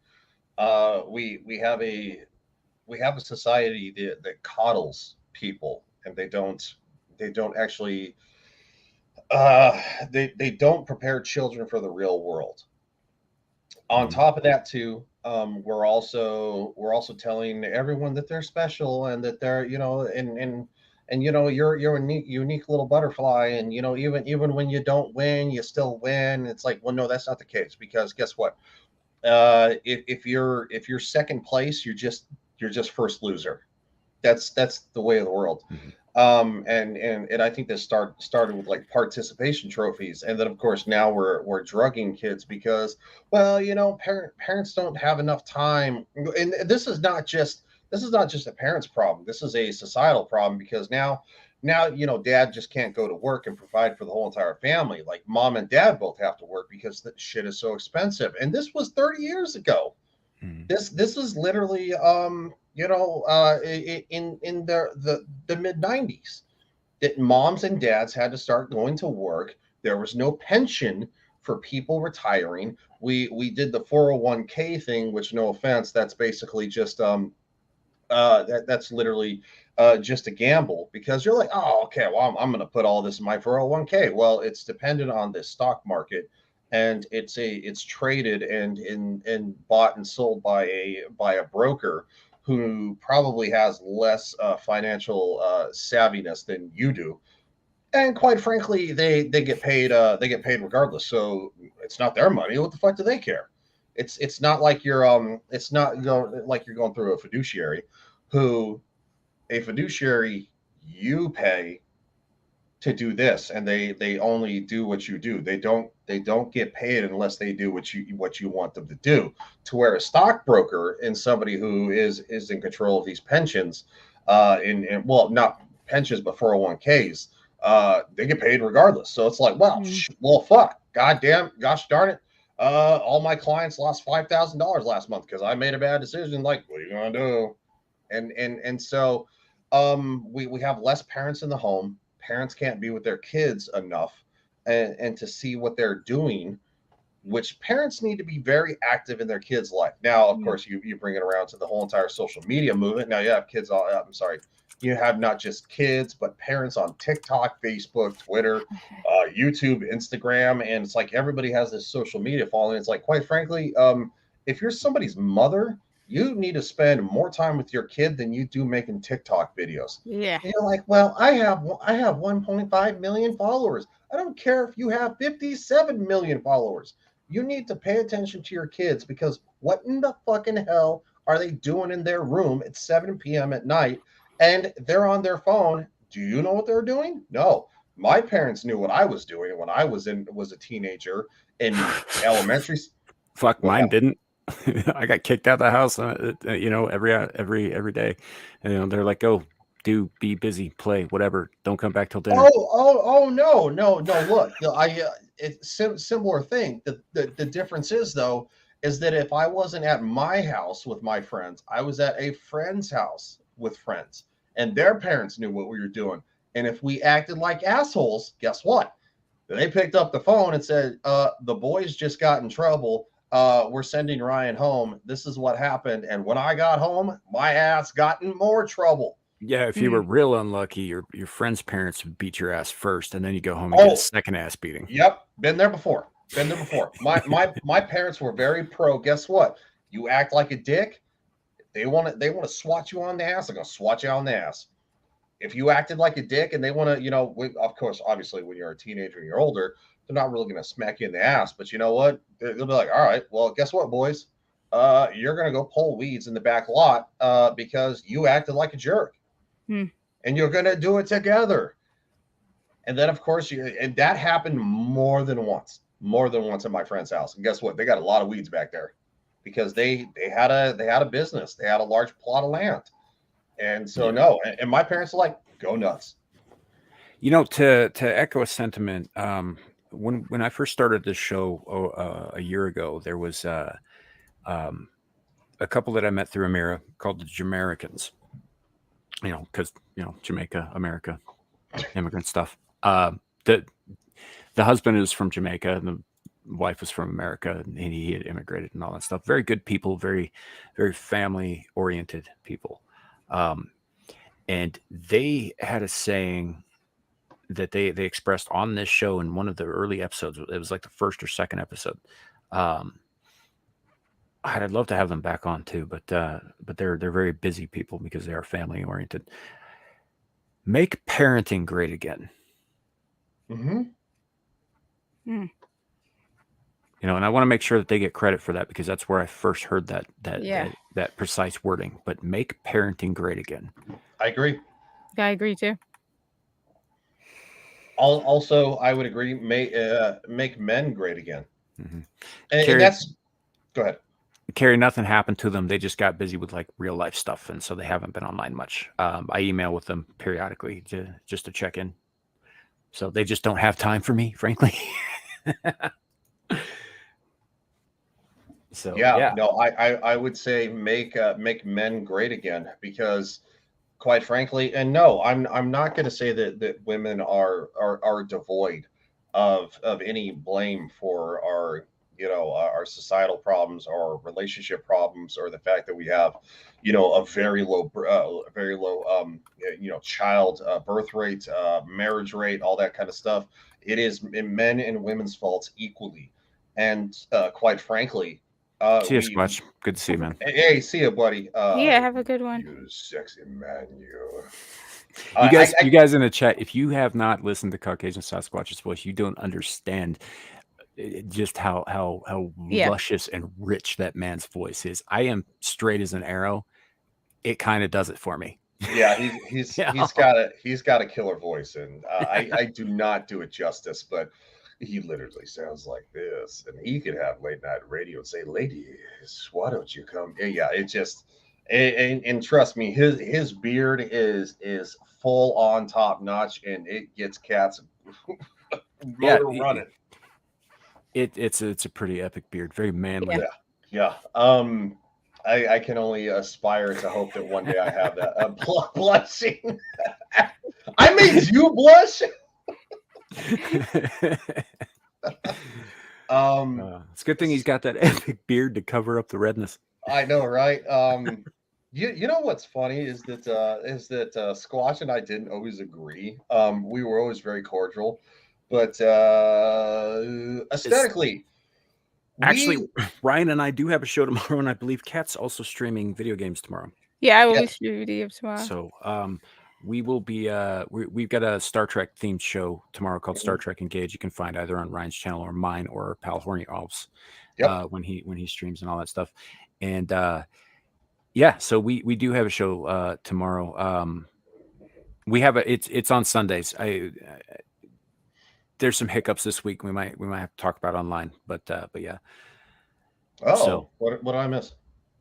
We have a society that coddles people, and they don't actually they don't prepare children for the real world. On top of that, too, we're also telling everyone that they're special and that they're, you know, and you know, you're a unique little butterfly, and you know, even when you don't win, you still win. It's like, well, no, that's not the case, because guess what? If you're second place, you're just first loser. That's the way of the world. And I think this started with like participation trophies, and then of course now we're drugging kids because, well, you know, parents don't have enough time. And this is not just a parent's problem. This is a societal problem, because now you know, dad just can't go to work and provide for the whole entire family. Like mom and dad both have to work because the shit is so expensive. And this was 30 years ago. This is literally you know, in the mid 90s, that moms and dads had to start going to work. There was no pension for people retiring. We did the 401k thing, which, no offense, that's basically just that's literally just a gamble, because you're like, oh, okay, well, I'm going to put all this in my 401k. Well, it's dependent on the stock market, and it's traded and bought and sold by a broker who probably has less financial savviness than you do, and quite frankly, they get paid regardless. So it's not their money. What the fuck do they care? It's not like you're like you're going through a fiduciary, you pay to do this, and they only do what you do. They don't get paid unless they do what you want them to do. To where a stockbroker and somebody who is in control of these pensions, well, not pensions but 401ks, they get paid regardless. So it's like, well, fuck, gosh darn it, all my clients lost $5,000 last month because I made a bad decision. Like, what are you gonna do? And so we have less parents in the home. Parents can't be with their kids enough and to see what they're doing, which parents need to be very active in their kids' life. Now, of course, you bring it around to the whole entire social media movement. Now you have kids you have not just kids, but parents on TikTok, Facebook, Twitter, YouTube, Instagram, and it's like everybody has this social media following. It's like, quite frankly, if you're somebody's mother, you need to spend more time with your kid than you do making TikTok videos. Yeah. And you're like, well, I have 1.5 million followers. I don't care if you have 57 million followers. You need to pay attention to your kids, because what in the fucking hell are they doing in their room at 7 p.m. at night, and they're on their phone? Do you know what they're doing? No. My parents knew what I was doing when I was a teenager in elementary. Fuck, mine didn't. I got kicked out of the house, you know, every day. And, you know, they're like, "Go, be busy, play, whatever. Don't come back till dinner." Oh, no. Look, it's similar thing. The difference is, though, is that if I wasn't at my house with my friends, I was at a friend's house with friends, and their parents knew what we were doing. And if we acted like assholes, guess what? They picked up the phone and said, "The boys just got in trouble. We're sending Ryan home. This is what happened. And when I got home, my ass got in more trouble." Yeah, if you were real unlucky, your friend's parents would beat your ass first, and then you go home and get a second ass beating. Yep, been there before. My parents were very pro. Guess what? You act like a dick, they want to swat you on the ass. They're gonna swat you on the ass. If you acted like a dick and they want to, you know, of course, obviously, when you're a teenager and you're older, not really going to smack you in the ass, but you know what? They'll be like, all right, well, guess what, boys? You're going to go pull weeds in the back lot because you acted like a jerk. And you're going to do it together. And then, of course, and that happened more than once at my friend's house. And guess what? They got a lot of weeds back there because they had a business. They had a large plot of land. And so, no. And my parents are like, go nuts. You know, to echo a sentiment, when I first started this show a year ago, there was a couple that I met through Amira called the Jamaicans. You know, because Jamaica, America, immigrant stuff. The husband is from Jamaica, and the wife was from America, and he had immigrated and all that stuff. Very good people, very, very family oriented people. And they had a saying that they expressed on this show in one of the early episodes. It was like the first or second episode. I'd love to have them back on too, but they're very busy people because they are family oriented. Make parenting great again. Mm-hmm. You know, and I want to make sure that they get credit for that because that's where I first heard that precise wording. But make parenting great again. I agree. I agree too. Also, I would agree. Make men great again. Mm-hmm. And that's. Go ahead. Carrie, nothing happened to them. They just got busy with like real life stuff, and so they haven't been online much. I email with them periodically just to check in. So they just don't have time for me, frankly. So no, I would say make men great again because, quite frankly, and no, I'm not going to say that women are devoid of any blame for our societal problems or relationship problems or the fact that we have a very low child birth rate, marriage rate, all that kind of stuff. It is men and women's faults equally, and quite frankly, see you, Squatch. Good to see you, man. Hey, see you, buddy. Have a good one. You sexy man, you. You guys in the chat, if you have not listened to Caucasian Sasquatch's voice, you don't understand just how luscious and rich that man's voice is. I am straight as an arrow. It kind of does it for me. Yeah, he's got a killer voice, and I do not do it justice, but he literally sounds like this, and he could have late night radio and say, "Ladies, why don't you come?" Yeah, it just and trust me, his beard is full on top notch, and it gets cats running. It's a pretty epic beard, very manly. Yeah. I can only aspire to hope that one day I have that. Blushing. I made you blush. It's a good thing he's got that epic beard to cover up the redness. I know, right? You know what's funny is that Squatch and I didn't always agree. We were always very cordial. But aesthetically, actually, Ryan and I do have a show tomorrow, and I believe Kat's also streaming video games tomorrow. Yeah, I will be streaming video games tomorrow. So we will be we've got a Star Trek themed show tomorrow called Star Trek Engage. You can find either on Ryan's channel or mine or Pal Horny Alves when he streams and all that stuff. And so we do have a show tomorrow. We have it's on Sundays. There's some hiccups this week. We might have to talk about online, but yeah. Oh, so, what did I miss?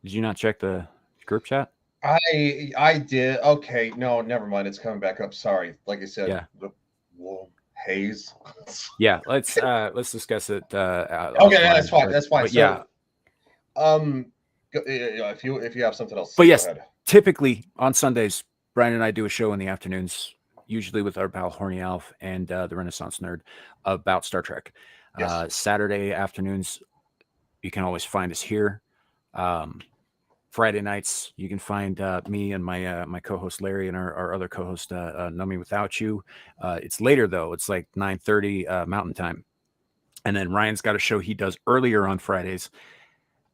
Did you not check the group chat? I did. Okay, no, never mind. It's coming back up. Sorry. Like I said, the haze. Yeah, let's discuss it. Okay, that's fine. That's fine. So, yeah. If you have something else, but yes, typically on Sundays, Brian and I do a show in the afternoons, usually with our pal Horny Alf and the Renaissance Nerd, about Star Trek. Yes. Saturday afternoons, you can always find us here. Friday nights, you can find me and my co-host Larry and our other co-host Nomi Without You. It's later though; it's like 9:30 Mountain Time. And then Ryan's got a show he does earlier on Fridays,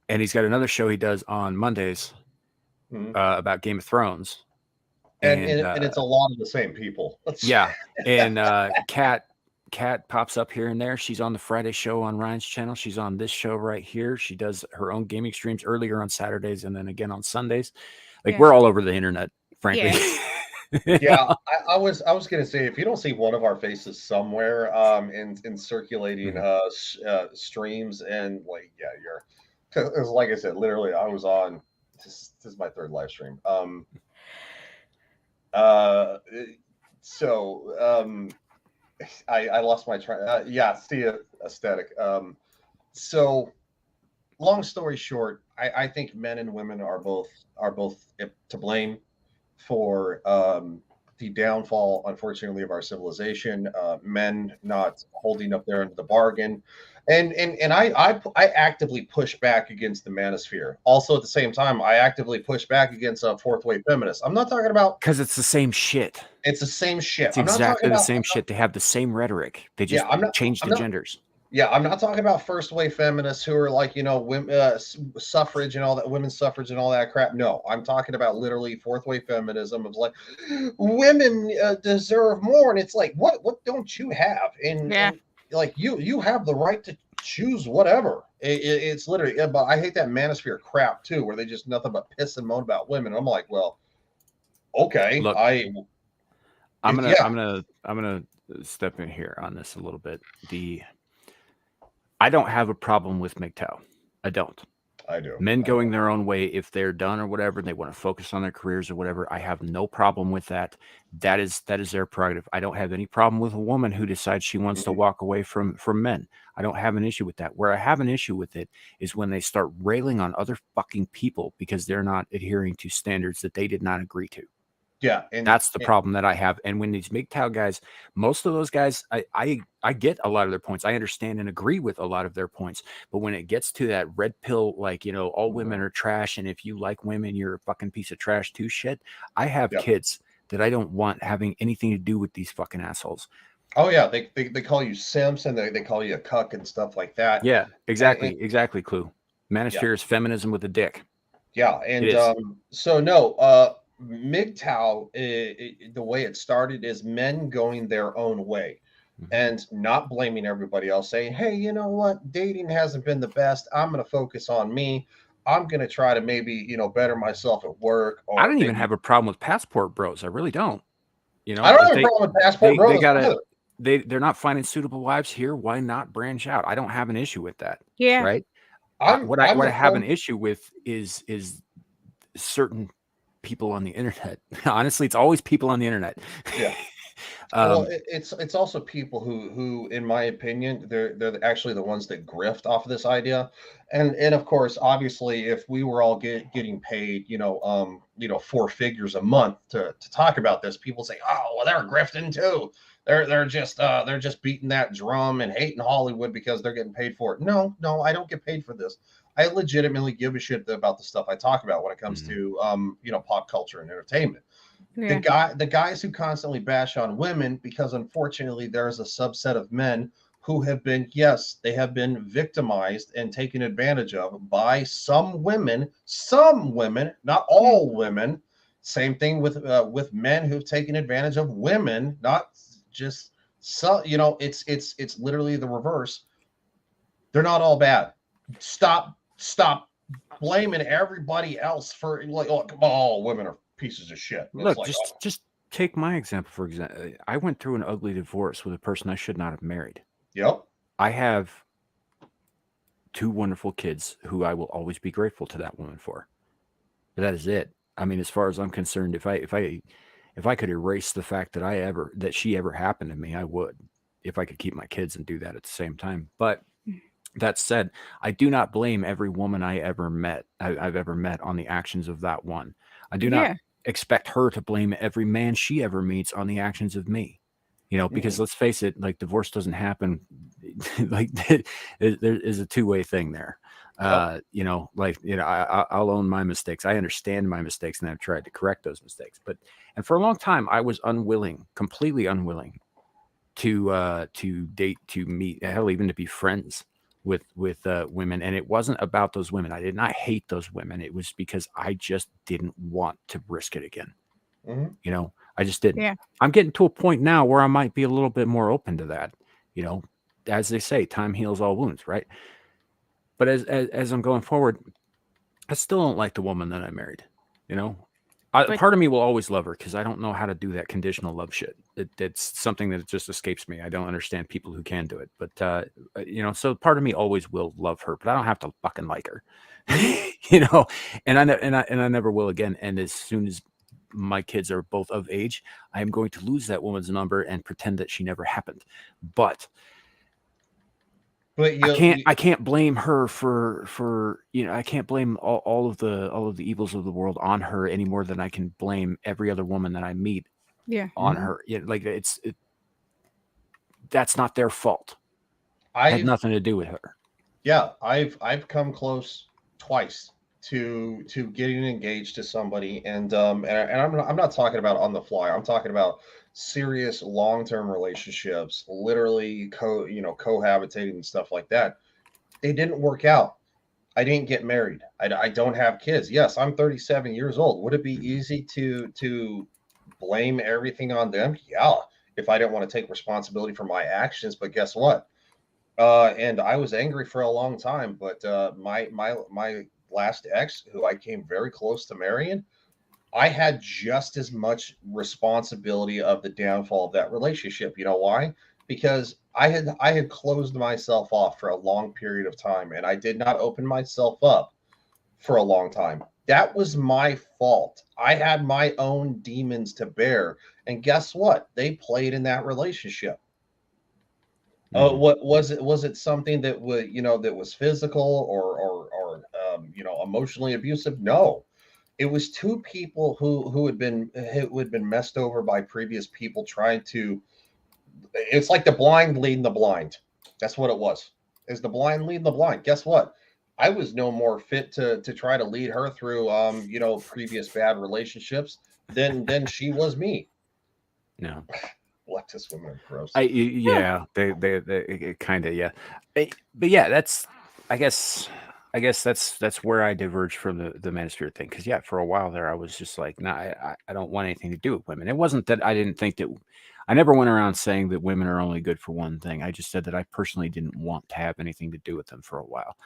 and he's got another show he does on Mondays about Game of Thrones. And it's a lot of the same people. Yeah, and Kat Kat pops up here and there. She's on the Friday show on Ryan's channel. She's on this show right here. She does her own gaming streams earlier on Saturdays and then again on Sundays. Like we're all over the internet, frankly. Yeah, I was gonna say, if you don't see one of our faces somewhere in circulating streams, and like, yeah, you're, because like I said, literally I was on this is my third live stream. I lost my train. Yeah, see aesthetic. So long story short, I think men and women are both to blame for the downfall, unfortunately, of our civilization. Men not holding up their end of the bargain, and I actively push back against the manosphere. Also, at the same time, I actively push back against fourth wave feminists. I'm not talking about because it's the same shit. It's the same shit. It's exactly the same shit. They have the same rhetoric. They just changed the genders. Yeah, I'm not talking about first wave feminists who are like, women, suffrage and all that, women's suffrage and all that crap. No, I'm talking about literally fourth wave feminism of like, women deserve more, and it's like, what don't you have? And like you have the right to choose whatever. It's literally, but I hate that manosphere crap too, where they just nothing but piss and moan about women. I'm like, well, okay, look, I'm gonna step in here on this a little bit. I don't have a problem with MGTOW. I don't. I do. Men going their own way, if they're done or whatever, they want to focus on their careers or whatever. I have no problem with that. That is their prerogative. I don't have any problem with a woman who decides she wants to walk away from men. I don't have an issue with that. Where I have an issue with it is when they start railing on other fucking people because they're not adhering to standards that they did not agree to. Yeah, and that's the problem that I have. And when these MGTOW guys, most of those guys, I get a lot of their points. I understand and agree with a lot of their points. But when it gets to that red pill, like, all women are trash, and if you like women, you're a fucking piece of trash too shit. I have kids that I don't want having anything to do with these fucking assholes. Oh yeah, they call you simps, and they call you a cuck and stuff like that. Yeah, exactly, exactly. Clue. Manosphere is feminism with a dick. Yeah, and so no. MGTOW, the way it started is men going their own way and not blaming everybody else, saying, hey, you know what? Dating hasn't been the best. I'm going to focus on me. I'm going to try to maybe, better myself at work. Or I don't even have a problem with passport bros. I really don't. I don't have a problem with passport bros. They're not finding suitable wives here. Why not branch out? I don't have an issue with that. Yeah. Right. What I have an issue with is certain people on the internet. Honestly, it's always people on the internet. Yeah. Well, it's also people who, in my opinion, they're actually the ones that grift off of this idea, and of course, obviously, if we were all getting paid, 4 figures a month to talk about this, people say, oh, well, they're grifting too. They're just beating that drum and hating Hollywood because they're getting paid for it. No, I don't get paid for this. I legitimately give a shit about the stuff I talk about when it comes to pop culture and entertainment. Yeah. The guys who constantly bash on women, because unfortunately there is a subset of men who have been victimized and taken advantage of by some women, not all women. Same thing with men who've taken advantage of women, not just some. It's literally the reverse. They're not all bad. Stop blaming everybody else for all women are pieces of shit. Look, just take my example, for example. I went through an ugly divorce with a person I should not have married. Yep. I have 2 wonderful kids who I will always be grateful to that woman for. But that is it. I mean, as far as I'm concerned, if I could erase the fact that she ever happened to me, I would. If I could keep my kids and do that at the same time. But that said, I do not blame every woman I've ever met on the actions of that one. I do not expect her to blame every man she ever meets on the actions of me. Because let's face it, like, divorce doesn't happen. Like, there is a two-way thing there. I'll own my mistakes. I understand my mistakes, and I've tried to correct those mistakes. And for a long time, I was completely unwilling to date, to meet, hell, even to be friends with women. And it wasn't about those women. I did not hate those women. It was because I just didn't want to risk it again. I just didn't. Yeah. I'm getting to a point now where I might be a little bit more open to that. You know, as they say, time heals all wounds, right? But as I'm going forward, I still don't like the woman that I married. You know, part of me will always love her because I don't know how to do that conditional love shit. It's something that just escapes me. I don't understand people who can do it. But you know, so part of me always will love her, but I don't have to fucking like her. You know, and I never will again. And as soon as my kids are both of age, I am going to lose that woman's number and pretend that she never happened. But I can't blame her for you know, I can't blame all of the evils of the world on her any more than I can blame every other woman that I meet on her. Yeah, like that's not their fault. It had nothing to do with her. Yeah, I've come close twice to getting engaged to somebody, and I'm not talking about on the fly. I'm talking about serious long-term relationships, literally cohabitating and stuff like that. They didn't work out. I didn't get married. I don't have kids. Yes, I'm 37 years old. Would it be easy to blame everything on them? Yeah, if I didn't want to take responsibility for my actions. But guess what? And I was angry for a long time. But my last ex, who I came very close to marrying, I had just as much responsibility of the downfall of that relationship. You know why? Because I had closed myself off for a long period of time, and I did not open myself up for a long time. That was my fault. I had my own demons to bear, and guess what? They played in that relationship. What was it? Was it something that was that was physical or emotionally abusive? No, it was two people who had been messed over by previous people trying to. It's like the blind leading the blind. That's what it was. Is the blind leading the blind? Guess what? I was no more fit to try to lead her through previous bad relationships than she was me. No. Leftist women are gross. Yeah, they kind of, yeah. But yeah, that's I guess that's where I diverged from the manosphere thing. Because yeah, for a while there, I was just like, nah, I don't want anything to do with women. It wasn't that I didn't think that. I never went around saying that women are only good for one thing. I just said that I personally didn't want to have anything to do with them for a while.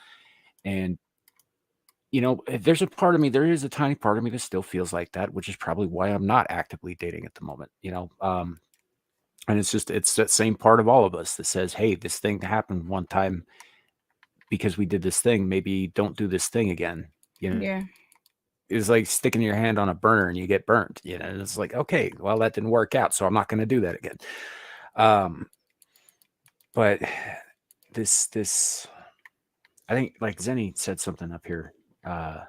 And you know, there's a part of me, there is a tiny part of me that still feels like that, which is probably why I'm not actively dating at the moment. You know, and it's that same part of all of us that says, hey, this thing happened one time because we did this thing. Maybe don't do this thing again. You know, Yeah. it's like sticking your hand on a burner and you get burnt. You know, and it's like, okay, well, that didn't work out, so I'm not going to do that again. But this, I think, like Zenny said something up here that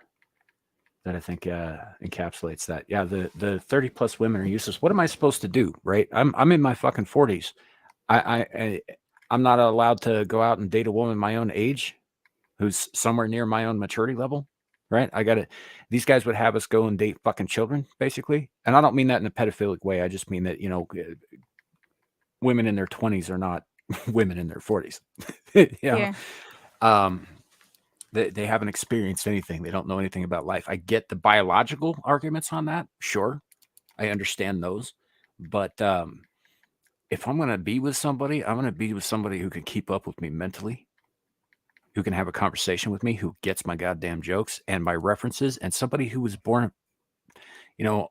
I think encapsulates that. Yeah, the 30 plus women are useless. What am I supposed to do? Right? I'm in my fucking 40s. I'm not allowed to go out and date a woman my own age who's somewhere near my own maturity level. Right? These guys would have us go and date fucking children, basically. And I don't mean that in a pedophilic way. I just mean that, you know, women in their 20s are not women in their 40s. Yeah. They haven't experienced anything. They don't know anything about life. I get the biological arguments on that. Sure. I understand those. But if I'm going to be with somebody, I'm going to be with somebody who can keep up with me mentally, who can have a conversation with me, who gets my goddamn jokes and my references, and somebody who was born, you know,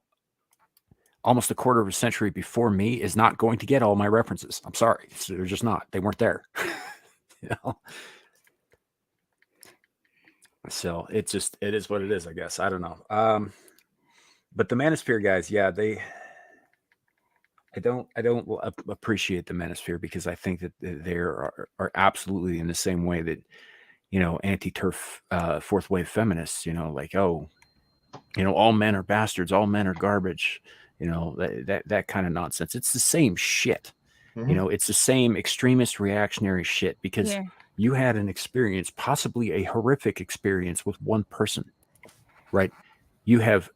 almost a quarter of a century before me is not going to get all my references. I'm sorry. They're just not. They weren't there. You know? So it is what it is, I guess. I don't know. But the manosphere guys, yeah, I don't appreciate the manosphere because I think that they are absolutely in the same way that, you know, anti-turf fourth wave feminists, you know, like, oh, you know, all men are bastards, all men are garbage, you know, that kind of nonsense. It's the same shit. Mm-hmm. You know, it's the same extremist reactionary shit because you had an experience, possibly a horrific experience with one person, right? You have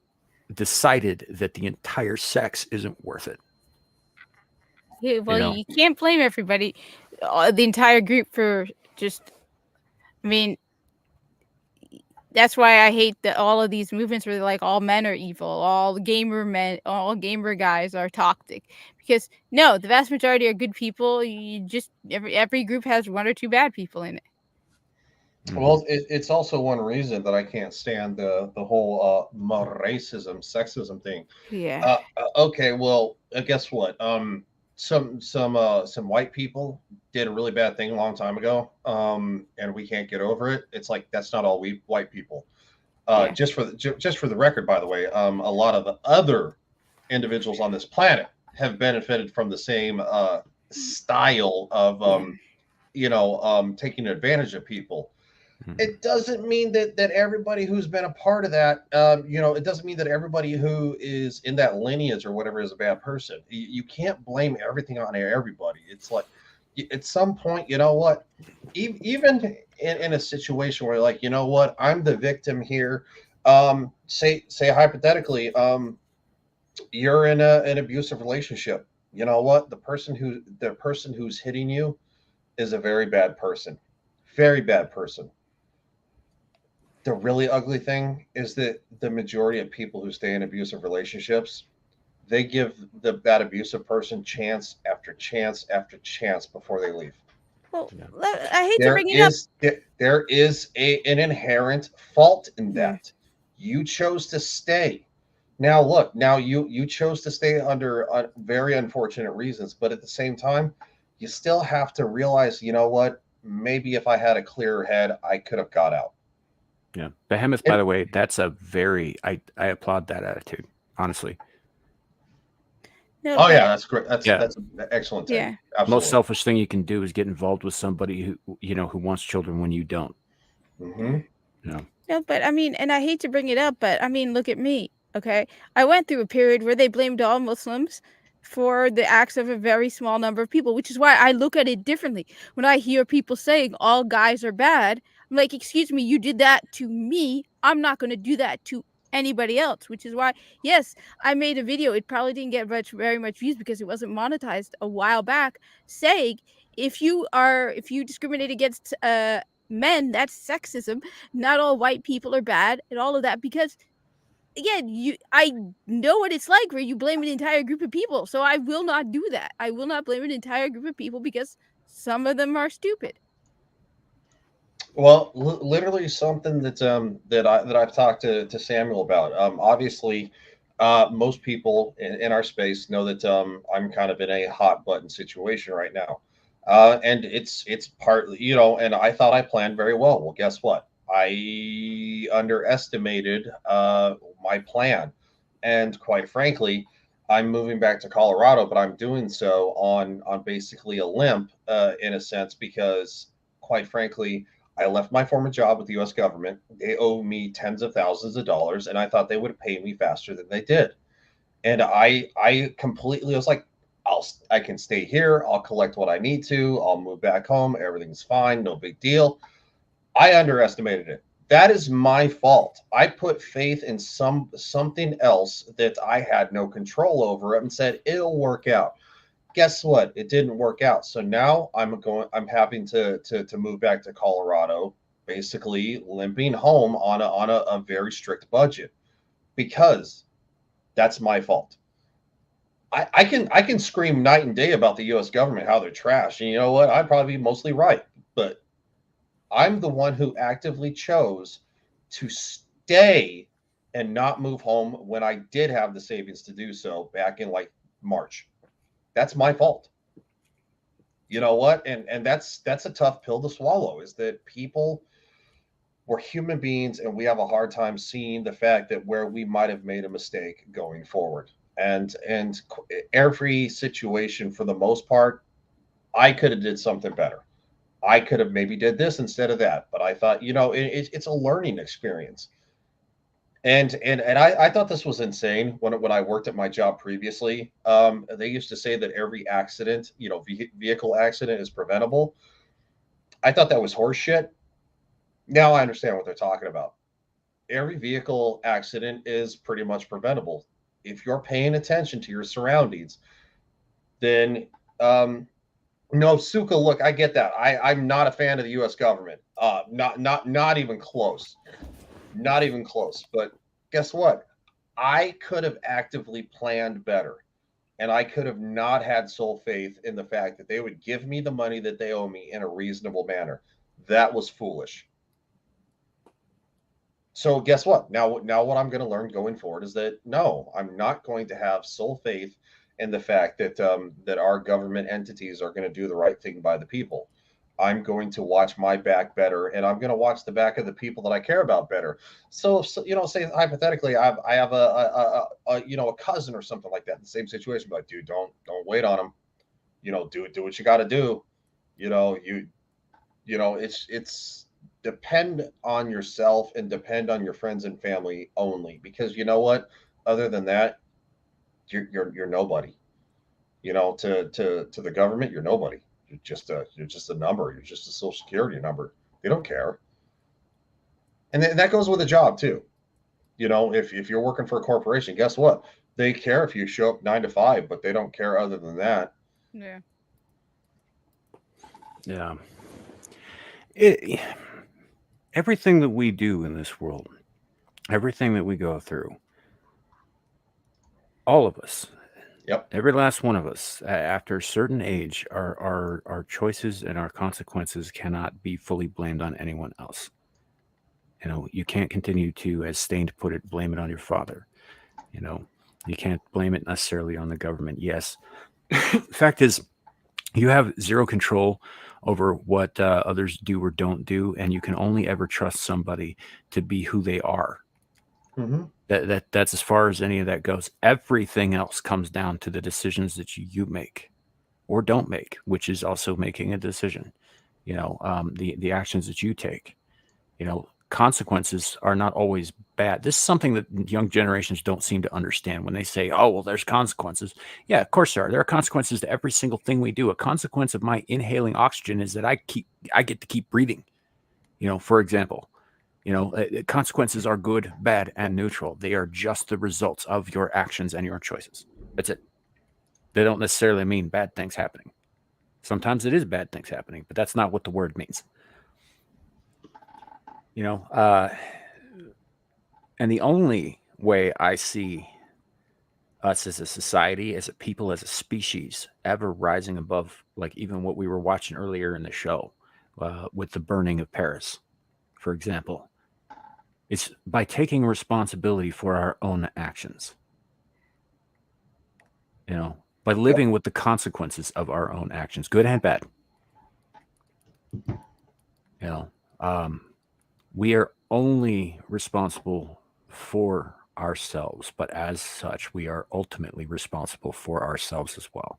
decided that the entire sex isn't worth it. Yeah, well, you can't blame everybody, the entire group for just, I mean, that's why I hate all of these movements where they're like all men are evil, all gamer guys are toxic. Because no, the vast majority are good people. You just every group has one or two bad people in it. Well, it's also one reason that I can't stand the whole racism, sexism thing. Yeah. Okay, well, guess what? Some white people did a really bad thing a long time ago, and we can't get over it. It's like that's not all we white people. Yeah. Just for the record, by the way, a lot of the other individuals on this planet have benefited from the same style of taking advantage of people. It doesn't mean that everybody who's been a part of that, it doesn't mean that everybody who is in that lineage or whatever is a bad person. You can't blame everything on everybody. It's like at some point, you know what? Even in a situation where, like, you know what, I'm the victim here. Say hypothetically, you're in an abusive relationship. You know what? The person who's hitting you is a very bad person. Very bad person. The really ugly thing is that the majority of people who stay in abusive relationships, they give that abusive person chance after chance after chance before they leave. Well, I hate to bring it up. There is an inherent fault in that. You chose to stay. Now look, you chose to stay under very unfortunate reasons, but at the same time, you still have to realize, you know what? Maybe if I had a clearer head, I could have got out. Yeah. Behemoth, by the way, that's a very, I applaud that attitude, honestly. No, oh yeah, that's great. That's an excellent take. Yeah. Absolutely. Most selfish thing you can do is get involved with somebody who wants children when you don't. Mm-hmm. No, but I mean, and I hate to bring it up, but I mean, look at me. Okay, I went through a period where they blamed all Muslims for the acts of a very small number of people, which is why I look at it differently. When I hear people saying all guys are bad, I'm like, excuse me, you did that to me. I'm not going to do that to anybody else, which is why, yes, I made a video. It probably didn't get very much views because it wasn't monetized a while back, saying if you discriminate against men, that's sexism. Not all white people are bad and all of that, because again, I know what it's like where you blame an entire group of people. So I will not do that. I will not blame an entire group of people because some of them are stupid. Well, literally something that I've talked to Samuel about. Obviously, most people in our space know that I'm kind of in a hot button situation right now, and it's partly, and I thought I planned very well. Well, guess what? I underestimated my plan, and quite frankly, I'm moving back to Colorado, but I'm doing so on basically a limp, in a sense, because quite frankly, I left my former job with the U.S. government. They owe me tens of thousands of dollars, and I thought they would pay me faster than they did. And I completely was like, I can stay here. I'll collect what I need to. I'll move back home. Everything's fine. No big deal. I underestimated it. That is my fault. I put faith in something else that I had no control over and said it'll work out. Guess what? It didn't work out. So now I'm having to move back to Colorado, basically limping home on a very strict budget, because that's my fault. I can scream night and day about the US government, how they're trash. And you know what? I'd probably be mostly right, but I'm the one who actively chose to stay and not move home when I did have the savings to do so back in like March. That's my fault. You know what? And that's a tough pill to swallow, is that we're human beings and we have a hard time seeing the fact that where we might have made a mistake going forward. And every situation, for the most part, I could have did something better. I could have maybe did this instead of that, but I thought, it's a learning experience. And I thought this was insane when I worked at my job previously. They used to say that every accident, vehicle accident is preventable. I thought that was horseshit. Now I understand what they're talking about. Every vehicle accident is pretty much preventable. If you're paying attention to your surroundings, then no, Suka, look, I get that. I'm not a fan of the U.S. government. Not even close. Not even close. But guess what? I could have actively planned better. And I could have not had soul faith in the fact that they would give me the money that they owe me in a reasonable manner. That was foolish. So guess what? Now what I'm going to learn going forward is that no, I'm not going to have soul faith in the fact that that our government entities are going to do the right thing by the people. I'm going to watch my back better, and I'm going to watch the back of the people that I care about better. So, say hypothetically, I have a cousin or something like that in the same situation. But dude, don't wait on them. Do what you got to do. It's depend on yourself and depend on your friends and family only, because you know what? Other than that, you're nobody. To the government, you're nobody. You're just a number. You're just a social security number. They don't care. And that goes with a job too. If you're working for a corporation, guess what? They care if you show up 9 to 5, but they don't care other than that. Yeah. Yeah. Everything that we do in this world, everything that we go through, all of us, Yep. every last one of us, after a certain age, our choices and our consequences cannot be fully blamed on anyone else. You can't continue to, as Stained put it, blame it on your father. You can't blame it necessarily on the government. Yes. The fact is, you have zero control over what others do or don't do, and you can only ever trust somebody to be who they are. Mm-hmm. That's as far as any of that goes. Everything else comes down to the decisions that you make or don't make, which is also making a decision. The actions that you take. Consequences are not always bad. This is something that young generations don't seem to understand when they say, oh, well, there's consequences. Yeah, of course there are. There are consequences to every single thing we do. A consequence of my inhaling oxygen is that I get to keep breathing. For example, consequences are good, bad, and neutral. They are just the results of your actions and your choices. That's it. They don't necessarily mean bad things happening. Sometimes it is bad things happening, but that's not what the word means. And the only way I see us as a society, as a people, as a species, ever rising above, like even what we were watching earlier in the show, with the burning of Paris, for example, it's by taking responsibility for our own actions. By living with the consequences of our own actions, good and bad. We are only responsible for ourselves, but as such, we are ultimately responsible for ourselves as well.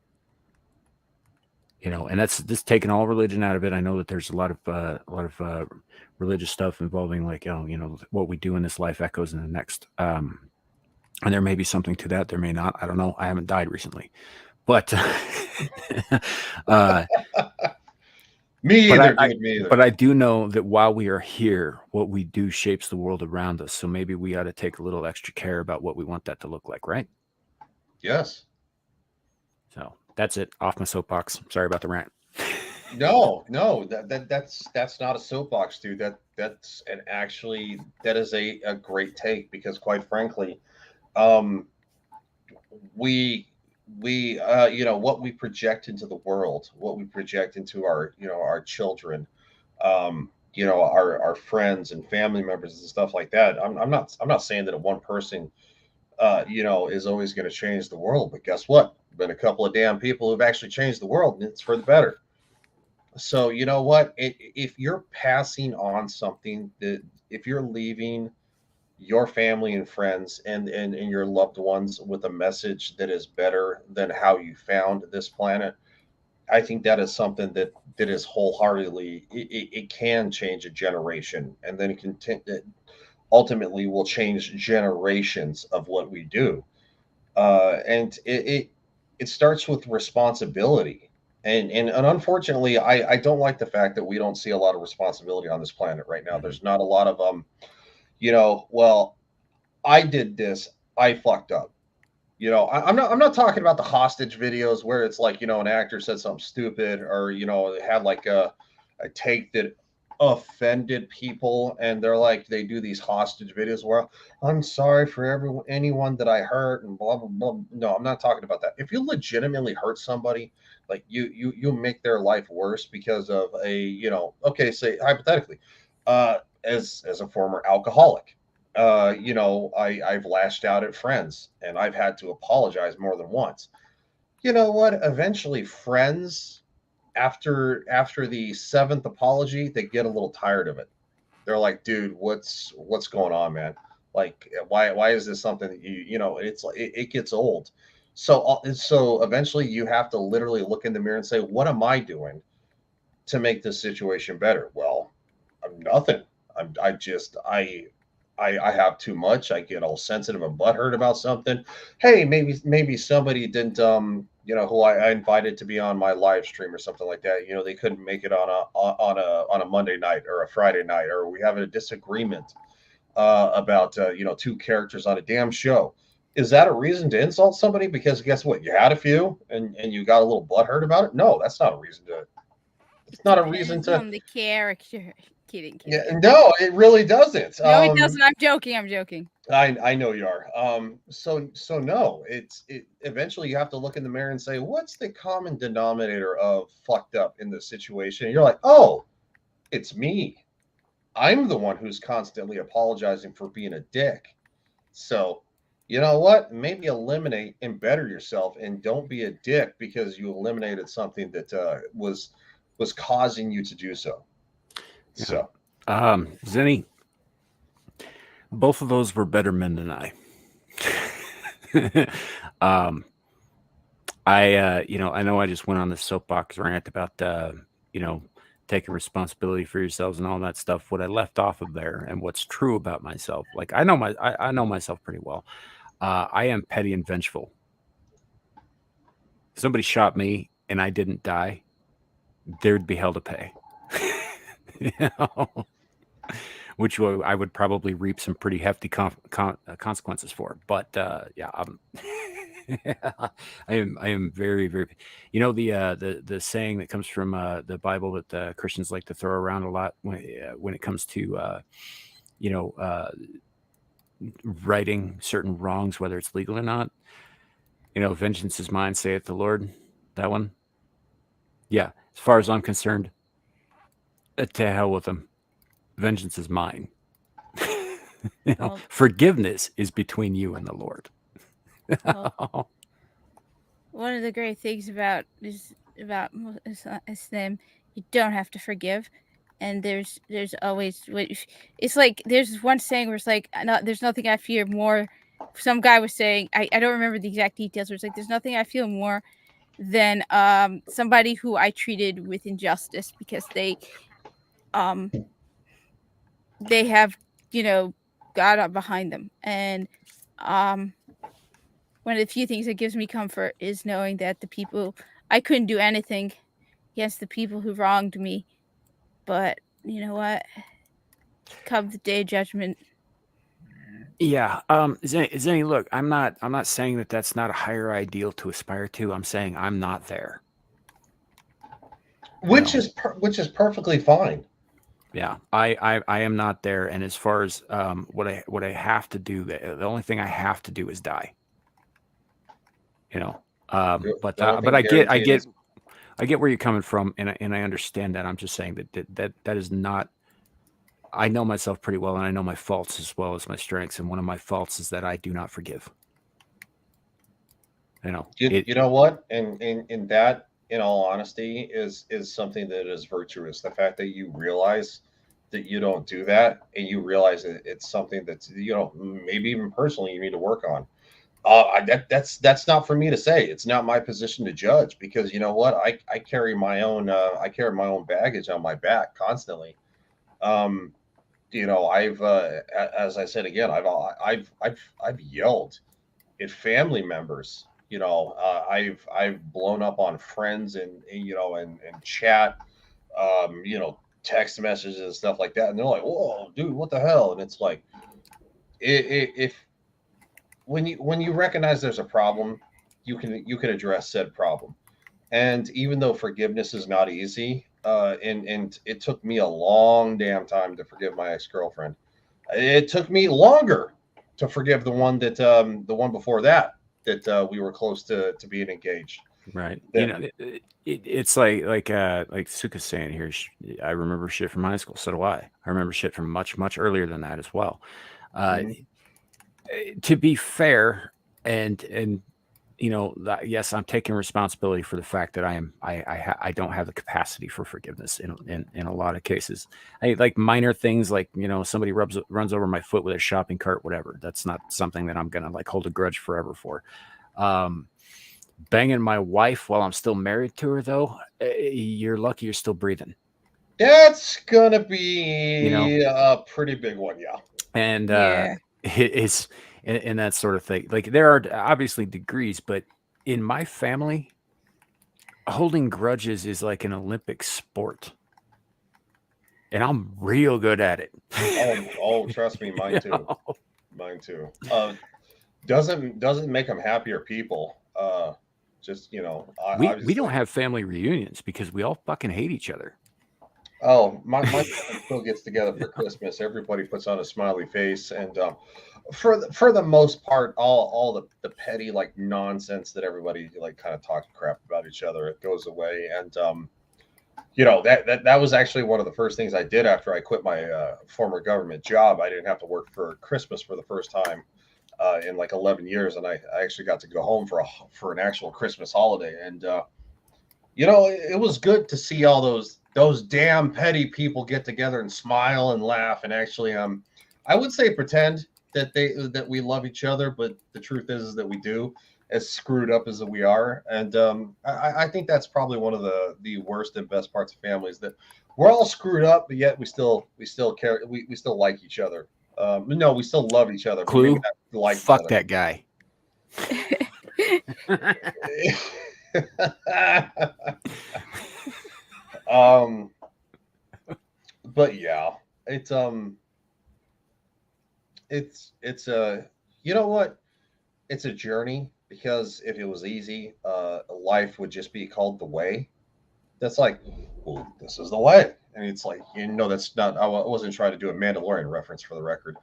And that's just taking all religion out of it. I know that there's a lot of religious stuff involving, like, what we do in this life echoes in the next. And there may be something to that. There may not. I don't know. I haven't died recently, but Me either, me either. But I do know that while we are here, what we do shapes the world around us. So maybe we ought to take a little extra care about what we want that to look like, right? Yes. So that's it. Off my soapbox. Sorry about the rant. No, that's not a soapbox, dude. That is a great take, because quite frankly, what we project into the world, what we project into our children, our friends and family members and stuff like that. I'm not saying that one person is always going to change the world, but guess what? Been a couple of damn people who've actually changed the world, and it's for the better. So you know what? If you're passing on something, if you're leaving your family and friends and your loved ones with a message that is better than how you found this planet, I think that is something that is wholeheartedly, it can change a generation, and then it ultimately will change generations of what we do. And it starts with responsibility. And unfortunately, I don't like the fact that we don't see a lot of responsibility on this planet right now. There's not a lot of well, I did this, I fucked up. I'm not talking about the hostage videos where it's like, an actor said something stupid, or had like a take that offended people, and they're like, they do these hostage videos where I'm sorry for anyone that I hurt and blah blah blah. No, I'm not talking about that. If you legitimately hurt somebody, like you make their life worse because of a, okay, say hypothetically, as a former alcoholic, I've lashed out at friends and I've had to apologize more than once. You know what? Eventually, friends, after the seventh apology, they get a little tired of it. They're like, dude, what's going on, man? Like, why is this something that it's like it gets old. So eventually you have to literally look in the mirror and say, what am I doing to make this situation better? Well, I'm nothing. I have too much. I get all sensitive and butthurt about something. Hey, maybe somebody didn't who I invited to be on my live stream or something like that. They couldn't make it on a Monday night or a Friday night, or we have a disagreement about two characters on a damn show. Is that a reason to insult somebody? Because guess what? You had a few and you got a little butthurt about it. No, that's not a reason to. It's not a reason to. On the character. Kidding. Yeah, no, it really doesn't. No, it doesn't. I'm joking. I know you are. So no, it eventually you have to look in the mirror and say, what's the common denominator of fucked up in this situation? And you're like, oh, it's me. I'm the one who's constantly apologizing for being a dick. So, you know what? Maybe eliminate and better yourself, and don't be a dick because you eliminated something that was causing you to do so. Yeah. So, Zenny, both of those were better men than I. I know I just went on the soapbox rant about, taking responsibility for yourselves and all that stuff. What I left off of there and what's true about myself, like I know myself pretty well. I am petty and vengeful. If somebody shot me and I didn't die, there'd be hell to pay. Which I would probably reap some pretty hefty consequences for. But I am very, very. The saying that comes from the Bible that Christians like to throw around a lot when it comes to righting certain wrongs, whether it's legal or not. Vengeance is mine, saith the Lord. That one. Yeah, as far as I'm concerned, to hell with them. Vengeance is mine. Forgiveness is between you and the Lord. Well, one of the great things about Islam, you don't have to forgive, and there's always, it's like there's one saying where it's like, there's nothing I fear more. Some guy was saying, I don't remember the exact details, where it's like, there's nothing I feel more than somebody who I treated with injustice because they have, God up behind them. And one of the few things that gives me comfort is knowing that I couldn't do anything against the people who wronged me. But you know what? Come the day of judgment. Yeah. Zenny, look, I'm not saying that that's not a higher ideal to aspire to. I'm saying I'm not there. Which is perfectly fine. Yeah, I am not there. And as far as what I have to do, the only thing I have to do is die. But I get where you're coming from, and I understand that. I'm just saying that is not. I know myself pretty well, and I know my faults as well as my strengths. And one of my faults is that I do not forgive. You know what? And that, in all honesty, is something that is virtuous. The fact that you realize that you don't do that, and you realize that it's something that's, maybe even personally you need to work on. That's not for me to say. It's not my position to judge, because you know what? I carry my own baggage on my back constantly. I've as I said again, I've yelled at family members. I've blown up on friends and chat, text messages and stuff like that, and they're like, "Whoa, dude, what the hell?" And it's like, if when you recognize there's a problem, you can address said problem. And even though forgiveness is not easy, and it took me a long damn time to forgive my ex-girlfriend. It took me longer to forgive the one before that we were close to being engaged. Right. Yeah. It's like Suka's saying here. I remember shit from high school. So do I. I remember shit from much, much earlier than that as well. To be fair, and yes, I'm taking responsibility for the fact that I don't have the capacity for forgiveness in a lot of cases. Like minor things like, somebody runs over my foot with a shopping cart, whatever. That's not something that I'm going to like hold a grudge forever for. Banging my wife while I'm still married to her, though, you're lucky you're still breathing. That's going to be a pretty big one. Yeah. And it's and that sort of thing. Like there are obviously degrees, but in my family, holding grudges is like an Olympic sport, and I'm real good at it. Oh, trust me, mine too. Mine too. Doesn't make them happier people. We don't have family reunions because we all fucking hate each other. Oh, my family still gets together for Christmas. Everybody puts on a smiley face, and for the most part, all the petty like nonsense that everybody like kind of talks crap about each other, it goes away. And that was actually one of the first things I did after I quit my former government job. I didn't have to work for Christmas for the first time in like 11 years, and I actually got to go home for an actual Christmas holiday. And it was good to see all those damn petty people get together and smile and laugh and actually I would say pretend that we love each other, but the truth is that we do, as screwed up as we are. And I think that's probably one of the worst and best parts of families, that we're all screwed up, but yet we still care, we still like each other. No, we still love each other. Clue, fuck that guy. But yeah, it's you know what? It's a journey, because if it was easy, life would just be called the way. That's like, well, this is the way. And it's like, that's not, I wasn't trying to do a Mandalorian reference for the record.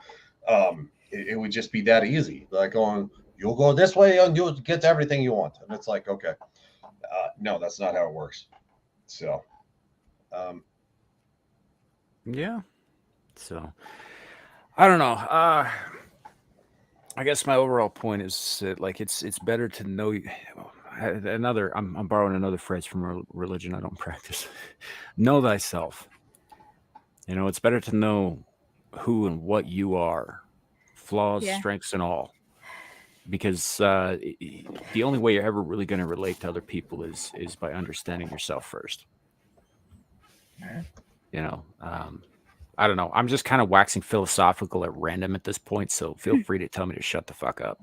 It would just be that easy. Like going, you'll go this way and you'll get everything you want. And it's like, okay, no, that's not how it works. So, yeah. So, I don't know. I guess my overall point is that, like, it's better to know I'm borrowing another phrase from a religion I don't practice. Know thyself. It's better to know who and what you are, flaws, strengths, and all. Because the only way you're ever really going to relate to other people is by understanding yourself first. I don't know. I'm just kind of waxing philosophical at random at this point, so feel free to tell me to shut the fuck up.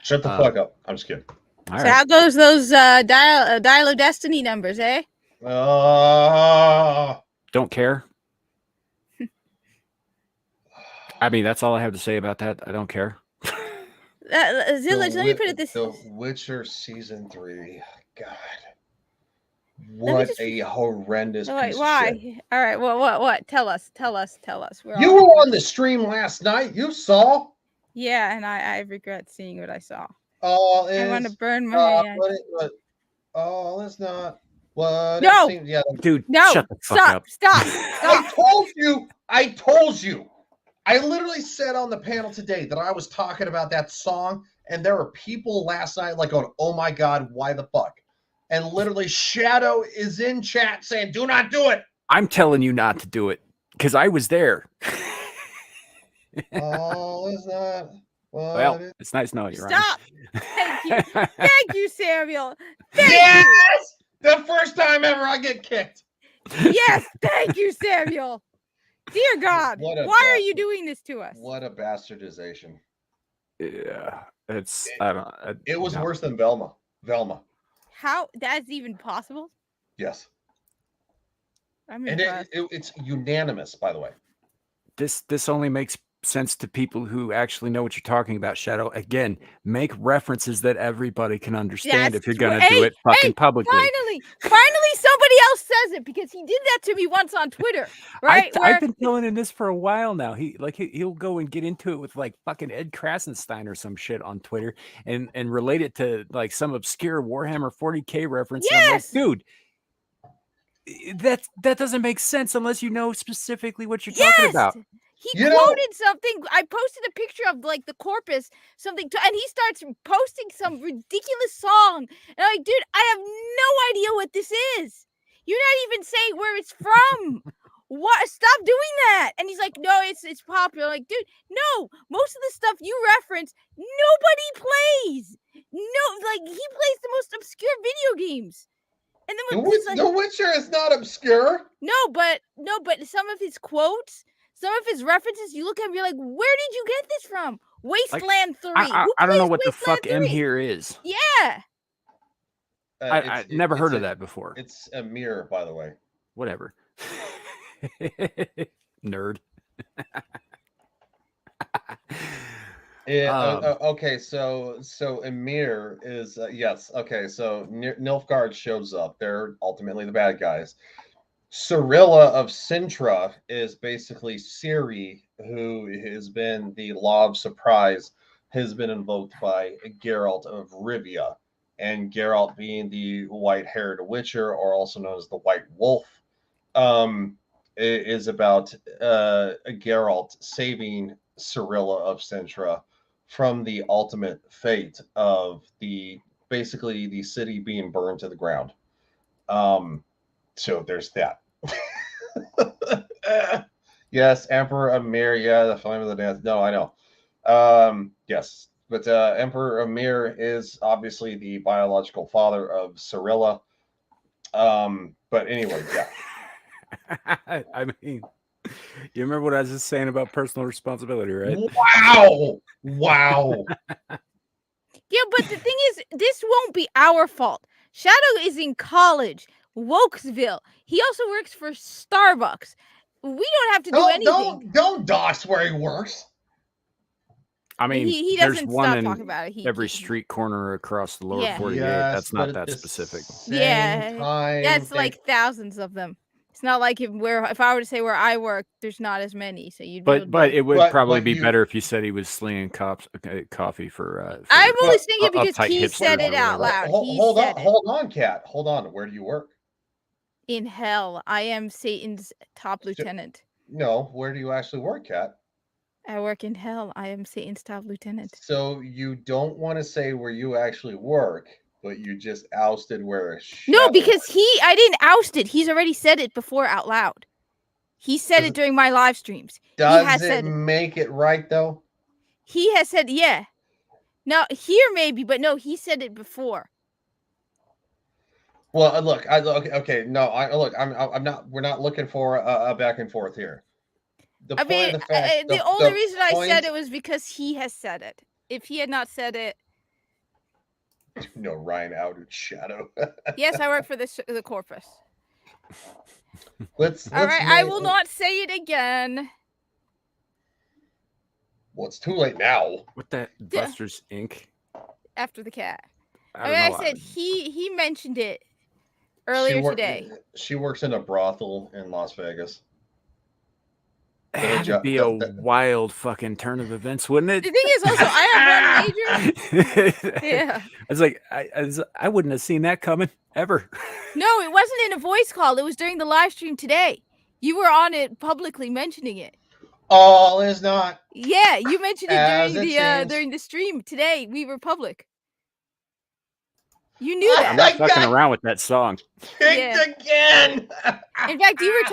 Shut the fuck up. I'm just kidding. So how goes those Dial of Destiny numbers, eh? Don't care. I mean, that's all I have to say about that. I don't care. Zillage, let me put it this way. The Witcher Season 3. God. What a horrendous piece why? of shit. All right, well, what? Tell us. You were on the stream last night. You saw. Yeah, and I regret seeing what I saw. Oh, I want to burn my head. It's not. What? No, dude, no, shut the fuck up. Stop. I told you. I literally said on the panel today that I was talking about that song, and there were people last night like going, "Oh my god, why the fuck?" And literally, Shadow is in chat saying, "Do not do it." I'm telling you not to do it because I was there. It's not. Well, it's nice knowing you. Stop. Thank you. Thank you, Samuel. Yes! The first time ever I get kicked. Yes, thank you, Samuel. Dear God, why are you doing this to us? What a bastardization. Yeah, it was worse than Velma. How? That's even possible? Yes. I'm impressed. And it's unanimous, by the way. This only makes sense to people who actually know what you're talking about, Shadow. Again, make references that everybody can understand. If you're going to do it fucking publicly. Finally somebody else says it because he did that to me once on Twitter, right? I've been telling him this for a while now. He'll go and get into it with like fucking Ed Krasenstein or some shit on Twitter and relate it to like some obscure Warhammer 40K reference. Yes! And I'm like, dude, that doesn't make sense unless you know specifically what you're talking about. He quoted something. I posted a picture of like the corpus, and he starts posting some ridiculous song. And I'm like, dude, I have no idea what this is. You're not even saying where it's from. What? Stop doing that. And he's like, no, it's popular. I'm like, dude, no, most of the stuff you reference, nobody plays. No, like he plays the most obscure video games. And then The Witcher is not obscure. No, but some of his quotes, some of his references, you look at him, you're like, where did you get this from? Wasteland 3. I don't know what the fuck M here is. Yeah. I never heard of that before. It's a mirror, by the way. Whatever. Nerd. Yeah. Okay. So Emir is yes. Okay. So Nilfgaard shows up. They're ultimately the bad guys. Cirilla of Sintra is basically Ciri, who has been the Law of Surprise, has been invoked by Geralt of Rivia, and Geralt being the white-haired Witcher, or also known as the White Wolf, is about Geralt saving Cirilla of Sintra from the ultimate fate of basically the city being burned to the ground. So there's that. Yes, Emperor Emir. Yeah, the Flame of the Dance. No, I know. Yes, but Emperor Emir is obviously the biological father of Cirilla. But anyway, yeah. I mean, you remember what I was just saying about personal responsibility, right? Wow. Yeah, but the thing is, this won't be our fault. Shadow is in college, Wokesville. He also works for Starbucks. We don't have to do anything. Don't dox where he works. I mean, he there's doesn't one stop in talking about it. every street corner across the lower 48. Yes, That's not but that at the specific. Yeah, time, that's like thousands of them. It's not like if I were to say where I work, there's not as many. So you'd. But it would probably but be you- better if you said he was slinging coffee for I'm only But- saying it because uptight he hipsters said or it out whatever. loud. He Hold said on, it. hold on, Kat. Hold on. Where do you work? In hell, I am Satan's top lieutenant. No, where do you actually work, Kat? I work in hell. I am Satan's top lieutenant. So you don't want to say where you actually work, but you just ousted where. No, because I didn't oust it. He's already said it before out loud. He said it during my live streams. Does it make it right though? He has said, yeah. Now here maybe, but no, he said it before. Well, look, okay, no, I'm not. We're not looking for a back and forth here. The only reason I said it was because he has said it. If he had not said it, no, Ryan outed Shadow. yes, I work for the corpus. Let's All right, I will not say it again. Well, it's too late now. What that Buster's Inc. After the cat. I said he mentioned it earlier today. She works in a brothel in Las Vegas. It had to be a wild fucking turn of events, wouldn't it? The thing is also, I have one major. Yeah. I was like, I wouldn't have seen that coming ever. No, it wasn't in a voice call. It was during the live stream today. You were on it publicly mentioning it. All is not. Yeah, you mentioned As it during the stream today. We were public. You knew that. I'm not fucking around with that song. Picked again. In fact, you were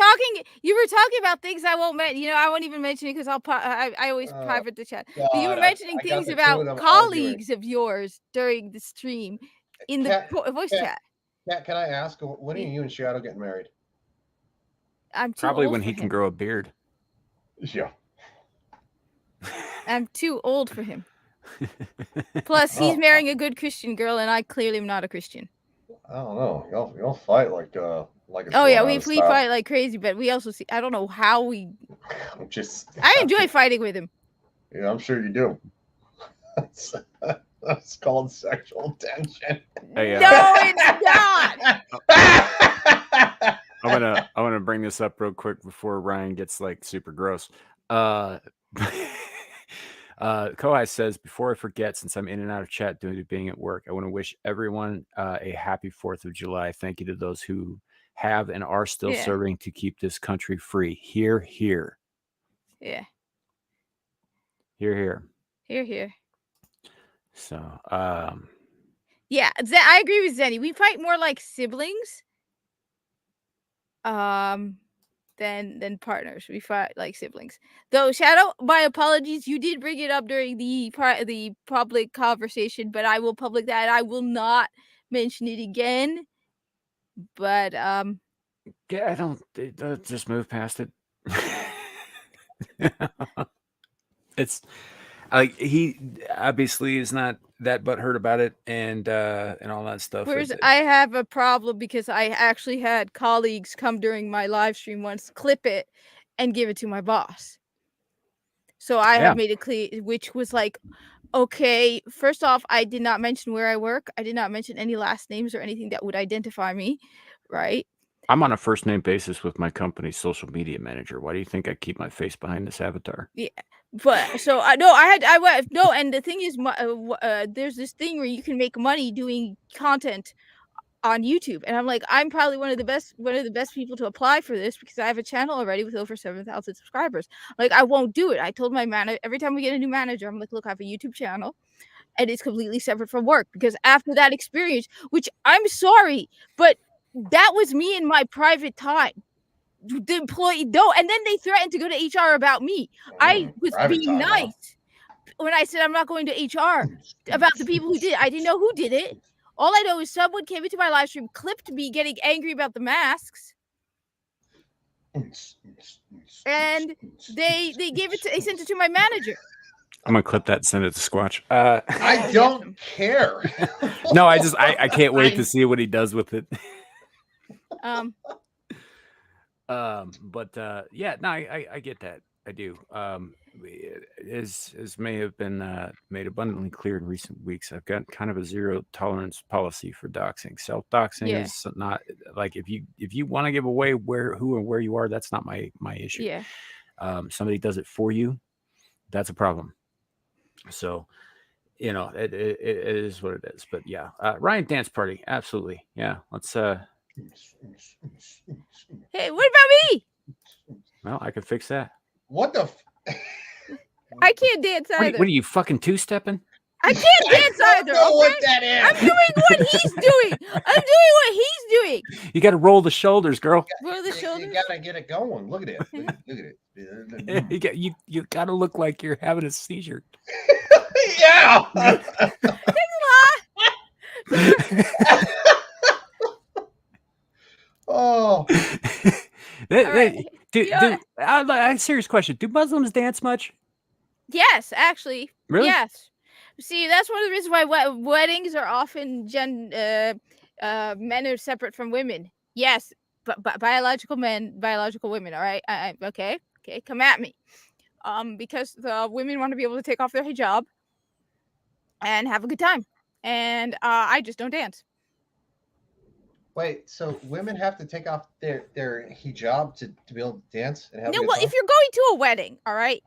talking about things I won't mention. I won't even mention it because I always private the chat. God, But you were mentioning things about colleagues of yours during the stream in the voice chat. Kat, can I ask, when are you and Shadow getting married? I'm too Probably old when for he him. can grow a beard. Yeah. I'm too old for him. Plus, he's marrying a good Christian girl, and I clearly am not a Christian. I don't know. Y'all fight like it's Oh yeah, going we out of style. fight like crazy, but we also see. I don't know how we. Just. I enjoy fighting with him. Yeah, I'm sure you do. That's called sexual tension. Hey, No, it's not. wanna bring this up real quick before Ryan gets like super gross. Kohai says, before I forget, since I'm in and out of chat due to being at work, I want to wish everyone a happy 4th of July. Thank you to those who have and are still serving to keep this country free. Hear, hear. Yeah. Hear, hear. Here, here. So, yeah, I agree with Zenny. We fight more like siblings, than partners. We fight like siblings. Though Shadow, my apologies, you did bring it up during the public conversation, but I will public that. I will not mention it again. But yeah, I don't just move past it. It's like he obviously is not that butthurt about it, and all that stuff. Whereas I have a problem because I actually had colleagues come during my live stream once, clip it, and give it to my boss. So I have made it clear, which was like, okay, first off, I did not mention where I work. I did not mention any last names or anything that would identify me, right? I'm on a first name basis with my company's social media manager. Why do you think I keep my face behind this avatar? Yeah, but so and the thing is, there's this thing where you can make money doing content on YouTube, and I'm like, I'm probably one of the best people to apply for this because I have a channel already with over 7,000 subscribers. Like, I won't do it. I told my manager every time we get a new manager, I'm like, look, I have a YouTube channel, and it's completely separate from work because after that experience, which I'm sorry, but that was me in my private time. The employee and then they threatened to go to HR about me. I was being nice when I said I'm not going to HR about the people who did it. I didn't know who did it. All I know is someone came into my live stream, clipped me getting angry about the masks, and they sent it to my manager. I'm gonna clip that and send it to Squatch. I don't care. No, I can't wait to see what he does with it. Yeah, no, I get that. I do. As may have been made abundantly clear in recent weeks, I've got kind of a zero tolerance policy for doxing. Self-doxing is not like if you want to give away who and where you are, that's not my issue. Yeah. Somebody does it for you, that's a problem. So, it is what it is. But yeah, Ryan dance party, absolutely. Yeah, let's. Hey, what about me? Well, I could fix that. What the? I can't dance either. What are you fucking two-stepping? I can't dance either. Know what okay? that is. I'm doing what he's doing. I'm doing what he's doing. You got to roll the shoulders, girl. Roll the shoulders. You gotta get it going. Look at it. Look at it. You got to look like you're having a seizure. Yeah. Oh. Serious question. Do Muslims dance much? Yes, actually. Really? Yes. See, that's one of the reasons why weddings are often men are separate from women. Yes, but biological men, biological women. All right. Okay. Come at me. Because the women want to be able to take off their hijab and have a good time, and I just don't dance. Wait, so women have to take off their hijab to be able to dance and have No, well, if you're going to a wedding, all right,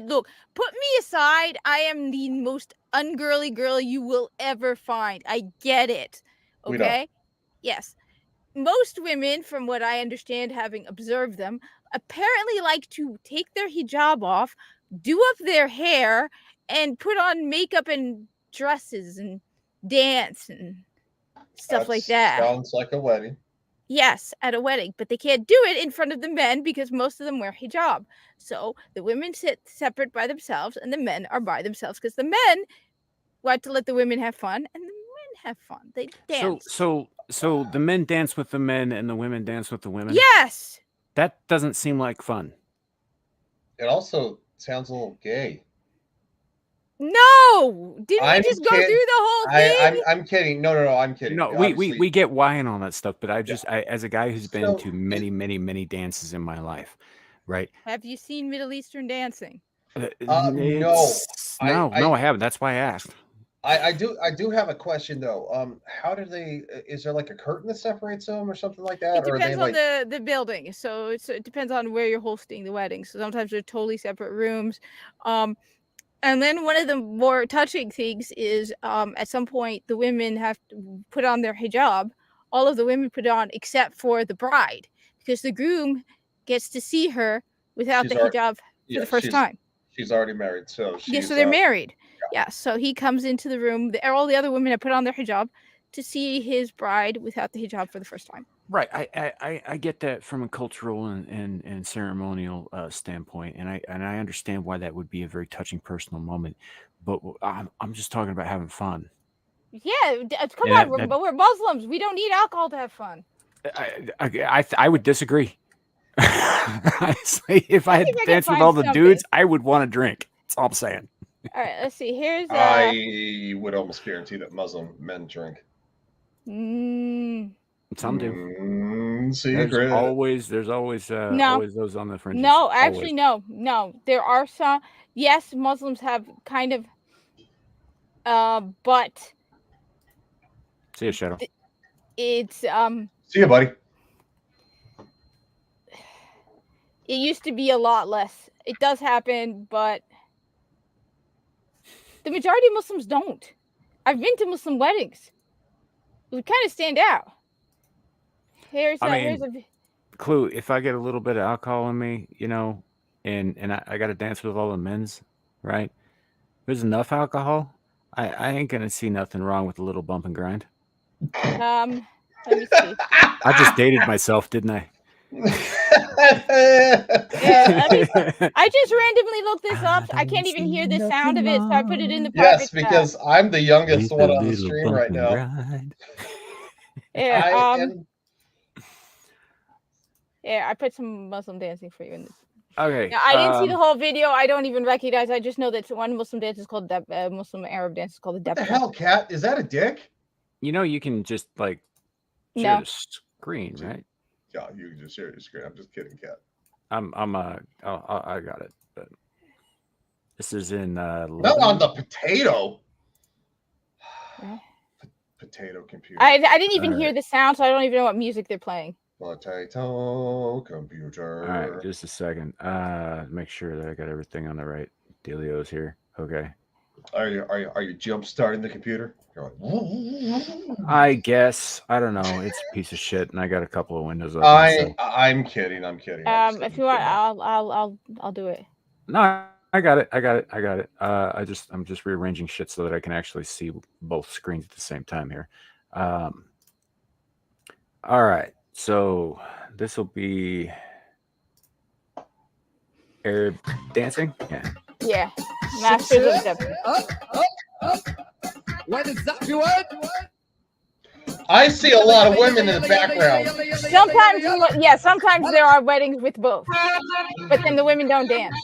look, put me aside. I am the most ungirly girl you will ever find. I get it. Okay? Yes. Most women, from what I understand, having observed them, apparently like to take their hijab off, do up their hair, and put on makeup and dresses and dance and stuff like that. Sounds like a wedding. Yes, at a wedding, but they can't do it in front of the men because most of them wear hijab. So the women sit separate by themselves, and the men are by themselves because the men want to let the women have fun, and the men have fun. They dance. So the men dance with the men, and the women dance with the women. Yes. That doesn't seem like fun. It also sounds a little gay. No, didn't we just go through the whole thing? I'm kidding. No, I'm kidding. No, we get why and all that stuff, but I as a guy who's been to many dances in my life, right? Have you seen Middle Eastern dancing? No, I haven't. That's why I asked. I do have a question though. How do they? Is there like a curtain that separates them or something like that? It Or are they depends on like? the building. So it depends on where you're hosting the wedding. So sometimes they're totally separate rooms. And then one of the more touching things is at some point the women have to put on their hijab. All of the women put it on except for the bride, because the groom gets to see her without She's the already, hijab for yeah, the first time. she's already married, so Yeah, so she's they're married. Yeah, so he comes into the room. All the other women have put on their hijab to see his bride without the hijab for the first time. Right. I get that from a cultural and ceremonial standpoint, and I understand why that would be a very touching personal moment. But I'm just talking about having fun. Yeah, come And on, but we're Muslims. We don't need alcohol to have fun. I would disagree. Honestly, if I had think to I can dance with find all the something. dudes, I would want to drink. That's all I'm saying. All right, let's see. Here's I would almost guarantee that Muslim men drink. Some do. Secret. There's always No. always those on the fringes. No, actually, Always. no. There are some. Yes, Muslims have kind of, but See you, Shadow. it's See you, buddy. It used to be a lot less. It does happen, but the majority of Muslims don't. I've been to Muslim weddings. We kind of stand out. Here's a Clue. If I get a little bit of alcohol in me, you know, and I got to dance with all the men's, right? If there's enough alcohol, I ain't gonna see nothing wrong with a little bump and grind. let me see. I just dated myself, didn't I? Yeah, I just randomly looked this up. I can't even hear the sound of it, so I put it in the private Yes, because I'm the youngest one on the stream right now. Yeah, yeah, I put some Muslim dancing for you in this. Okay. Now, I didn't see the whole video. I don't even recognize. I just know that one Muslim dance is called Muslim Arab dance is called the What the Debka. hell, Cat? Is that a dick? You know, you can just like share No. the screen, right? Yeah, you can just share your screen. I'm just kidding, Cat. I got it. But this is in Not on the potato. Potato computer. I didn't even hear the sound, so I don't even know what music they're playing. Potato computer. All right, just a second. Make sure that I got everything on the right dealios here. Okay. Are you jump starting the computer? You're like, I guess. I don't know. It's a piece of shit, and I got a couple of windows open. I'm kidding. I'm kidding. If you want, I'll do it. No, I got it. I'm just rearranging shit so that I can actually see both screens at the same time here. All right. So this will be Arab dancing. Yeah. Yeah. Masters of Debka. What is that? What? I see a lot of women in the background. Sometimes there are weddings with both, but then the women don't dance.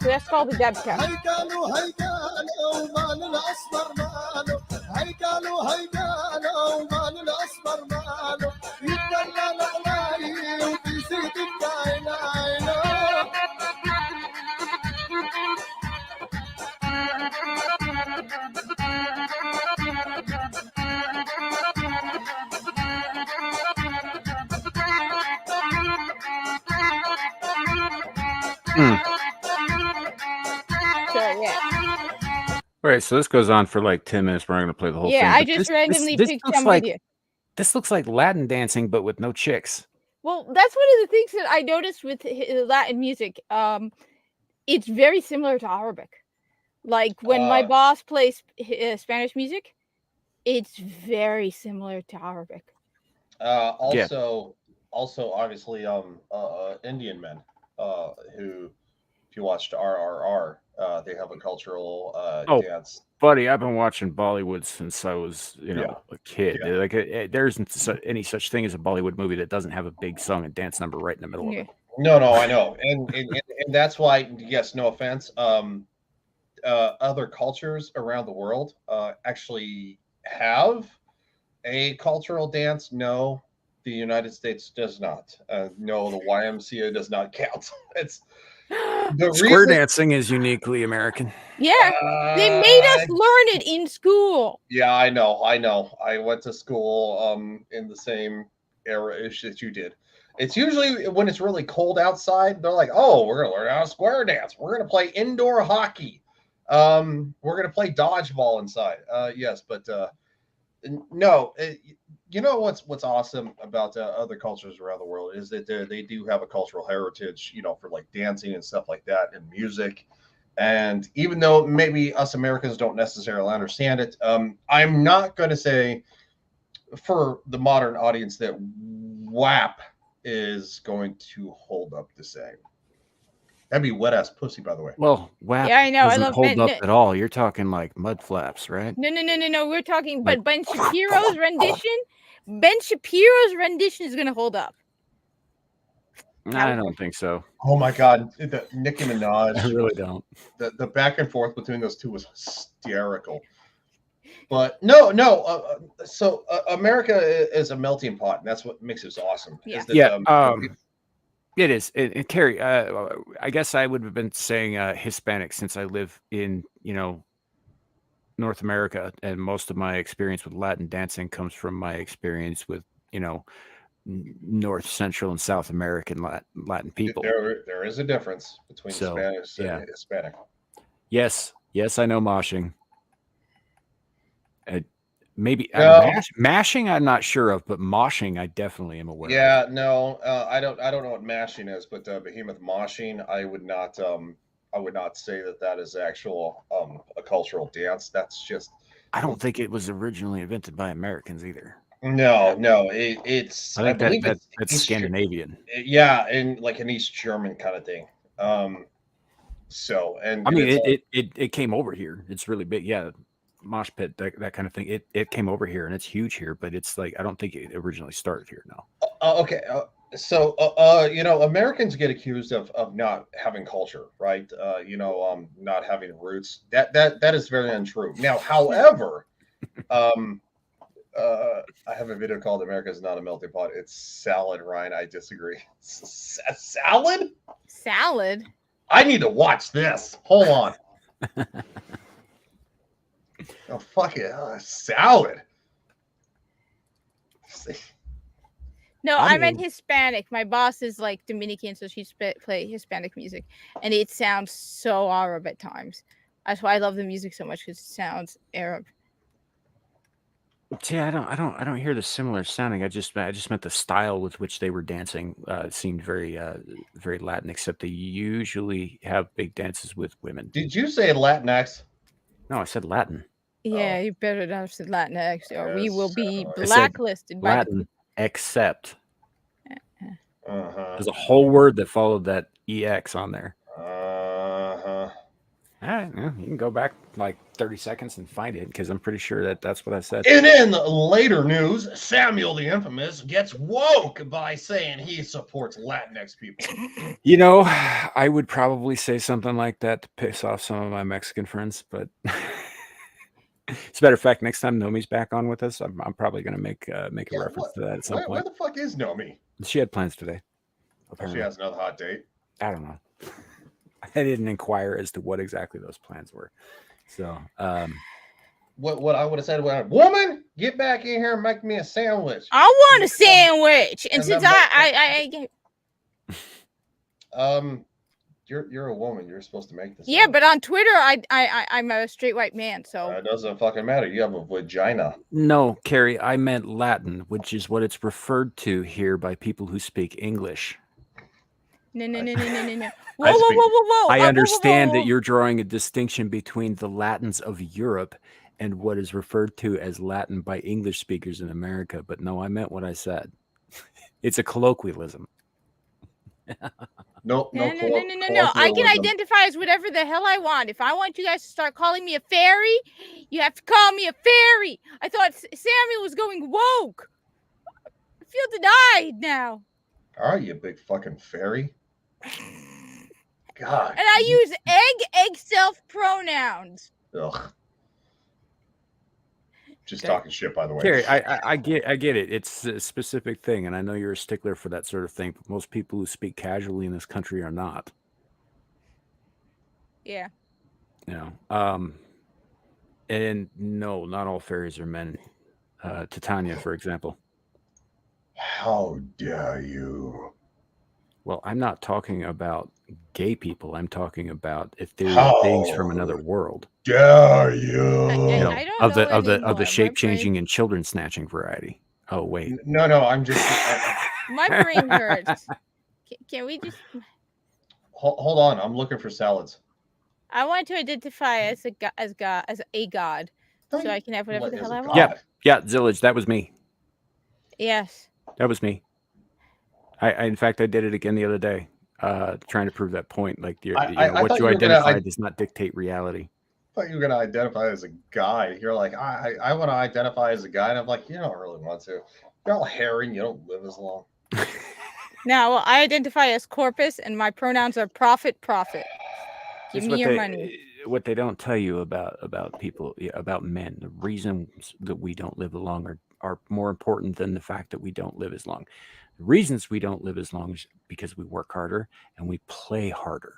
So that's called the Debka. All right, so this goes on for like 10 minutes. We're not going to play the whole thing. Yeah, I just randomly picked some video. This looks like Latin dancing, but with no chicks. Well, that's one of the things that I noticed with Latin music. It's very similar to Arabic. Like when my boss plays Spanish music, it's very similar to Arabic. Also, obviously, Indian men who, if you watched RRR, they have a cultural dance. Buddy, I've been watching Bollywood since I was, a kid. Yeah. Like, there isn't any such thing as a Bollywood movie that doesn't have a big song and dance number right in the middle of it. No, I know, and that's why. Yes, no offense. Other cultures around the world actually have a cultural dance. No, the United States does not. No, the YMCA does not count. It's the Square reason. dancing is uniquely American. Yeah, they made us learn it in school. Yeah, I know. I went to school in the same era-ish that you did. It's usually when it's really cold outside, they're like, "Oh, we're gonna learn how to square dance. We're gonna play indoor hockey. We're gonna play dodgeball inside." Yes, but no. You know what's awesome about other cultures around the world is that they do have a cultural heritage, you know, for like dancing and stuff like that, and music. And even though maybe us Americans don't necessarily understand it, I'm not going to say for the modern audience that WAP is going to hold up the same. That'd be wet ass pussy, by the way. Well, WAP Yeah, I know. I doesn't love hold Ben. up at all. You're talking like mud flaps, right? No. We're talking, Like- but Ben Shapiro's rendition. Ben Shapiro's rendition is gonna hold up. I don't think so. Oh my God, the Nicki Minaj. I really don't. The back and forth between those two was hysterical. But no. So America is a melting pot, and that's what makes it awesome. Yeah. Is that, Yeah. It is. Carrie, I guess I would have been saying Hispanic since I live in, North America, and most of my experience with Latin dancing comes from my experience with, North, Central, and South American Latin people. there is a difference between So, Spanish yeah. and Hispanic. Yes, I know moshing. Maybe No. mashing. I'm not sure of, but moshing, I definitely am aware. Yeah, no, I don't know what mashing is, but behemoth moshing, I would not say that is actual a cultural dance. That's just. I don't think it was originally invented by Americans either. No, it's. I think believe that's East, Scandinavian. Yeah, and like an East German kind of thing. So and I mean, it's it came over here. It's really big. Yeah, mosh pit, that kind of thing. It came over here and it's huge here, but it's like I don't think it originally started here. No. okay. So Americans get accused of not having culture, right? Not having roots. That is very untrue. Now, however, I have a video called "America's Not a Melting Pot." It's salad, Ryan. I disagree. Salad? Salad? I need to watch this. Hold on. Oh, fuck it. Salad. No, I meant Hispanic. My boss is like Dominican, so she play Hispanic music, and it sounds so Arab at times. That's why I love the music so much, because it sounds Arab. See, I don't hear the similar sounding. I just meant the style with which they were dancing seemed very very Latin, except they usually have big dances with women. Did you say Latinx? No, I said Latin. Yeah, you better not say Latinx, or we will be I said blacklisted by Latin, except. Uh-huh. There's a whole word that followed that EX on there. Uh-huh. All right, yeah, you can go back like 30 seconds and find it, because I'm pretty sure that's what I said. And in later news, Samiel the Infamous gets woke by saying he supports Latinx people. I would probably say something like that to piss off some of my Mexican friends, but as a matter of fact, next time Nomi's back on with us, I'm probably going to make a reference to that at some Where point. the fuck is Nomi? She had plans today. She has another hot date. I don't know. I didn't inquire as to what exactly those plans were. So, what I would have said, woman, get back in here and make me a sandwich. I want a sandwich, and since you're a woman, you're supposed to make this. Yeah, but on Twitter, I'm a straight white man, so it doesn't fucking matter. You have a vagina. No, Carrie, I meant Latin, which is what it's referred to here by people who speak English. No. Whoa. I understand that you're drawing a distinction between the Latins of Europe and what is referred to as Latin by English speakers in America, but no, I meant what I said. It's a colloquialism. No. I can identify as whatever the hell I want. If I want you guys to start calling me a fairy, you have to call me a fairy. I thought Samuel was going woke. I feel denied now. All right, you big fucking fairy. God. And I use egg self pronouns. Ugh. just Okay. talking shit, by the way. Carrie, I get it. It's a specific thing, and I know you're a stickler for that sort of thing. But most people who speak casually in this country are not. Yeah. You know. And no, not all fairies are men. Titania, for example. How dare you? Well, I'm not talking about gay people. I'm talking about ethereal beings from another world. Dare you? You know, I don't of know the anymore. My shape brain- changing and children snatching variety. Oh wait, No, I'm just. My brain hurts. Can we just? Hold on, I'm looking for salads. I want to identify as a god, so I can have whatever the hell I want. yeah, Zillage. That was me. Yes. That was me. I in fact, I did it again the other day, trying to prove that point. Like, what you identify does not dictate reality. I thought you were going to identify as a guy. You're like, I want to identify as a guy. And I'm like, you don't really want to. You're all hairy and you don't live as long. Now, well, I identify as Corpus, and my pronouns are prophet. Give me your money. What they don't tell you about people, about men, the reasons that we don't live long are more important than the fact that we don't live as long. The reasons we don't live as long is because we work harder and we play harder.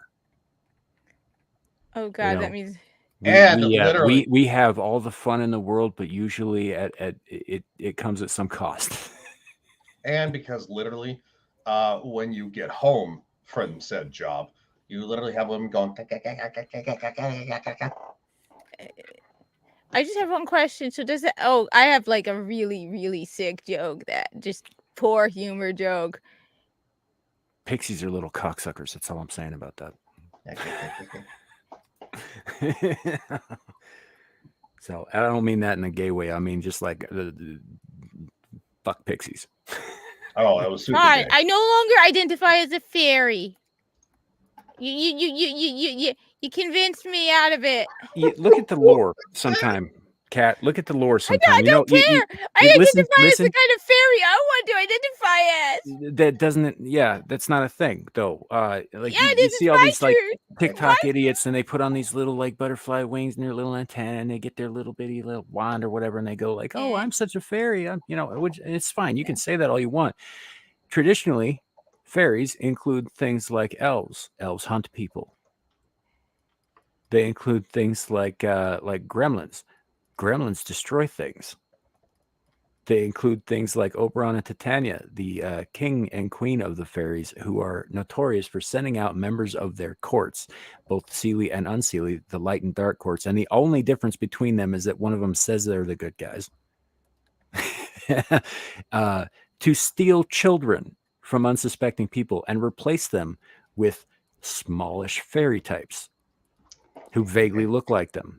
Oh God, that means. We have all the fun in the world, but usually it comes at some cost. And because literally, when you get home from said job, you literally have them going. I just have one question. So does it? Oh, I have like a really, really sick joke that just poor humor joke. Pixies are little cocksuckers. That's all I'm saying about that. So I don't mean that in a gay way. I mean just like fuck pixies. Oh, that was super Fine. gay. I no longer identify as a fairy. You convinced me out of it. Look at the lore sometime, Kat. Look at the lore sometime. I don't care. I identify as the kind of fairy I want to identify as. That doesn't. Yeah, that's not a thing though. Like yeah, you see all these like TikTok what? idiots, and they put on these little like butterfly wings and their little antenna, and they get their little bitty little wand or whatever, and they go like, "Oh, I'm such a fairy." It's fine. You can say that all you want. Traditionally, fairies include things like elves. Elves hunt people. They include things like gremlins. Gremlins destroy things. They include things like Oberon and Titania, the king and queen of the fairies, who are notorious for sending out members of their courts, both seelie and unseelie, the light and dark courts. And the only difference between them is that one of them says they're the good guys. To steal children from unsuspecting people and replace them with smallish fairy types who vaguely look like them.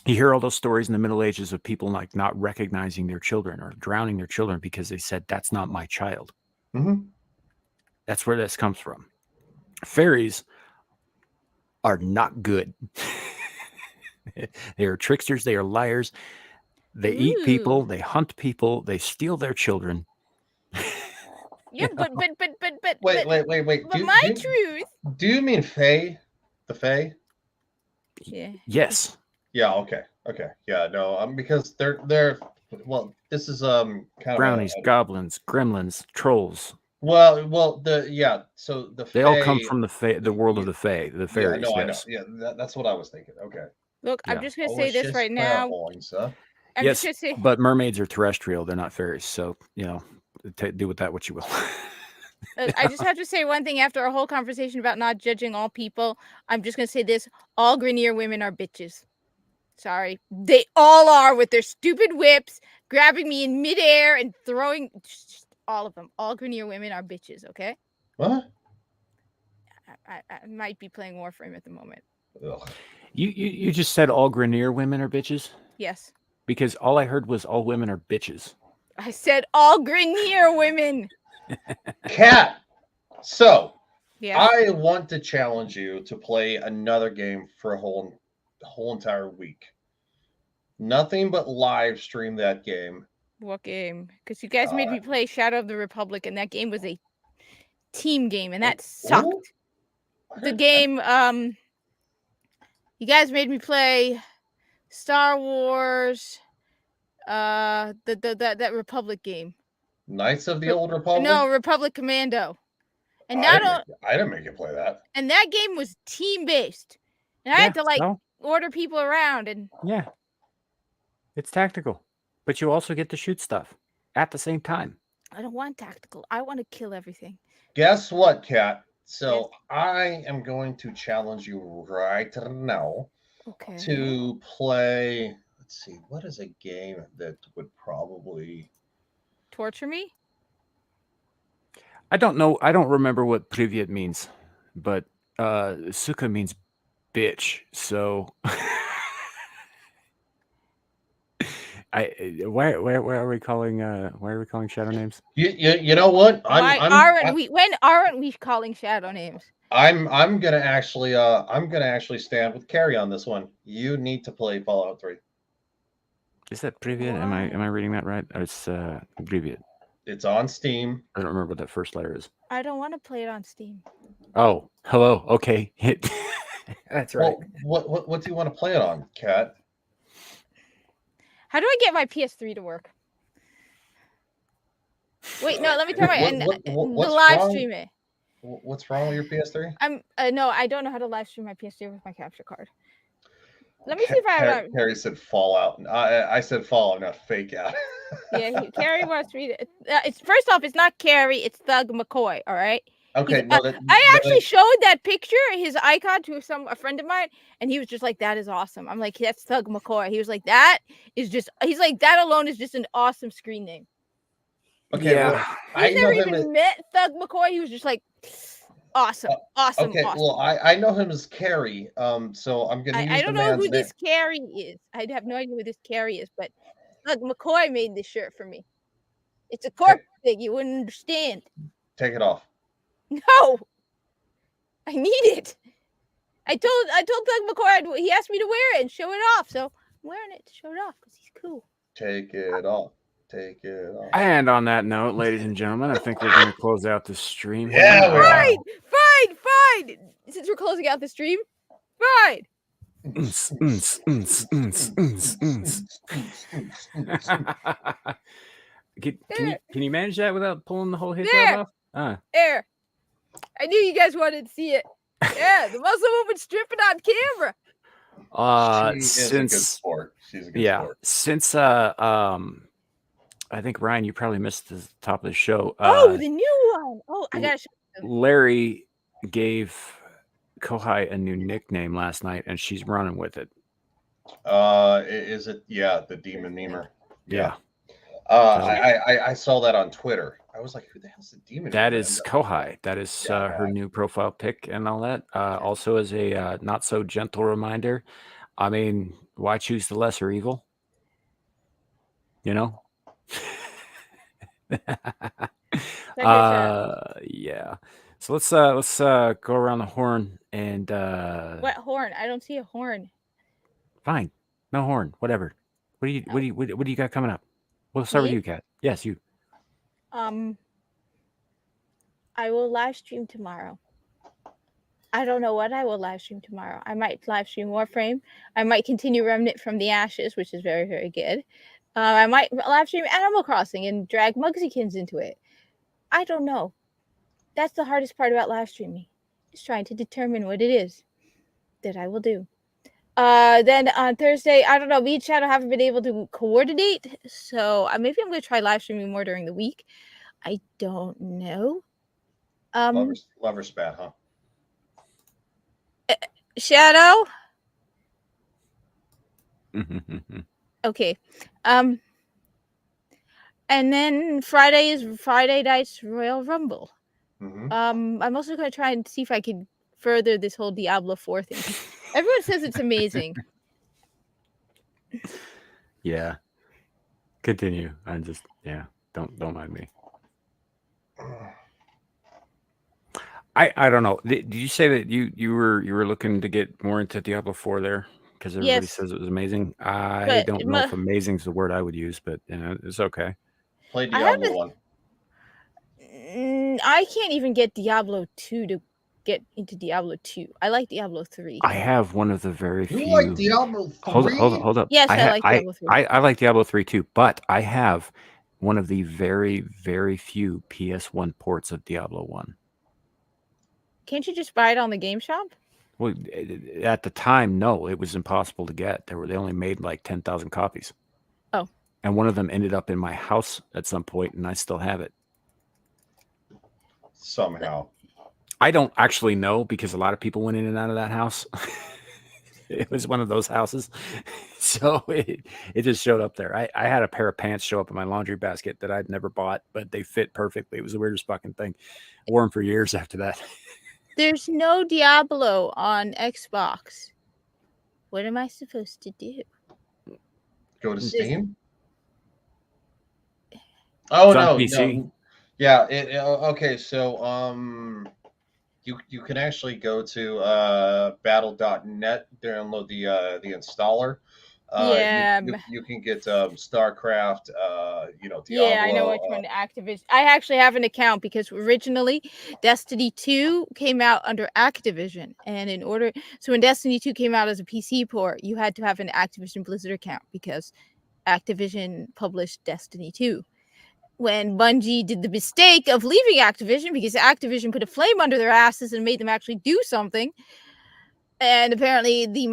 You hear all those stories in the Middle Ages of people like not recognizing their children or drowning their children because they said, that's not my child. Mm-hmm. That's where this comes from. Fairies are not good. They are tricksters. They are liars. They eat people. They hunt people. They steal their children. Yeah, but wait. But my truth. Do you mean fae? The fae? Yeah. Yes. Yeah. Okay. Yeah. No. Because they're. Well, this is kind of brownies, goblins, gremlins, trolls. So the they all come from the world of the fae, the fairies. Yeah, no, yes. I know. Yeah, that's what I was thinking. Okay. Look, I'm just gonna say this right now. I'm yes, just gonna say. But mermaids are terrestrial; they're not fairies. So do with that what you will. I just have to say one thing after our whole conversation about not judging all people. I'm just gonna say this: all Grenier women are bitches. Sorry, they all are, with their stupid whips, grabbing me in midair and throwing. Just all of them. All Grenier women are bitches. Okay. What? I might be playing Warframe at the moment. Ugh. You just said all Grenier women are bitches? Yes. Because all I heard was all women are bitches. I said all Grenier women. Cat. So, yeah. I want to challenge you to play another game for a whole entire week. Nothing but live stream that game. What game? Because you guys made me play Shadow of the Republic, and that game was a team game, and that sucked. The game, you guys made me play Star Wars, that Republic game. Knights of the Old Republic. No, Republic Commando. And I didn't make you play that. And that game was team based, and I had to like order people around and. Yeah. It's tactical, but you also get to shoot stuff at the same time. I don't want tactical. I want to kill everything. Guess what, Kat? So I am going to challenge you right now to play. Let's see, what is a game that would probably torture me? I don't know. I don't remember what Privyet means, but Suka means bitch. So why are we calling shadow names? You know what? When aren't we calling shadow names? I'm gonna actually stand with Carrie on this one. You need to play Fallout 3. Is that Privyet? Am I reading that right? Or it's Privyet. It's on Steam. I don't remember what that first letter is. I don't want to play it on Steam. Oh, hello. Okay. That's right. Well, what do you want to play it on, Kat? How do I get my PS3 to work? Wait, no, let me try the live stream it. What's wrong with your PS3? No, I don't know how to live stream my PS3 with my capture card. Let me see if I have. Carrie said Fallout. I said Fallout, not Fake Out. Yeah, Carrie wants to read it. It's first off, it's not Carrie, it's Thug McCoy. All right. Okay. I actually showed that picture, his icon, to a friend of mine, and he was just like, "That is awesome." I'm like, "That's Thug McCoy." He was like, "That is just." He's like, "That alone is just an awesome screen name." Okay. Yeah. Well, I've never even met Thug McCoy. He was just like, awesome. Okay. Awesome. Well, I know him as Carrie. So I'm gonna. I don't know who this Carrie is. I have no idea who this Carrie is, but Thug McCoy made this shirt for me. It's a corporate thing. You wouldn't understand. Take it off. No, I need it. I told Thug McCoy he asked me to wear it and show it off, so I'm wearing it to show it off because he's cool. Take it off. Take it off. And on that note, ladies and gentlemen, I think we're going to close out the stream. Yeah, fine. Since we're closing out the stream, fine. Can you manage that without pulling the whole hijab off? There. I knew you guys wanted to see it. Yeah, the muscle woman stripping on camera. She's a good sport. Since I think Ryan, you probably missed the top of the show. The new one. Oh, I gotta show them. Larry gave Kohai a new nickname last night, and she's running with it. Is it? Yeah, the Demon Memer. Yeah. I saw that on Twitter. I was like, who the hell's the Demon? That is Kohai. That is her new profile pic and all that. Also, as a not so gentle reminder, I mean, why choose the lesser evil? You know. Yeah. So let's go around the horn and what horn? I don't see a horn. Fine, no horn. Whatever. What do you got coming up? We'll start with you, Kat. Yes, you. I will live stream tomorrow. I don't know what I will live stream tomorrow. I might live stream Warframe. I might continue Remnant from the Ashes, which is very, very good. I might live stream Animal Crossing and drag Mugsykins into it. I don't know. That's the hardest part about live streaming. Is trying to determine what it is that I will do. Then on Thursday, I don't know. Me and Shadow haven't been able to coordinate, so maybe I'm going to try live streaming more during the week. I don't know. Lover spat, huh? Shadow. Okay. And then Friday is Friday night's Royal Rumble. Mm-hmm. I'm also going to try and see if I can further this whole Diablo 4 thing. Everyone says it's amazing. Yeah. Continue. Don't mind me. I don't know. Did you say that you were looking to get more into Diablo 4 there? Because everybody says it was amazing. I don't know if amazing is the word I would use, but it's okay. Play Diablo 1. I can't even get Diablo 2 to get into Diablo 2. I like Diablo 3. I have one of the very few. You like Diablo 3? Hold up. Yes, I like Diablo 3. I like Diablo 3 too, but I have one of the very, very few PS1 ports of Diablo 1. Can't you just buy it on the game shop? Well, at the time, no, it was impossible to get. They only made like 10,000 copies. Oh. And one of them ended up in my house at some point, and I still have it. Somehow. I don't actually know because a lot of people went in and out of that house. It was one of those houses. So it just showed up there. I had a pair of pants show up in my laundry basket that I'd never bought, but they fit perfectly. It was the weirdest fucking thing. I wore them for years after that. There's no Diablo on Xbox. What am I supposed to do? Go to Steam? Oh, no. Yeah. Okay. So, you can actually go to battle.net, download the installer. Yeah. You can get StarCraft, Diablo. Yeah, I know which one. Activision. I actually have an account because originally Destiny 2 came out under Activision, and when Destiny 2 came out as a PC port, you had to have an Activision Blizzard account because Activision published Destiny 2. When Bungie did the mistake of leaving Activision because Activision put a flame under their asses and made them actually do something. And apparently they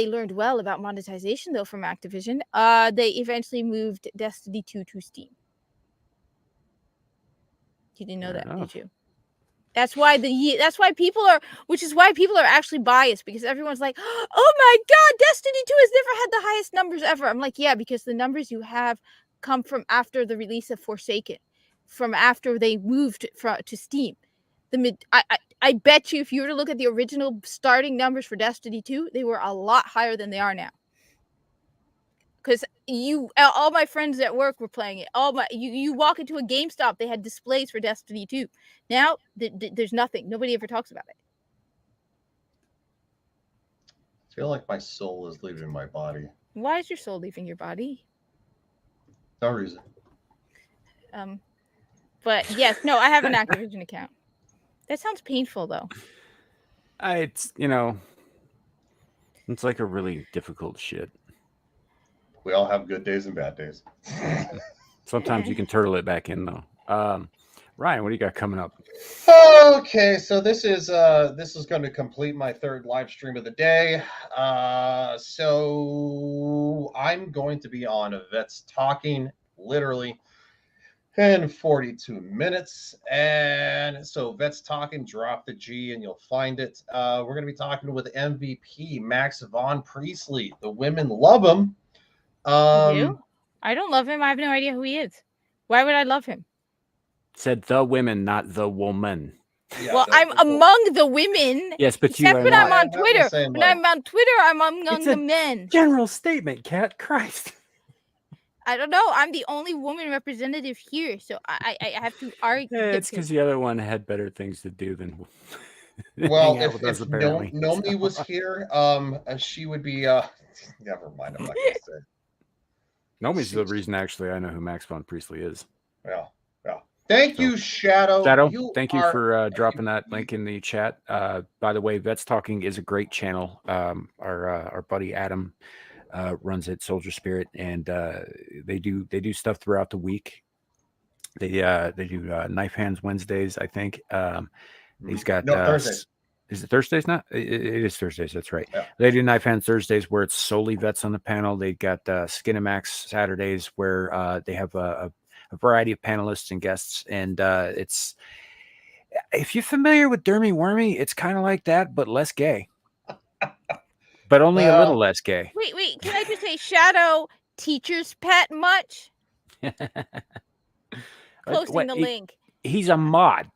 learned well about monetization though from Activision. They eventually moved Destiny 2 to Steam. You didn't know that, did you? That's why people are actually biased, because everyone's like, "Oh my god, Destiny 2 has never had the highest numbers ever." I'm like, "Yeah, because the numbers you have come from after the release of Forsaken, from after they moved to Steam." I bet you if you were to look at the original starting numbers for Destiny 2, they were a lot higher than they are now. Because all my friends at work were playing it. You walk into a GameStop, they had displays for Destiny 2. Now there's nothing. Nobody ever talks about it. I feel like my soul is leaving my body. Why is your soul leaving your body? No reason. But yes, no, I have an Activision account. That sounds painful though. It's like a really difficult shit. We all have good days and bad days. Sometimes you can turtle it back in though. Ryan, what do you got coming up? Okay, so this is going to complete my third live stream of the day. So I'm going to be on Vets Talking literally in 42 minutes. And so Vets Talking, drop the G and you'll find it. We're going to be talking with MVP Max Von Priestley. The women love him. You do? I don't love him. I have no idea who he is. Why would I love him? Said the women, not the woman. Yeah, well, I'm among the women. Yes, but you are when not. I'm on Twitter. When I'm on Twitter, I'm among the men. General statement, Cat. Christ. I don't know. I'm the only woman representative here, so I have to argue. Yeah, it's because the other one had better things to do than. Well, if Nomi was here, she would be. Never mind. I'm not going to say. Nomi's the reason, actually, I know who Max Von Priestley is. Yeah. Thank you, Shadow. Thank you for dropping that link in the chat. By the way, Vets Talking is a great channel. Our buddy Adam runs it, Soldier Spirit, and they do stuff throughout the week. They do Knife Hands Wednesdays, I think. He's got Thursdays. Is it Thursdays? Not it is Thursdays. That's right. Yeah. They do Knife Hands Thursdays where it's solely vets on the panel. They got Skinemax Saturdays where they have a variety of panelists and guests, and it's, if you're familiar with Dermy Wormy, it's kind of like that, but less gay. But only a little less gay. Wait, can I just say, Shadow teacher's pet much? Posting the link. He's a mod.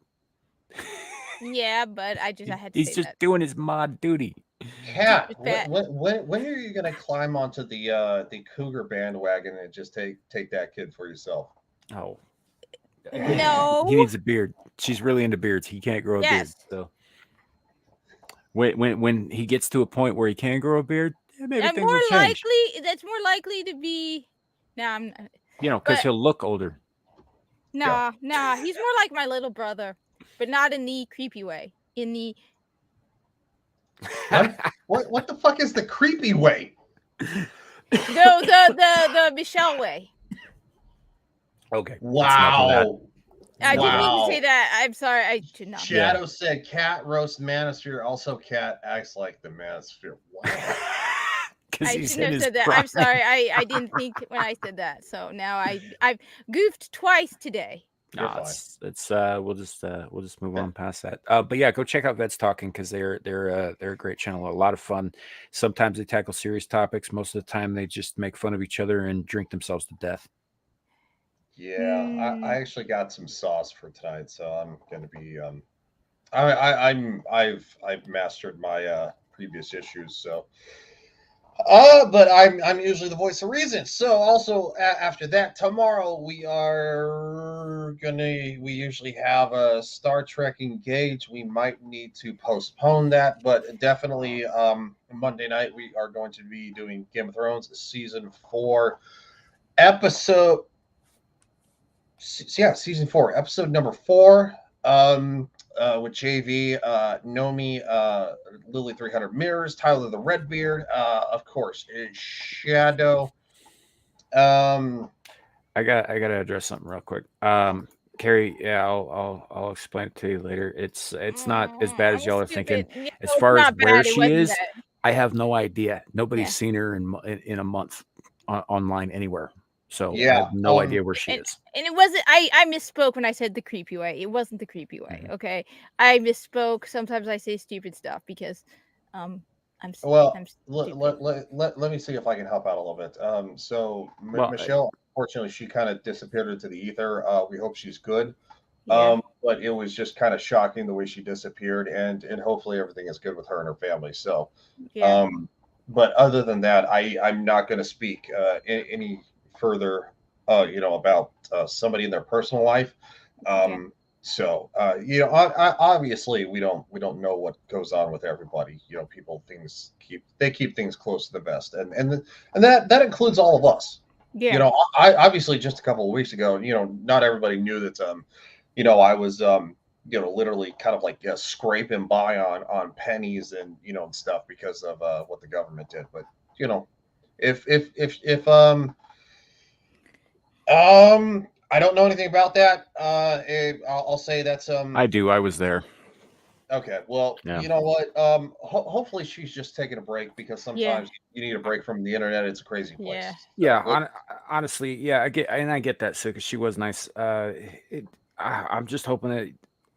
Yeah, but I had to say He's just doing his mod duty. Cat, when are you going to climb onto the Cougar bandwagon and just take that kid for yourself? Oh. No. He needs a beard. She's really into beards. He can't grow a beard. So when he gets to a point where he can grow a beard, maybe things will change. That's more likely to be. I'm. Because he'll look older. Nah. He's more like my little brother, but not in the creepy way. in the What the fuck is the creepy way? the Michelle way. Okay. Wow. I didn't mean to say Wow. that. I'm sorry. I should not. Shadow said cat roast manosphere. Also, cat acts like the manosphere. Wow. I shouldn't have said that. I'm sorry. I didn't think when I said that. So now I've goofed twice today. No, it's we'll just move on past that. But yeah, go check out Vets Talking because they're a great channel, a lot of fun. Sometimes they tackle serious topics. Most of the time, they just make fun of each other and drink themselves to death. Yeah, I actually got some sauce for tonight, so I'm gonna be I've mastered my previous issues, so but I'm usually the voice of reason. So also after that, tomorrow we usually have a Star Trek Engage. We might need to postpone that, but definitely Monday night we are going to be doing Game of Thrones season 4 episode. Yeah, season 4, episode number 4. With JV, Nomi, Lily 300 Mirrors, Tyler the Redbeard, of course, Shadow. I gotta address something real quick. Carrie, yeah, I'll explain it to you later. It's not as bad as y'all are thinking. No, as far as where bad. she is, bad. I have no idea. Nobody's seen her in a month online anywhere. So I have no idea where she is. And it wasn't. I misspoke when I said the creepy way. It wasn't the creepy way. Mm-hmm. Okay, I misspoke. Sometimes I say stupid stuff because I'm let me see if I can help out a little bit. So Michelle, unfortunately, she kind of disappeared into the ether. We hope she's good. Yeah. But it was just kind of shocking the way she disappeared, and hopefully everything is good with her and her family. So, yeah. But other than that, I'm not going to speak any further, about somebody in their personal life. So, obviously we don't know what goes on with everybody. People keep things close to the vest, and that includes all of us. Yeah. I obviously just a couple of weeks ago, not everybody knew that. I was literally kind of like scraping by on pennies and and stuff because of what the government did. But if I don't know anything about that. I'll say that's I do. I was there. Okay, well, Yeah. you know what? Hopefully she's just taking a break because sometimes you need a break from the internet. It's a crazy place. Yeah. Honestly, yeah, I get that, because she was nice. I'm just hoping that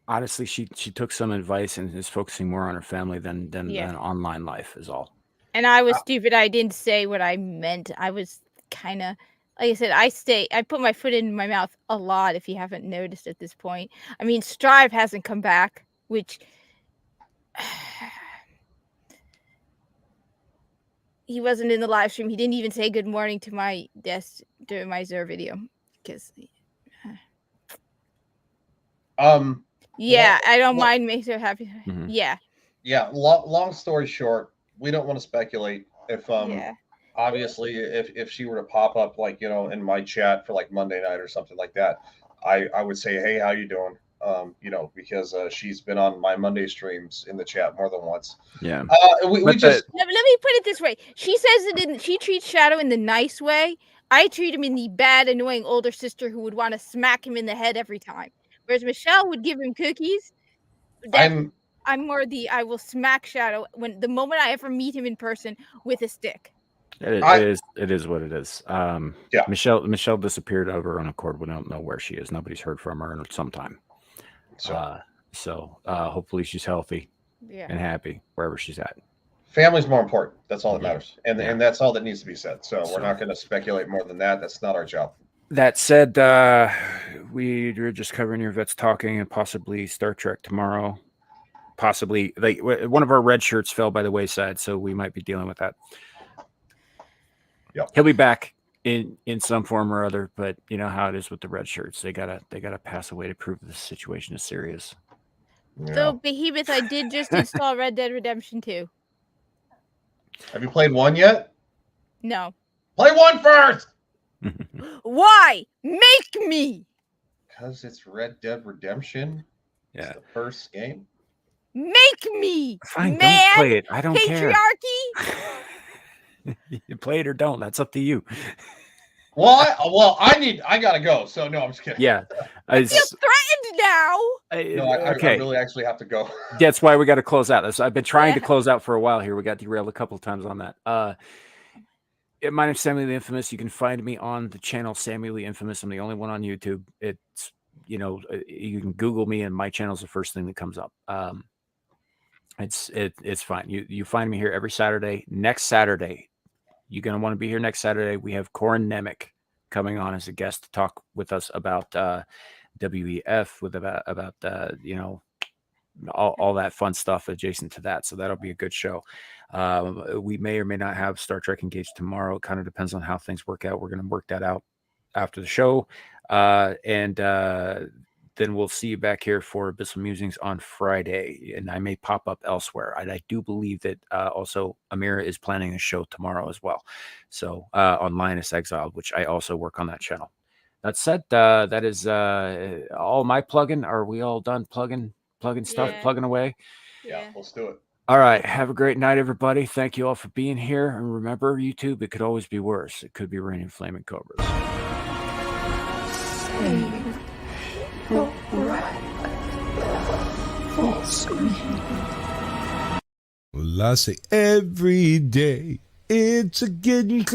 honestly she took some advice and is focusing more on her family than online life is all. And I was stupid. I didn't say what I meant. I was kind of, like I said, I put my foot in my mouth a lot, if you haven't noticed at this point. I mean, Strive hasn't come back, which he wasn't in the live stream. He didn't even say good morning to my desk during my Zer video. Because I don't mind. Makes her happy. Mm-hmm. Yeah. Long story short, we don't want to speculate if obviously if she were to pop up like in my chat for like Monday night or something like that, I would say, hey, how you doing? Because she's been on my Monday streams in the chat more than once. Yeah. Let me put it this way. She says she treats Shadow in the nice way. I treat him in the bad, annoying older sister who would want to smack him in the head every time. Whereas Michelle would give him cookies. I'm more I will smack Shadow the moment I ever meet him in person with a stick. It is what it is. Michelle disappeared of her own accord. We don't know where she is. Nobody's heard from her in some time. So hopefully she's healthy and happy wherever she's at. Family's more important. That's all that matters. And that's all that needs to be said. So we're not going to speculate more than that. That's not our job. That said, we're just covering your Vets Talking and possibly Star Trek tomorrow. Possibly, one of our red shirts fell by the wayside, so we might be dealing with that. Yep. He'll be back in some form or other, but you know how it is with the red shirts. They gotta pass away to prove the situation is serious. So Behemoth, I did just install Red Dead Redemption 2. Have you played 1 yet? No. Play 1 first. Why? Make me. Because it's Red Dead Redemption. Yeah. It's the first game. Make me, Fine, man. don't play it. I don't care. Patriarchy. You play it or don't. That's up to you. Well, I gotta go. So no, I'm just kidding. Yeah, I feel threatened now. No, I really actually have to go. That's why we got to close out. I've been trying to close out for a while here. We got derailed a couple of times on that. My name's Samiel the Infamous. You can find me on the channel Samiel the Infamous. I'm the only one on YouTube. It's, you can Google me and my channel's the first thing that comes up. It's fine. You find me here every Saturday. Next Saturday, you're going to want to be here next Saturday. We have Corin Nemec coming on as a guest to talk with us about WEF, about all that fun stuff adjacent to that. So that'll be a good show. We may or may not have Star Trek Engage tomorrow. It kind of depends on how things work out. We're going to work that out after the show. Then we'll see you back here for Abyssal Musings on Friday, and I may pop up elsewhere. I do believe that also Amira is planning a show tomorrow as well. So on Lioness Exiled, which I also work on that channel. That said, that is all my plugging. Are we all done plugging stuff, plugging away? Yeah, let's do it. All right. Have a great night, everybody. Thank you all for being here. And remember, YouTube, it could always be worse. It could be raining flaming cobras. Well, I say every day it's a getting close.